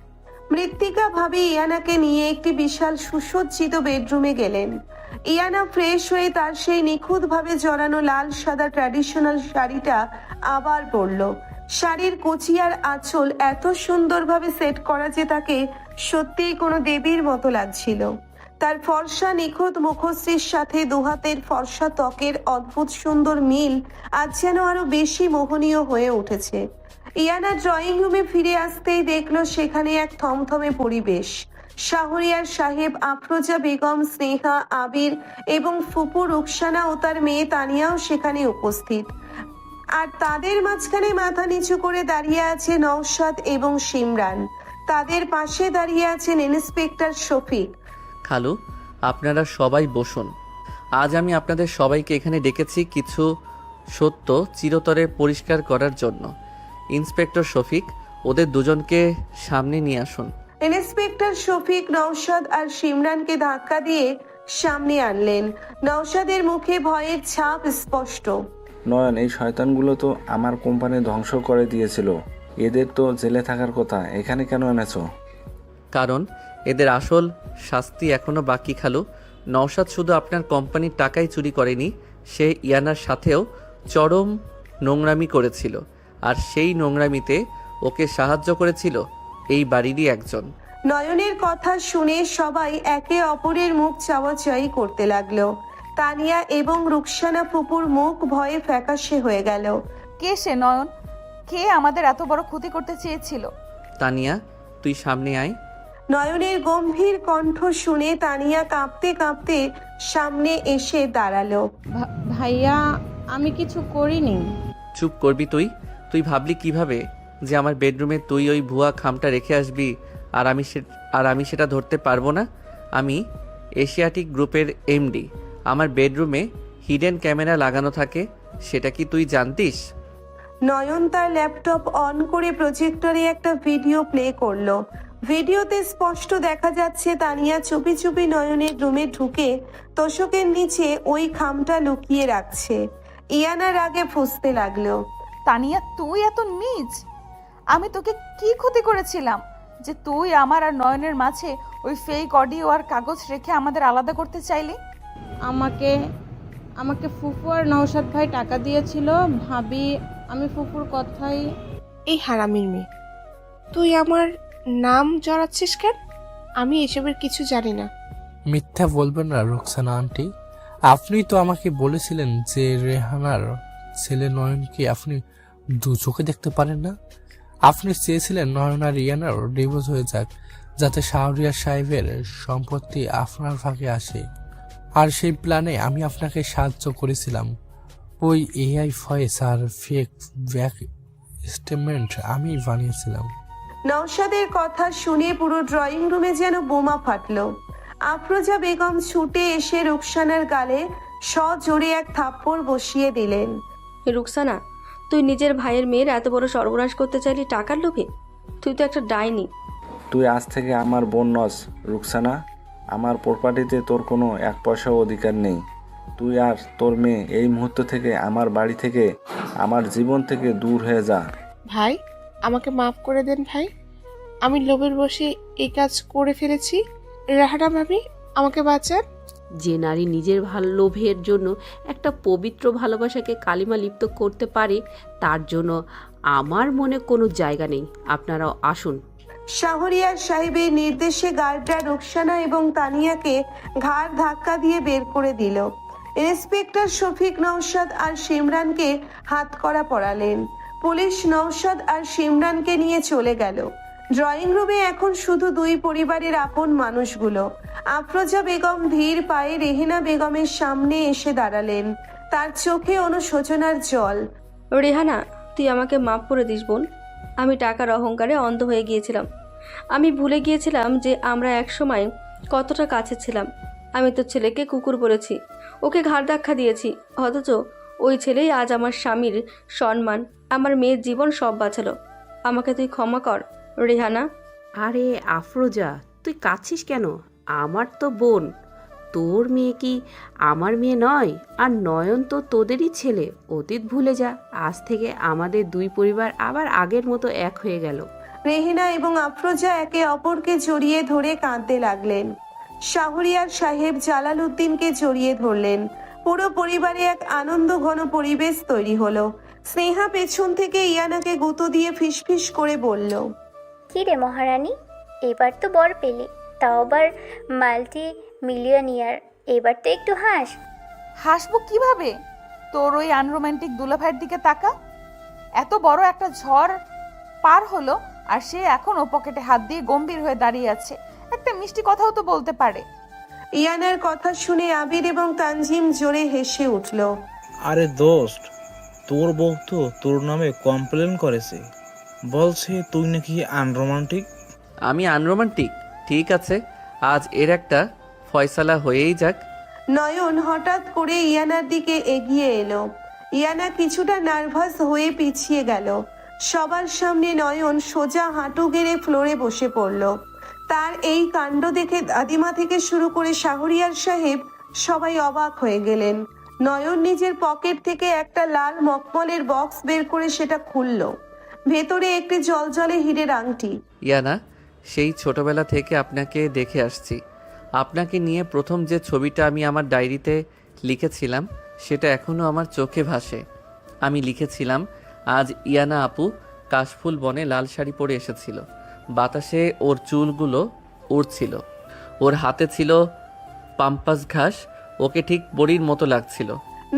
মৃত্তিকা ভাবি ইয়ানাকে নিয়ে একটি বিশাল সুসজ্জিত বেডরুমে গেলেন। ইয়ানা ফ্রেশ হয়ে তার সেই নিখুঁতভাবে জড়ানো লাল সাদা ট্র্যাডিশনাল শাড়িটা আবার পরল। শাড়ির কুচি আর আঁচল এত সুন্দরভাবে সেট করা যে তাকে সত্যিই কোনো দেবীর মতো লাগছিল। তার ফর্সা নিখুঁত মুখশ্রীর সাথে দুহাতের ফর্সা ত্বকের অদ্ভুত সুন্দর মিল আজ যেন আরো বেশি মোহনীয় হয়ে উঠেছে। ইয়ানা ড্রয়িং রুমে ফিরে আসতেই দেখলো সেখানে এক থমথমে পরিবেশ। শাহরিয়ার সাহেব, আফরোজা বেগম, স্নেহা, আবির এবং ফুপু রুকসানা ও তার মেয়ে তানিয়াও সেখানে উপস্থিত। আর তাদের মাঝখানে মাথা নিচু করে দাঁড়িয়ে আছে নওশাদ এবং সিমরান। তাদের পাশে দাঁড়িয়ে আছেন ইন্সপেক্টর শফিক। খালু, আপনারা সবাই বসুন। আজ আমি আপনাদের সবাইকে এখানে ডেকেছি কিছু সত্য চিরতরে পরিষ্কার করার জন্য। ইন্সপেক্টর শফিক, ওদের দুজনকে সামনে নিয়ে আসুন। ইন্সপেক্টর শফিক নওশাদ আর সিমরানকে ধাক্কা দিয়ে সামনে আনলেন। নওশাদের মুখে ভয়ের ছাপ স্পষ্ট। নয়ন, এই শয়তানগুলো তো আমার কোম্পানি ধ্বংস করে দিয়েছিল। এদের তো জেলে থাকার কথা, এখানে কেন এনেছো? কারণ এদের আসল শাস্তি এখনো বাকি খালু। নওশাদ শুধু আপনার কোম্পানির টাকাই চুরি করেনি, সে ইয়ানার সাথেও চরম নোংরামি করেছিল। আর সেই নোংরামিতে ওকে সাহায্য করেছিল এই বাড়িরই একজন। নয়নের কথা শুনে সবাই একে অপরের মুখ চাওয়াচাই করতে লাগলো। তানিয়া এবং রুকসানা ফুপুর মুখ ভয়ে ফ্যাকাশে হয়ে গেল। কে সে নয়ন? কে আমাদের এত বড় ক্ষতি করতে চেয়েছিল? তানিয়া, তুই সামনে আয়। নয়নের গম্ভীর কণ্ঠ শুনে তানিয়া কাঁপতে কাঁপতে সামনে এসে দাঁড়ালো। ভাইয়া আমি কিছু করিনি। চুপ করবি তুই? তুই ভাবলি কিভাবে যে আমার বেডরুমে তুই ওই ভুয়া খামটা রেখে আসবি আর আমি সেটা ধরতে পারবো না? আমি এশিয়াটিক গ্রুপের এমডি। আমার বেডরুমে হিডেন ক্যামেরা লাগানো থাকে, সেটা কি তুই জানতিস? নয়ন তার ল্যাপটপ অন করে প্রজেক্টরে একটা ভিডিও প্লে করলো। ভিডিওতে স্পষ্ট দেখা যাচ্ছে তানিয়া চুপি চুপি নয়নের রুমে ঢুকে তোশকের নিচে ওই খামটা লুকিয়ে রাখছে। ইয়ানার আগে ফুঁসতে লাগলো। তানিয়া, তুই এত নীচ! আমি তোকে কি ক্ষতি করেছিলাম যে তুই আমার আর নয়নের মাঝে ওই ফেক অডিও আর কাগজ রেখে আমাদের আলাদা করতে চাইলি? আমাকে ফুফু আর নওশাদ ভাই টাকা দিয়েছিল। ভাবি আমি ফুফুর কথাই। এই হারামির মেয়ে, তুই আমার নাম জড়াচ্ছিস কেন? আমি এসবের কিছু জানি না। মিথ্যা বলবেন না রুকসানা আন্টি, আপনি তো আমাকে বলেছিলেন যে রেহানার ছেলে নয়নকে আপনি দু চোখে দেখতে পারেন না। আপনি চেয়েছিলেন নয়ন আর ইয়ানার ডিভোর্স হয়ে যাক, যাতে শাহরিয়ার সাহেবের সম্পত্তি আপনার ভাগে আসে। আর সেই প্ল্যানে আমি আপনাকে সাহায্য করেছিলাম। ওই এআই ভয়েস আর ফেক ব্যাক স্টেটমেন্ট আমি বানিয়েছিলাম। নওশাদের কথা শুনে পুরো ড্রয়িং রুমে যেন বোমা ফাটলো। আফরোজা বেগম ছুটে এসে রুকসানার গালে সজোরে এক থাপ্পড় বসিয়ে দিলেন। রুকসানা, তুই নিজের ভাইয়ের মেয়ের এত বড় সর্বনাশ করতে চাইলি টাকার লোভে? তুই তো একটা ডাইনি। তুই আজ থেকে আমার বোন নস রুকসানা। আমার প্রপার্টিতে তোর কোনো এক পয়সাও অধিকার নেই। তুই আর তোর মেয়ে এই মুহূর্ত থেকে আমার বাড়ি থেকে, আমার জীবন থেকে দূর হয়ে যা। ভাই, আমাকে মাফ করে দেন ভাই। আমি লোভের বশে এই কাজ করে ফেলেছি। রাহানা ভাবি, আমাকে বাঁচান। যে নারী নিজের লোভের জন্য একটা পবিত্র ভালোবাসাকে কালিমা লিপ্ত করতে পারে, তার জন্য আমার মনে কোনো জায়গা নেই। আপনারাও আসুন। শাহরিয়ার সাহেবের নির্দেশে গার্ডরা রুকসানা এবং তানিয়াকে ঘাড় ধাক্কা দিয়ে বের করে দিল। ইন্সপেক্টর শফিক নওশাদ আর সিমরানকে হাতকড়া পরালেন। পুলিশ নওশাদ আর সিমরানকে নিয়ে চলে গেল। ড্রয়িং রুমে এখন শুধু দুই পরিবারের আপন মানুষগুলো। আফরোজা বেগম ধীর পায়ে রেহেনা বেগমের সামনে এসে দাঁড়ালেন। তার চোখে অনুশোচনার জল। রেহানা, তুই আমাকে মাফ করে দিস বোন। আমি টাকার অহংকারে অন্ধ হয়ে গিয়েছিলাম। আমি ভুলে গিয়েছিলাম যে আমরা একসময় কতটা কাছে ছিলাম। আমি তোর ছেলেকে কুকুর বলেছি, ওকে ঘাড় ধাক্কা দিয়েছি, অথচ ওই ছেলেই আজ আমার স্বামীর সম্মান, আমার মেয়ের জীবন সব বাঁচালো। আমাকে তুই ক্ষমা কর রেহানা। আরে আফরোজা, তুই কাঁদছিস কেন? আমার তো বোন। তোর মেয়ে কি আমার মেয়ে নয়? আর নয়ন তো তোদেরই ছেলে। অতীত ভুলে যা। আজ থেকে আমাদের দুই পরিবার আবার আগের মতো এক হয়ে গেল। রেহেনা এবং আফরোজা একে অপরকে জড়িয়ে ধরে কাঁদতে লাগলেন। শাহরিয়ার সাহেব জালাল উদ্দিনকে জড়িয়ে ধরলেন। পুরো পরিবারে এক আনন্দ ঘন পরিবেশ তৈরি হলো। স্নেহা পেছন থেকে ইয়ানাকে গুঁতো দিয়ে ফিসফিস করে বলল, কি রে মহারানী, এবার তো বর পেলি, তাও আবার মাল্টি মিলিয়নিয়ার। এবার তো একটু হাস। হাসবো কিভাবে? তোর ওই আনরোম্যান্টিক দুলাভাইয়ের দিকে তাকা। এত বড় একটা ঝড় পার হলো আর সে এখনো পকেটে হাত দিয়ে গম্ভীর হয়ে দাঁড়িয়ে আছে। একটা মিষ্টি কথাও তো বলতে পারে। ইয়ানার কথা শুনে আবির এবং তানজিম জোরে হেসে উঠল। আরে দোস্ত, তোর বউ তো তোর নামে কমপ্লেন করেছে, বলছে তুই নাকি আনরোমান্টিক। আমি আনরোমান্টিক? ঠিক আছে, আজ এর একটা ফয়সালা হয়েই যাক। নয়ন হঠাৎ করে ইয়ানার দিকে এগিয়ে এলো। ইয়ানা কিছুটা নার্ভাস হয়ে পিছিয়ে গেল। সবার সামনে নয়ন সোজা হাঁটু গেড়ে ফ্লোরে বসে পড়ল। তার এই কাণ্ড দেখে দাদিমা থেকে শুরু করে শাহরিয়ার সাহেব সবাই অবাক হয়ে গেলেন। নয়ন নিজের পকেট থেকে একটা লাল মখমলের বক্স বের করে সেটা খুলল। ভেতরে একটি জলজলে হীরের আংটি। ইয়ানা, সেই ছোটবেলা থেকে আপনাকে দেখে আসছি। আপনাকে নিয়ে প্রথম যে ছবিটা আমি আমার ডায়েরিতে লিখেছিলাম সেটা এখনও আমার চোখে ভাসে। আমি লিখেছিলাম, আজ ইয়ানা আপু কাশফুল বনে লাল শাড়ি পরে এসেছিল। বাতাসে ওর চুলগুলো উড়ছিল, ওর হাতে ছিল পাম্পাস ঘাস, ওকে ঠিক বড়ির মতো লাগছিল।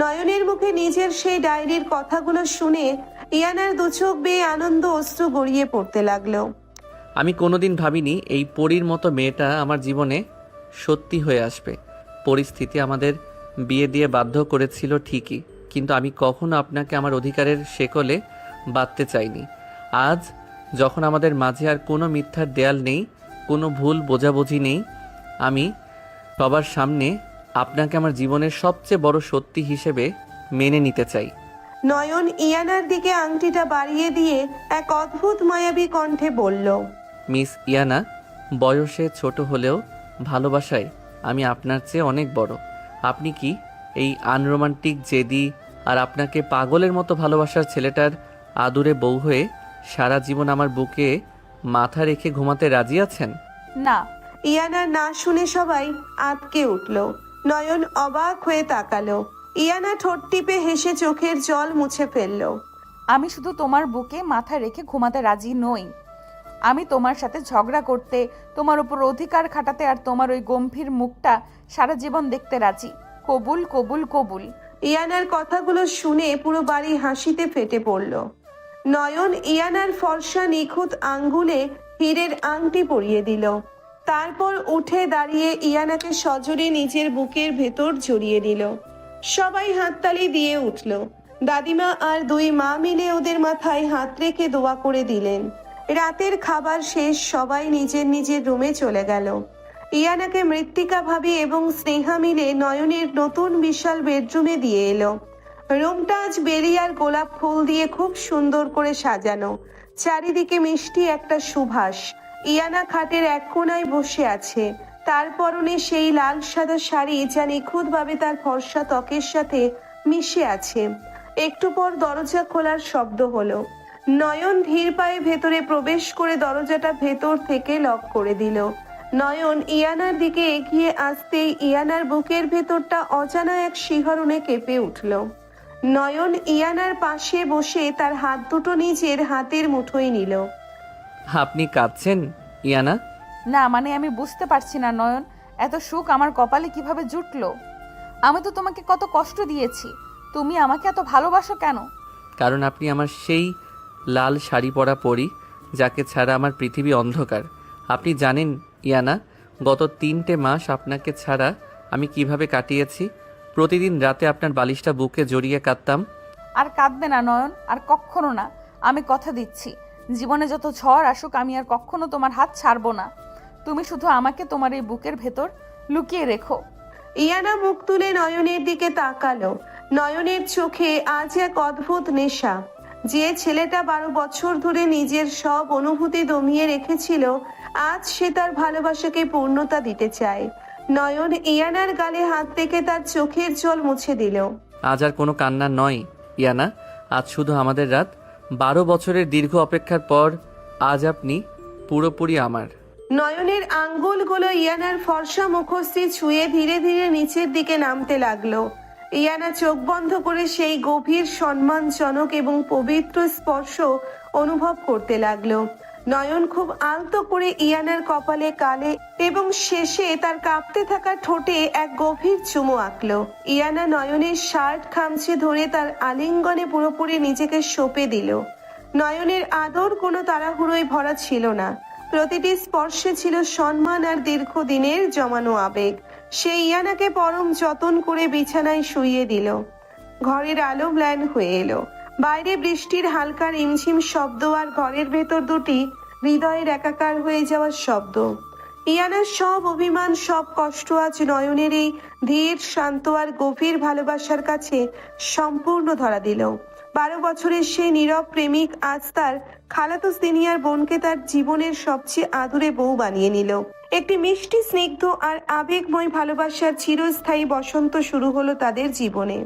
নয়নের মুখে নিজের সেই ডায়েরির কথাগুলো শুনে ইয়ানার দু চোখ বেয়ে আনন্দ অশ্রু গড়িয়ে পড়তে লাগলো। আমি কোনোদিন ভাবিনি এই পরীর মতো মেয়েটা আমার জীবনে সত্যি হয়ে আসবে। পরিস্থিতি আমাদের বিয়ে দিয়ে বাধ্য করেছিল ঠিকই, কিন্তু আমি কখনো আপনাকে আমার অধিকারের শেকলে বাঁধতে চাইনি। আজ যখন আমাদের মাঝে আর কোনো মিথ্যার দেয়াল নেই, কোনো ভুল বোঝাবুঝি নেই, আমি সবার সামনে আপনাকে আমার জীবনের সবচেয়ে বড় সত্যি হিসেবে মেনে নিতে চাই। নয়ন ইয়ানার দিকে আংটিটা বাড়িয়ে দিয়ে এক অদ্ভুত মায়াবী কণ্ঠে বলল, মিস ইয়ানা, বয়সে ছোট হলেও ভালোবাসায় আমি আপনার চেয়ে অনেক বড়। আপনি কি এই আনরোমান্টিক, জেদি আর আপনাকে পাগলের মতো ভালোবাসার ছেলেটার আদুরে বউ হয়ে সারা জীবন আমার বুকে মাথা রেখে ঘুমাতে রাজি আছেন? না। ইয়ানার না শুনে সবাই আটকে উঠল। নয়ন অবাক হয়ে তাকালো। ইয়ানা ঠোঁট টিপে হেসে চোখের জল মুছে ফেলল। আমি শুধু তোমার বুকে মাথা রেখে ঘুমাতে রাজি নই, আমি তোমার সাথে ঝগড়া করতে, তোমার উপর অধিকার খাটাতে আর তোমার ওই গম্ভীর মুখটা সারা জীবন দেখতে রাজি। কবুল কবুল কবুল। ইয়ানার কথাগুলো শুনে পুরো বাড়ি হাসিতে ফেটে পড়ল। নয়ন ইয়ানার ফর্সা নিখুঁত আঙ্গুলে হীরের আংটি পরিয়ে দিল। তারপর উঠে দাঁড়িয়ে ইয়ানাকে সজোরে নিজের বুকের ভেতর জড়িয়ে দিল। সবাই হাততালি দিয়ে উঠল। দাদিমা আর দুই মা মিলে ওদের মাথায় হাত রেখে দোয়া করে দিলেন। রাতের খাবার শেষ, সবাই নিজের নিজের রুমে চলে গেল। ইয়ানাকে মৃত্তিকা ভাবি এবং স্নেহা মিলে নয়নের নতুন বিশাল বেডরুমে দিয়ে এলো। রুমটা আজ বেলি আর গোলাপ ফুল দিয়ে খুব সুন্দর করে সাজানো। চারিদিকে মিষ্টি একটা সুবাস। ইয়ানা খাটের এক কোণায় বসে আছে। তার পরনে সেই লাল সাদা শাড়ি যা নিখুঁতভাবে তার ফর্সা ত্বকের সাথে মিশে আছে। একটু পর দরজা খোলার শব্দ হলো। নয়ন ধীর পায়ে ভেতরে প্রবেশ করে দরজাটা ভেতর থেকে লক করে দিল। নয়ন ইয়ানার দিকে এগিয়ে আসতেই ইয়ানার বুকের ভেতরটা অজানা এক শিহরণে কেঁপে উঠল। নয়ন ইয়ানার পাশে বসে তার হাত দুটো নিজের হাতের মুঠোয় নিল। আপনি কাঁদছেন ইয়ানা? না, মানে আমি বুঝতে পারছি না নয়ন, এত সুখ আমার কপালে কিভাবে জুটলো? আমি তো তোমাকে কত কষ্ট দিয়েছি, তুমি আমাকে এত ভালোবাসো কেন? কারণ আপনি আমার সেই লাল শাড়ি পরা পরী, যাকে ছাড়া আমার পৃথিবী অন্ধকার। আপনি জানেন ইয়ানা, গত 3টে মাস আপনাকে ছাড়া আমি কিভাবে কাটিয়েছি। প্রতিদিন রাতে আপনার বালিশটা বুকে জড়িয়ে কাঁদতাম। আর কাঁদবে না নয়ন, আর কখনো না। আমি কথা দিচ্ছি, জীবনে যত ঝড় আসুক আমি আর কখনো তোমার হাত ছাড়বো না। তুমি শুধু আমাকে তোমার এই বুকের ভেতর লুকিয়ে রেখো। ইয়ানা মুখ তুলে নয়নের দিকে তাকালো। নয়নের চোখে আজ এক অদ্ভুত নেশা। যে ছেলেটা 12 বছর ধরে নিজের সব অনুভূতি দমিয়ে রেখেছিল, আজ সে তার ভালোবাসাকে পূর্ণতা দিতে চায়। নয়ন ইয়ানার গালে হাত রেখে তার চোখের জল মুছে দিল। আজ আর কোনো কান্না নয় ইয়ানা, আজ শুধু আমাদের রাত। 12 বছরের দীর্ঘ অপেক্ষার পর আজ আপনি পুরোপুরি আমার। নয়নের আঙ্গুলগুলো ইয়ানার ফর্সা মুখশ্রী ছুঁয়ে ধীরে ধীরে নিচের দিকে নামতে লাগলো। ইয়ানা চোখ বন্ধ করে সেই গভীর সম্মানজনক এবং পবিত্র স্পর্শ অনুভব করতে লাগলো। নয়ন খুব আলতো করে ইয়ানার কপালে, কালে এবং শেষে তার কাঁপতে থাকা ঠোঁটে এক গভীর চুমু আঁকলো। ইয়ানা নয়নের শার্ট খামচে ধরে তার আলিঙ্গনে পুরোপুরি নিজেকে সঁপে দিল। নয়নের আদর কোনো তাড়াহুড়োয় ভরা ছিল না। প্রতিটি স্পর্শে ছিল সম্মান আর দীর্ঘদিনের জমানো আবেগ। সে ইয়ানাকে পরম যতন করে বিছানায় শুইয়ে দিল। ঘরের আলো ম্লান হয়ে এলো। বাইরে বৃষ্টির হালকা রিমঝিম শব্দ আর ঘরের ভেতর দুটি হৃদয়ের একাকার হয়ে যাওয়ার শব্দ। ইয়ানার সব অভিমান, সব কষ্ট আজ নয়নের এই ধীর, শান্ত আর গভীর ভালোবাসার কাছে সম্পূর্ণ ধরা দিল। 12 বছরের সেই নীরব প্রেমিক আজ তার খালাতো সিনিয়র বোনকে তার জীবনের সবচেয়ে আদুরে বউ বানিয়ে নিল। একটি মিষ্টি, স্নিগ্ধ আর আবেগময় ভালোবাসার চিরস্থায়ী বসন্ত শুরু হলো তাদের জীবনে।